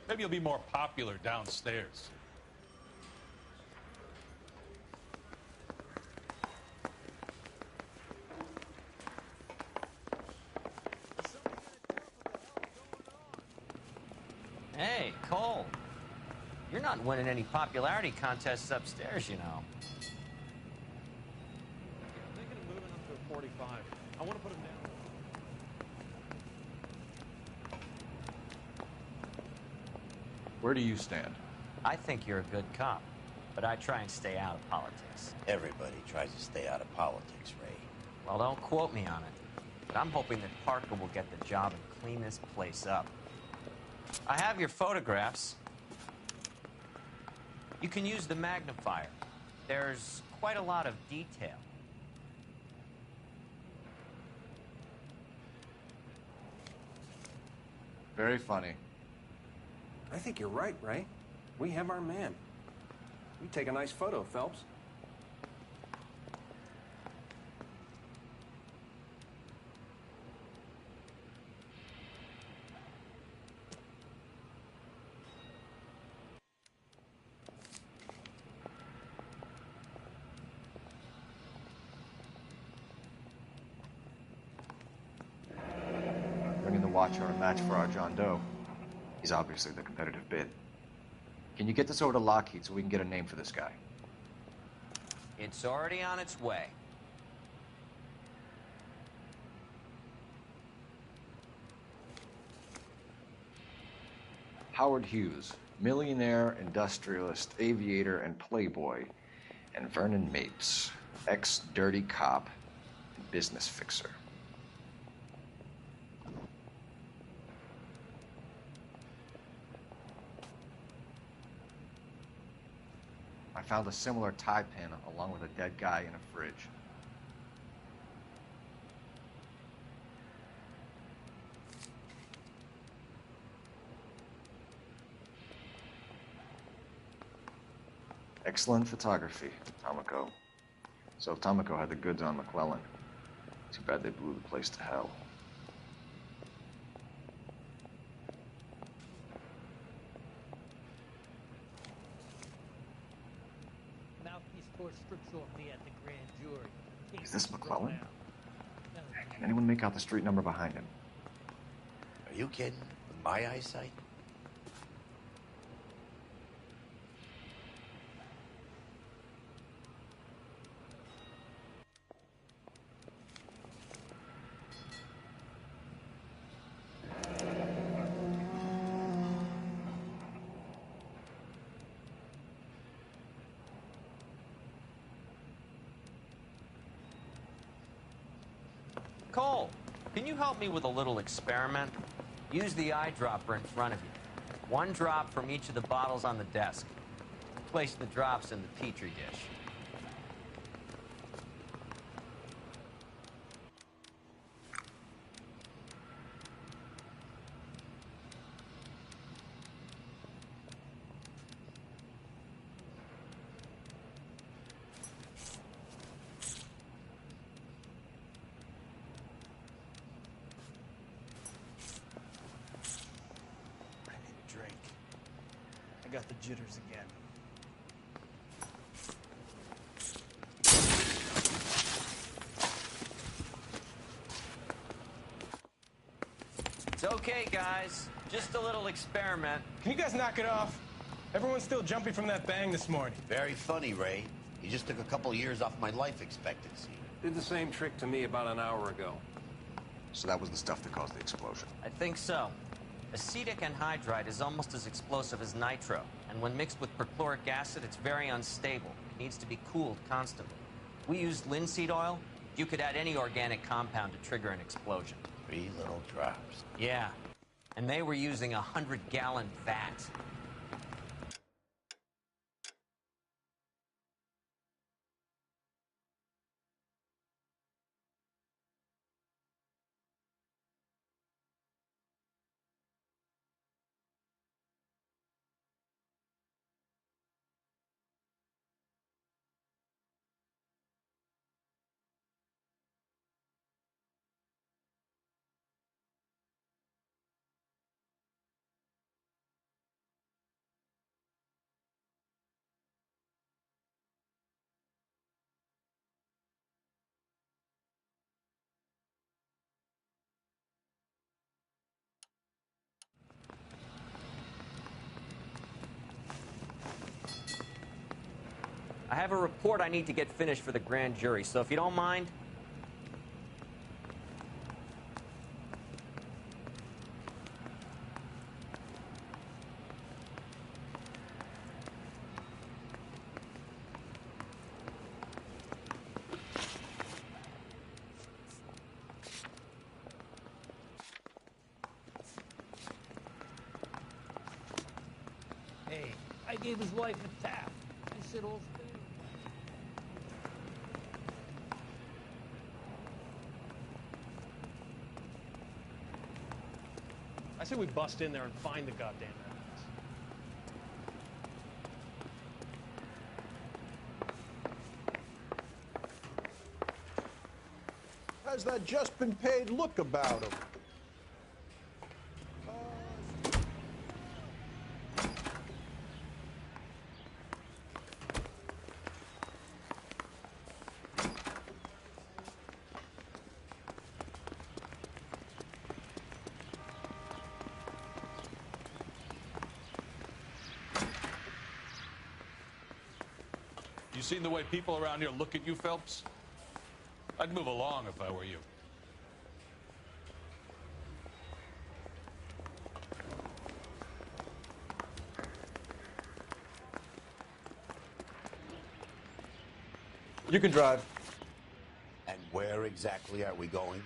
Maybe you'll be more popular downstairs. Hey, Cole. You're not winning any popularity contests upstairs, you know. I'm thinking of moving up to a 45. I want to put him down. Where do you stand? I think you're a good cop, but I try and stay out of politics. Everybody tries to stay out of politics, Ray. Well, don't quote me on it, but I'm hoping that Parker will get the job and clean this place up. I have your photographs. You can use the magnifier. There's quite a lot of detail. Very funny. I think you're right, Ray. We have our man. We take a nice photo, Phelps. Bringing the Watcher a match for our John Doe. He's obviously the competitive bid. Can you get this over to Lockheed so we can get a name for this guy? It's already on its way. Howard Hughes, millionaire, industrialist, aviator, and playboy. And Vernon Mapes, ex-dirty cop and business fixer. I found a similar tie pin along with a dead guy in a fridge. Excellent photography, Tomoko. So Tomoko had the goods on McClellan. Too bad they blew the place to hell. Mouthpiece tore strips off me at the grand jury. Is this McClellan? Can anyone make out the street number behind him? Are you kidding? With my eyesight? Cole, can you help me with a little experiment? Use the eyedropper in front of you. One drop from each of the bottles on the desk. Place the drops in the Petri dish. I got the jitters again. It's okay, guys. Just a little experiment. Can you guys knock it off? Everyone's still jumping from that bang this morning. Very funny, Ray. You just took a couple years off my life expectancy. Did the same trick to me about an hour ago. So that was the stuff that caused the explosion. I think so. Acetic anhydride is almost as explosive as nitro, and when mixed with perchloric acid, it's very unstable. It needs to be cooled constantly. We used linseed oil. You could add any organic compound to trigger an explosion. 3 little drops. Yeah, and they were using a 100-gallon vat. I have a report I need to get finished for the grand jury, so if you don't mind. Hey, I gave his wife a tap. I said all's fair. I say we bust in there and find the goddamn evidence. How's that just been paid look about him? You seen the way people around here look at you, Phelps? I'd move along if I were you. You can drive. And where exactly are we going?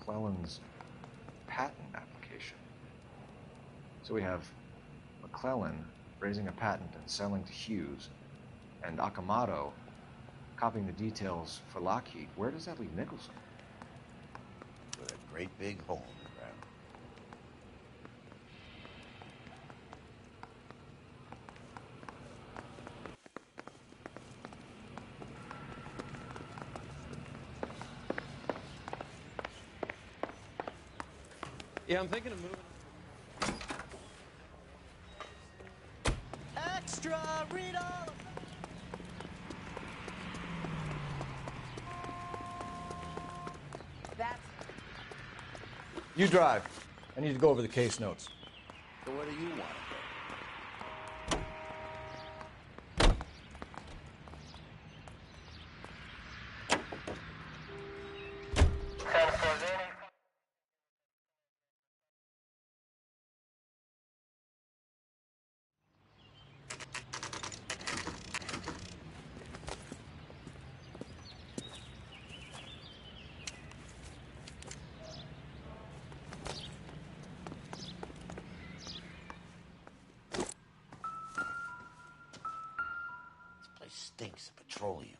McClellan's patent application. So we have McClellan raising a patent and selling to Hughes, and Akamoto copying the details for Lockheed. Where does that leave Nicholson? With a great big hole in the ground. Yeah, I'm thinking of moving. Extra, read all. That's You drive. I need to go over the case notes. So where do you want to go? Stinks of petroleum.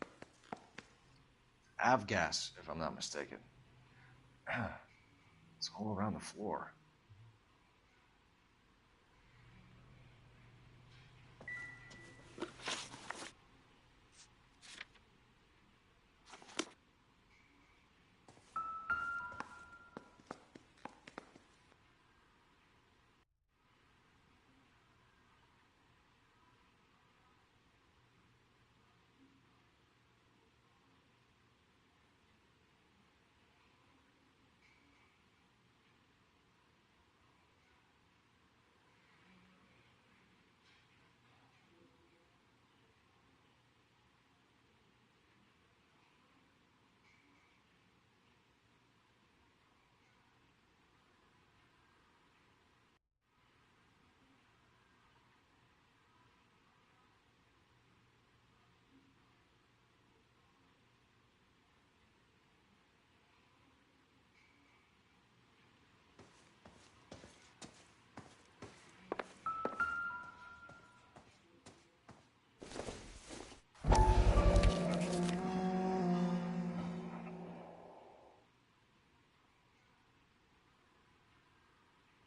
Avgas, if I'm not mistaken. It's all around the floor.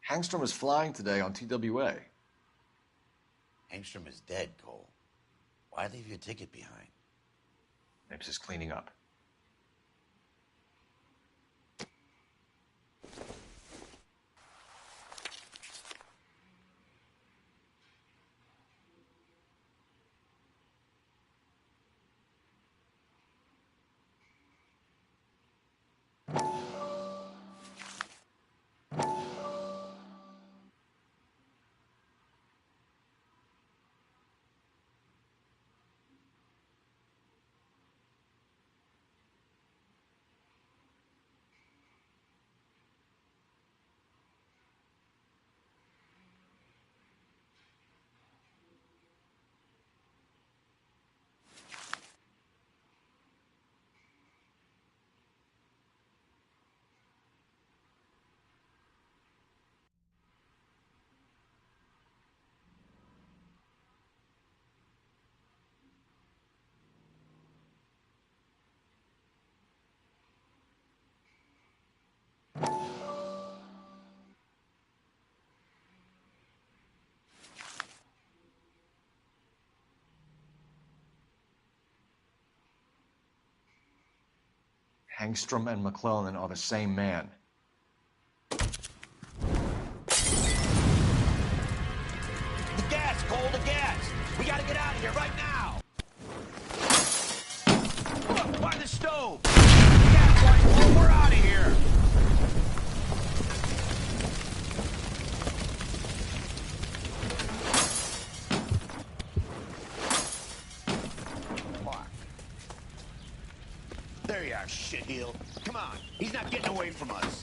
Hangstrom is flying today on TWA. Hangstrom is dead, Cole. Why leave your ticket behind? Mapes is cleaning up. Hangstrom and McClellan are the same man. The gas, Cole, the gas! We gotta get out of here right now! Look, by the stove! The gas light, Cole, we're out of here! There you are, shitheel. Come on, he's not getting away from us.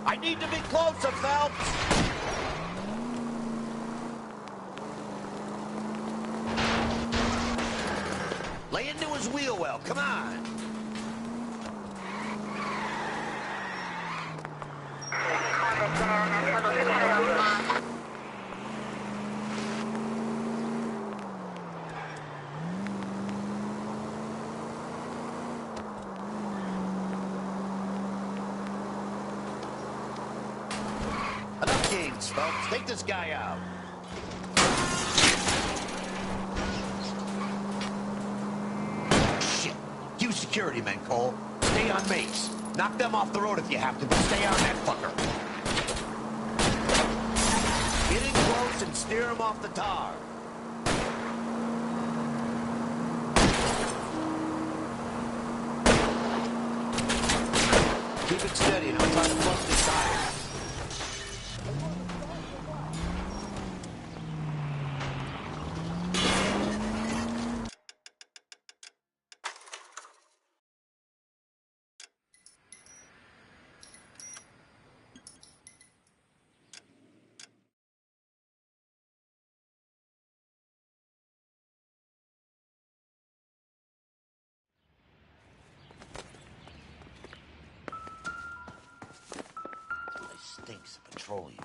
I need to be closer, Phelps! Lay into his wheel well, come on! Enough games, folks. Take this guy out. Shit. You security men, Cole. Stay on Mace. Knock them off the road if you have to, but stay on that fucker. Get in close and steer him off the tar. Keep it steady and I'll try to bust his tires. Stinks of petroleum.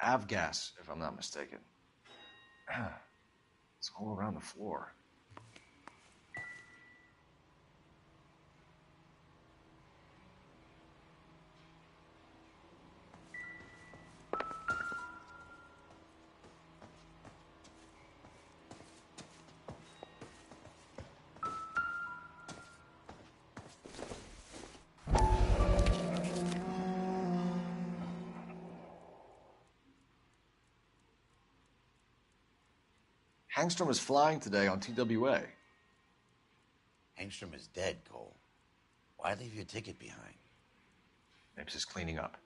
Avgas, if I'm not mistaken. It's all around the floor. Hangstrom is flying today on TWA. Hangstrom is dead, Cole. Why leave your ticket behind? Mapes is cleaning up.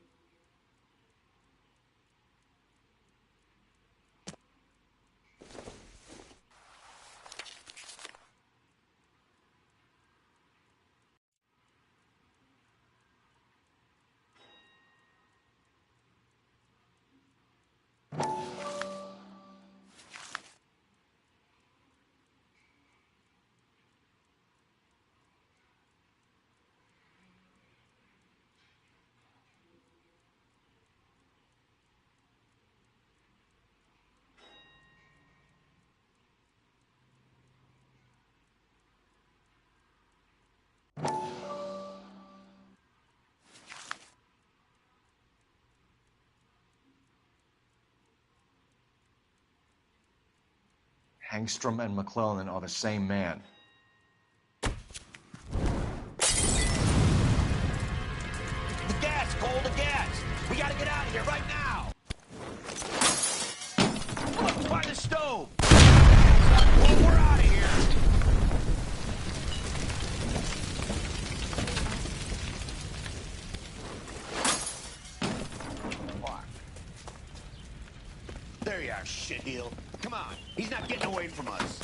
Hangstrom and McClellan are the same man. The gas, Cole, the gas! We gotta get out of here right now! Look, by the stove! Well, we're out of here! Fuck. There you are, shitheel. Come on, he's not getting away from us.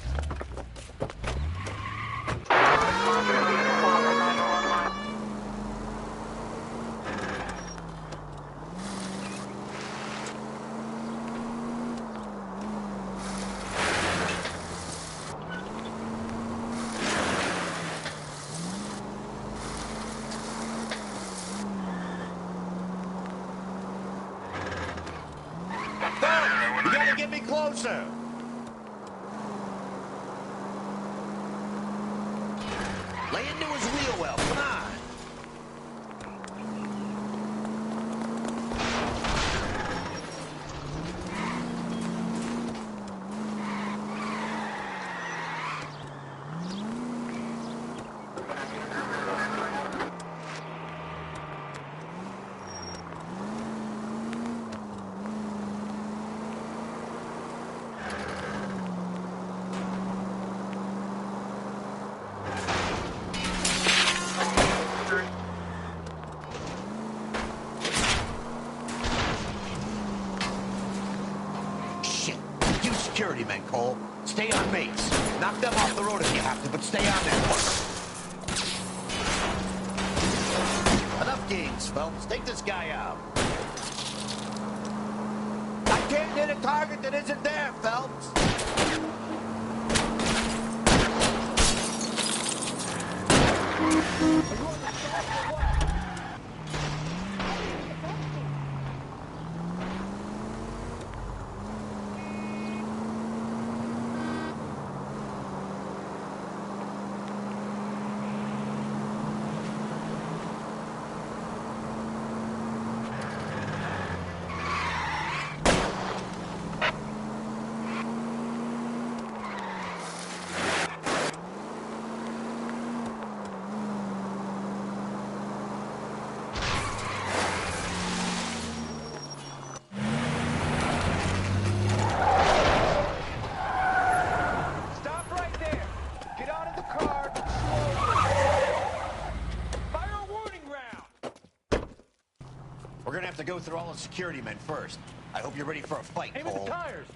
You gotta get me closer! Lay into his wheel well, come on! Security men, Cole. Stay on Mace. Knock them off the road if you have to, but stay on that one. Enough games, Thanks, Phelps. Take this guy out. I can't hit a target that isn't there, Phelps. We're gonna have to go through all the security men first. I hope you're ready for a fight, Aim at Cole. the tires.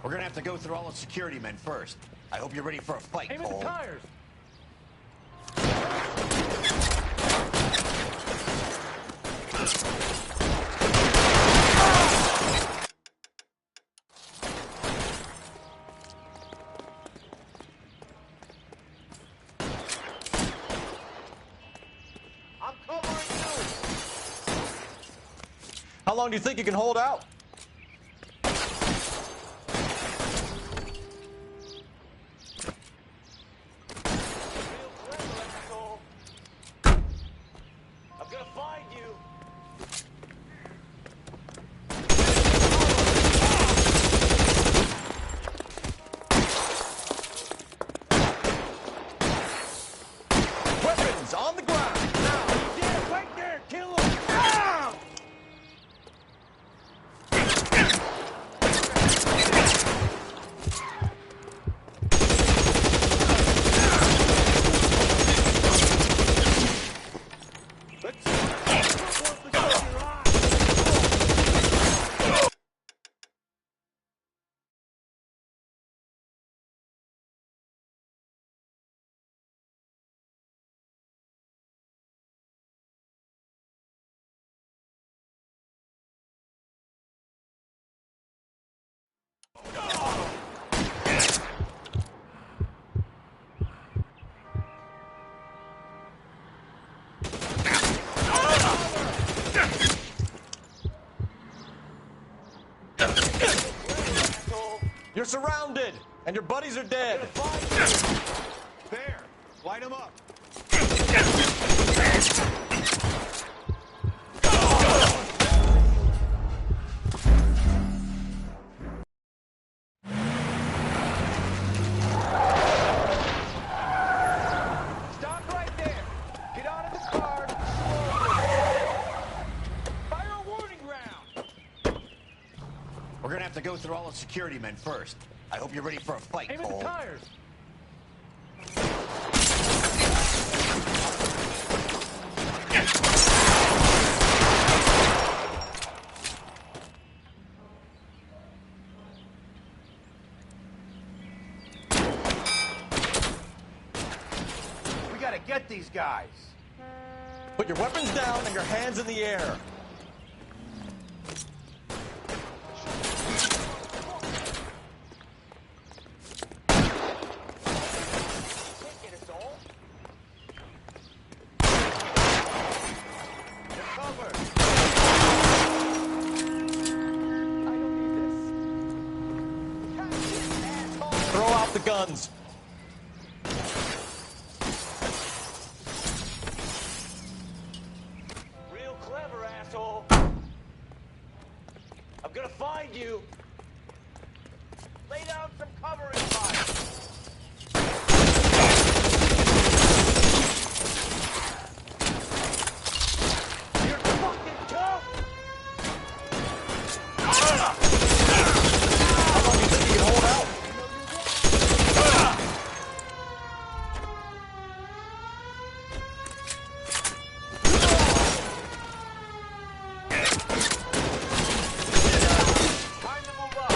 We're gonna have to go through all the security men first. I hope you're ready for a fight, Aim at Cole. the tires. I'm covering you. How long do you think you can hold out? On the ground! Now! Yeah, right there! Kill him! Ah! You're surrounded, and your buddies are dead. There. Light him up. Stop right there! Get out of the car! Fire a warning round! We're gonna have to go through all the security men first. I hope you're ready for a fight, Aim at Cole. the tires! We gotta get these guys. Put your weapons down and your hands in the air. Throw out the guns. Real clever, asshole! I'm gonna find you! Lay down some covering fire. You're fucking tough. How long do you think you can hold out? Time to move up.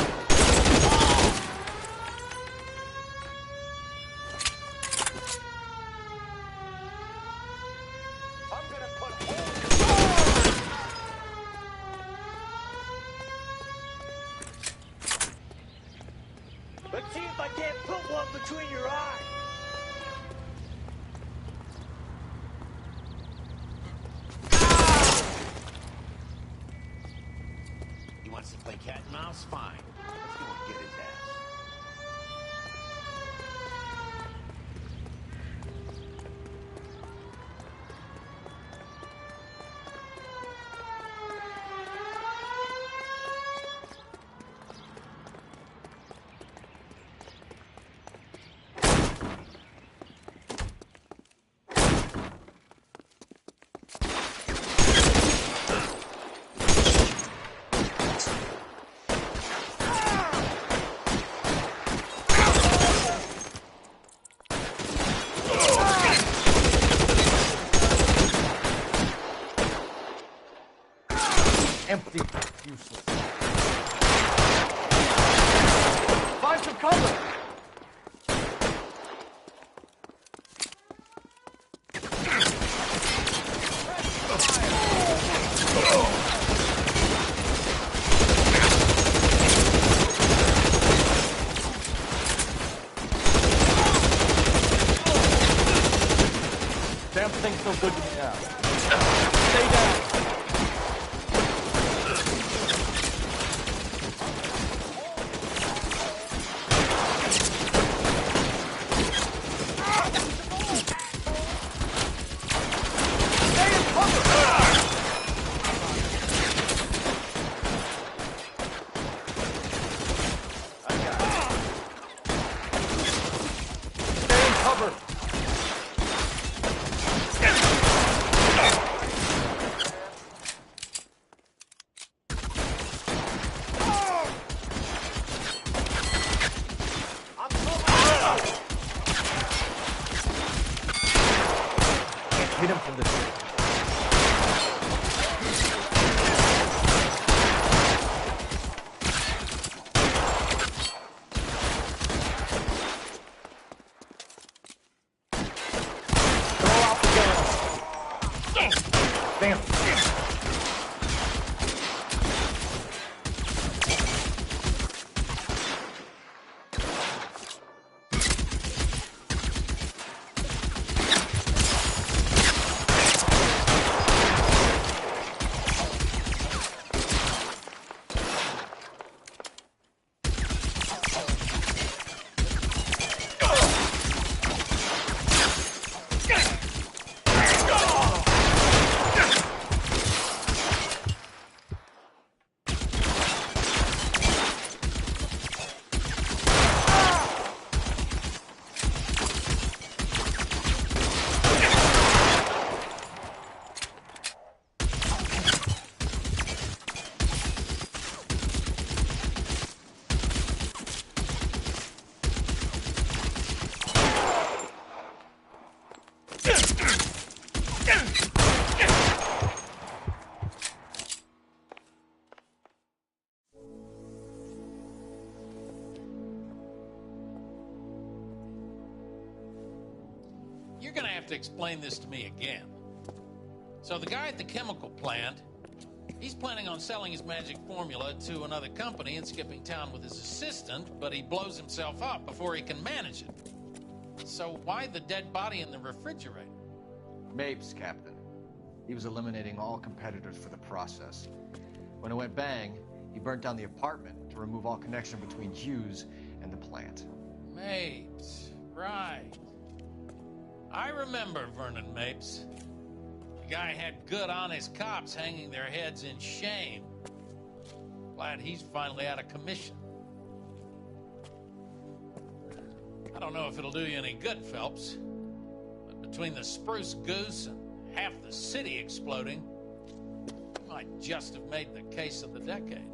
I'm gonna put holes. Let's see if I can't put one between your eyes. He wants to play cat and mouse? Fine. Let's go and get his ass. Empty. Useless. Find some cover! Damn thing's so good to me now. Stay down. Hit him from the street. Throw out the gun. Damn. You're gonna have to explain this to me again. So the guy at the chemical plant, he's planning on selling his magic formula to another company and skipping town with his assistant, but he blows himself up before he can manage it. So why the dead body in the refrigerator? Mapes, Captain. He was eliminating all competitors for the process. When it went bang, he burnt down the apartment to remove all connection between Hughes and the plant. Mapes, right. I remember Vernon Mapes. The guy had good, honest cops hanging their heads in shame. Glad he's finally out of commission. I don't know if it'll do you any good, Phelps. But between the spruce goose and half the city exploding, you might just have made the case of the decade.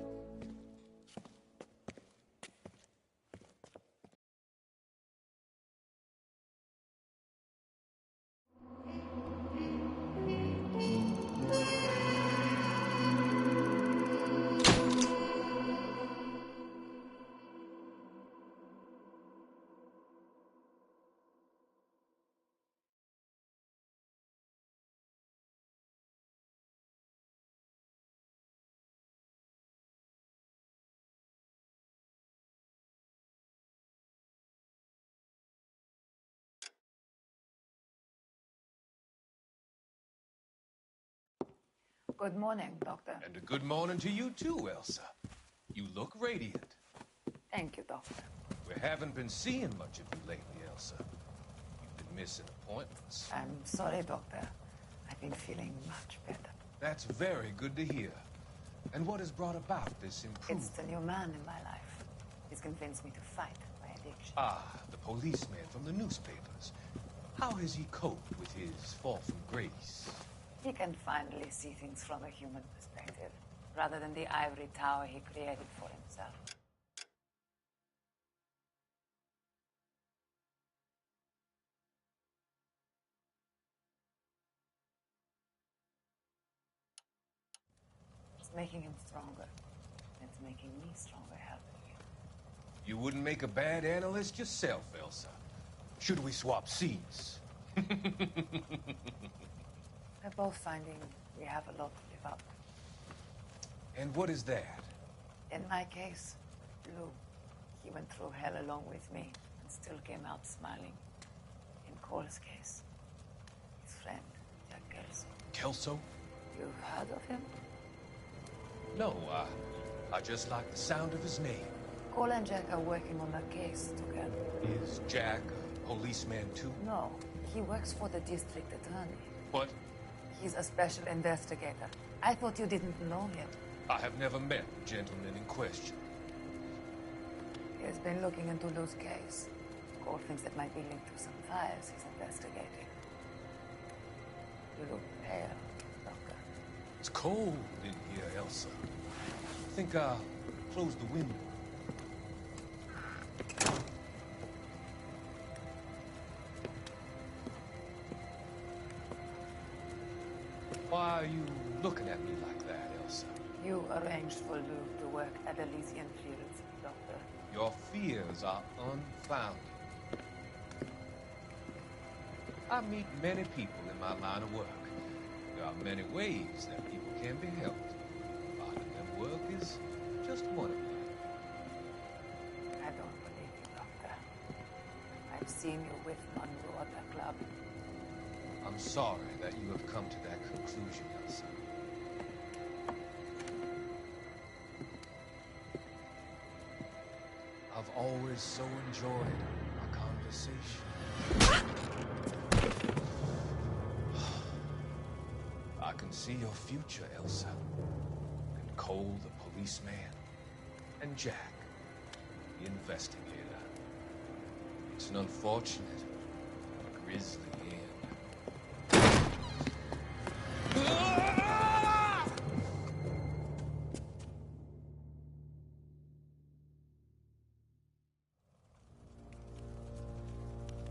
Good morning, Doctor. And a good morning to you too, Elsa. You look radiant. Thank you, Doctor. We haven't been seeing much of you lately, Elsa. You've been missing appointments. I'm sorry, Doctor. I've been feeling much better. That's very good to hear. And what has brought about this improvement? It's the new man in my life. He's convinced me to fight my addiction. Ah, the policeman from the newspapers. How has he coped with his fall from grace? He can finally see things from a human perspective, rather than the ivory tower he created for himself. It's making him stronger. It's making me stronger helping him. You wouldn't make a bad analyst yourself, Elsa. Should we swap seats? We're both finding we have a lot to live up to. And what is that? In my case, Lou. He went through hell along with me and still came out smiling. In Cole's case, his friend, Jack Kelso. Kelso? You've heard of him? No, I just like the sound of his name. Cole and Jack are working on a case together. Is Jack a policeman too? No, he works for the district attorney. What? He's a special investigator. I thought you didn't know him. I have never met the gentleman in question. He has been looking into Lou's case. Cole thinks it might be linked to some fires he's investigating. You look pale, Doctor. It's cold in here, Elsa. I think I'll close the window. Why are you looking at me like that, Elsa? You arranged for Lou to work at Elysian Fields, Doctor. Your fears are unfounded. I meet many people in my line of work. There are many ways that people can be helped. Finding them work is just one of them. I don't believe you, Doctor. I've seen you with Monroe at the club. I'm sorry that you have come to that conclusion, Elsa. I've always so enjoyed our conversation. I can see your future, Elsa. And Cole, the policeman, and Jack, the investigator. It's an unfortunate, grisly end.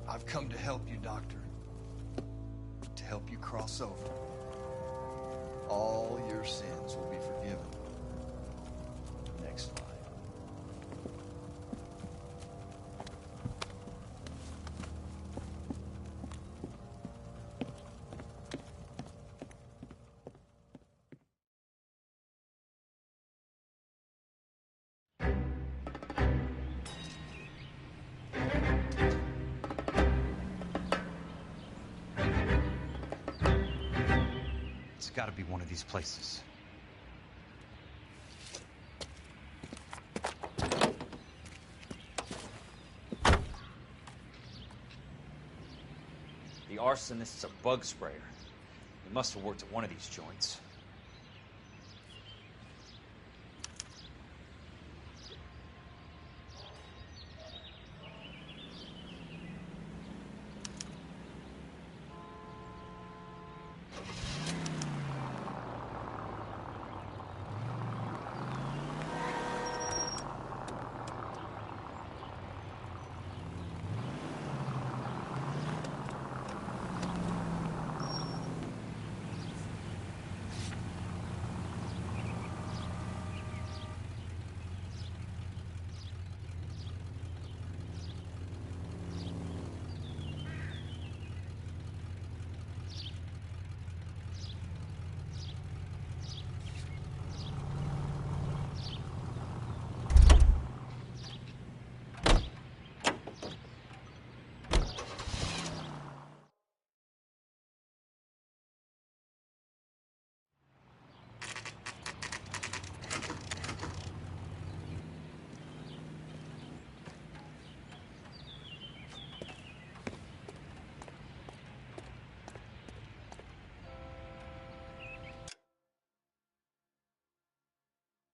I've come to help you, Doctor. To help you cross over. All your sins will be forgiven. Next slide. It's got to be one of these places. The arsonist's a bug sprayer. He must have worked at one of these joints.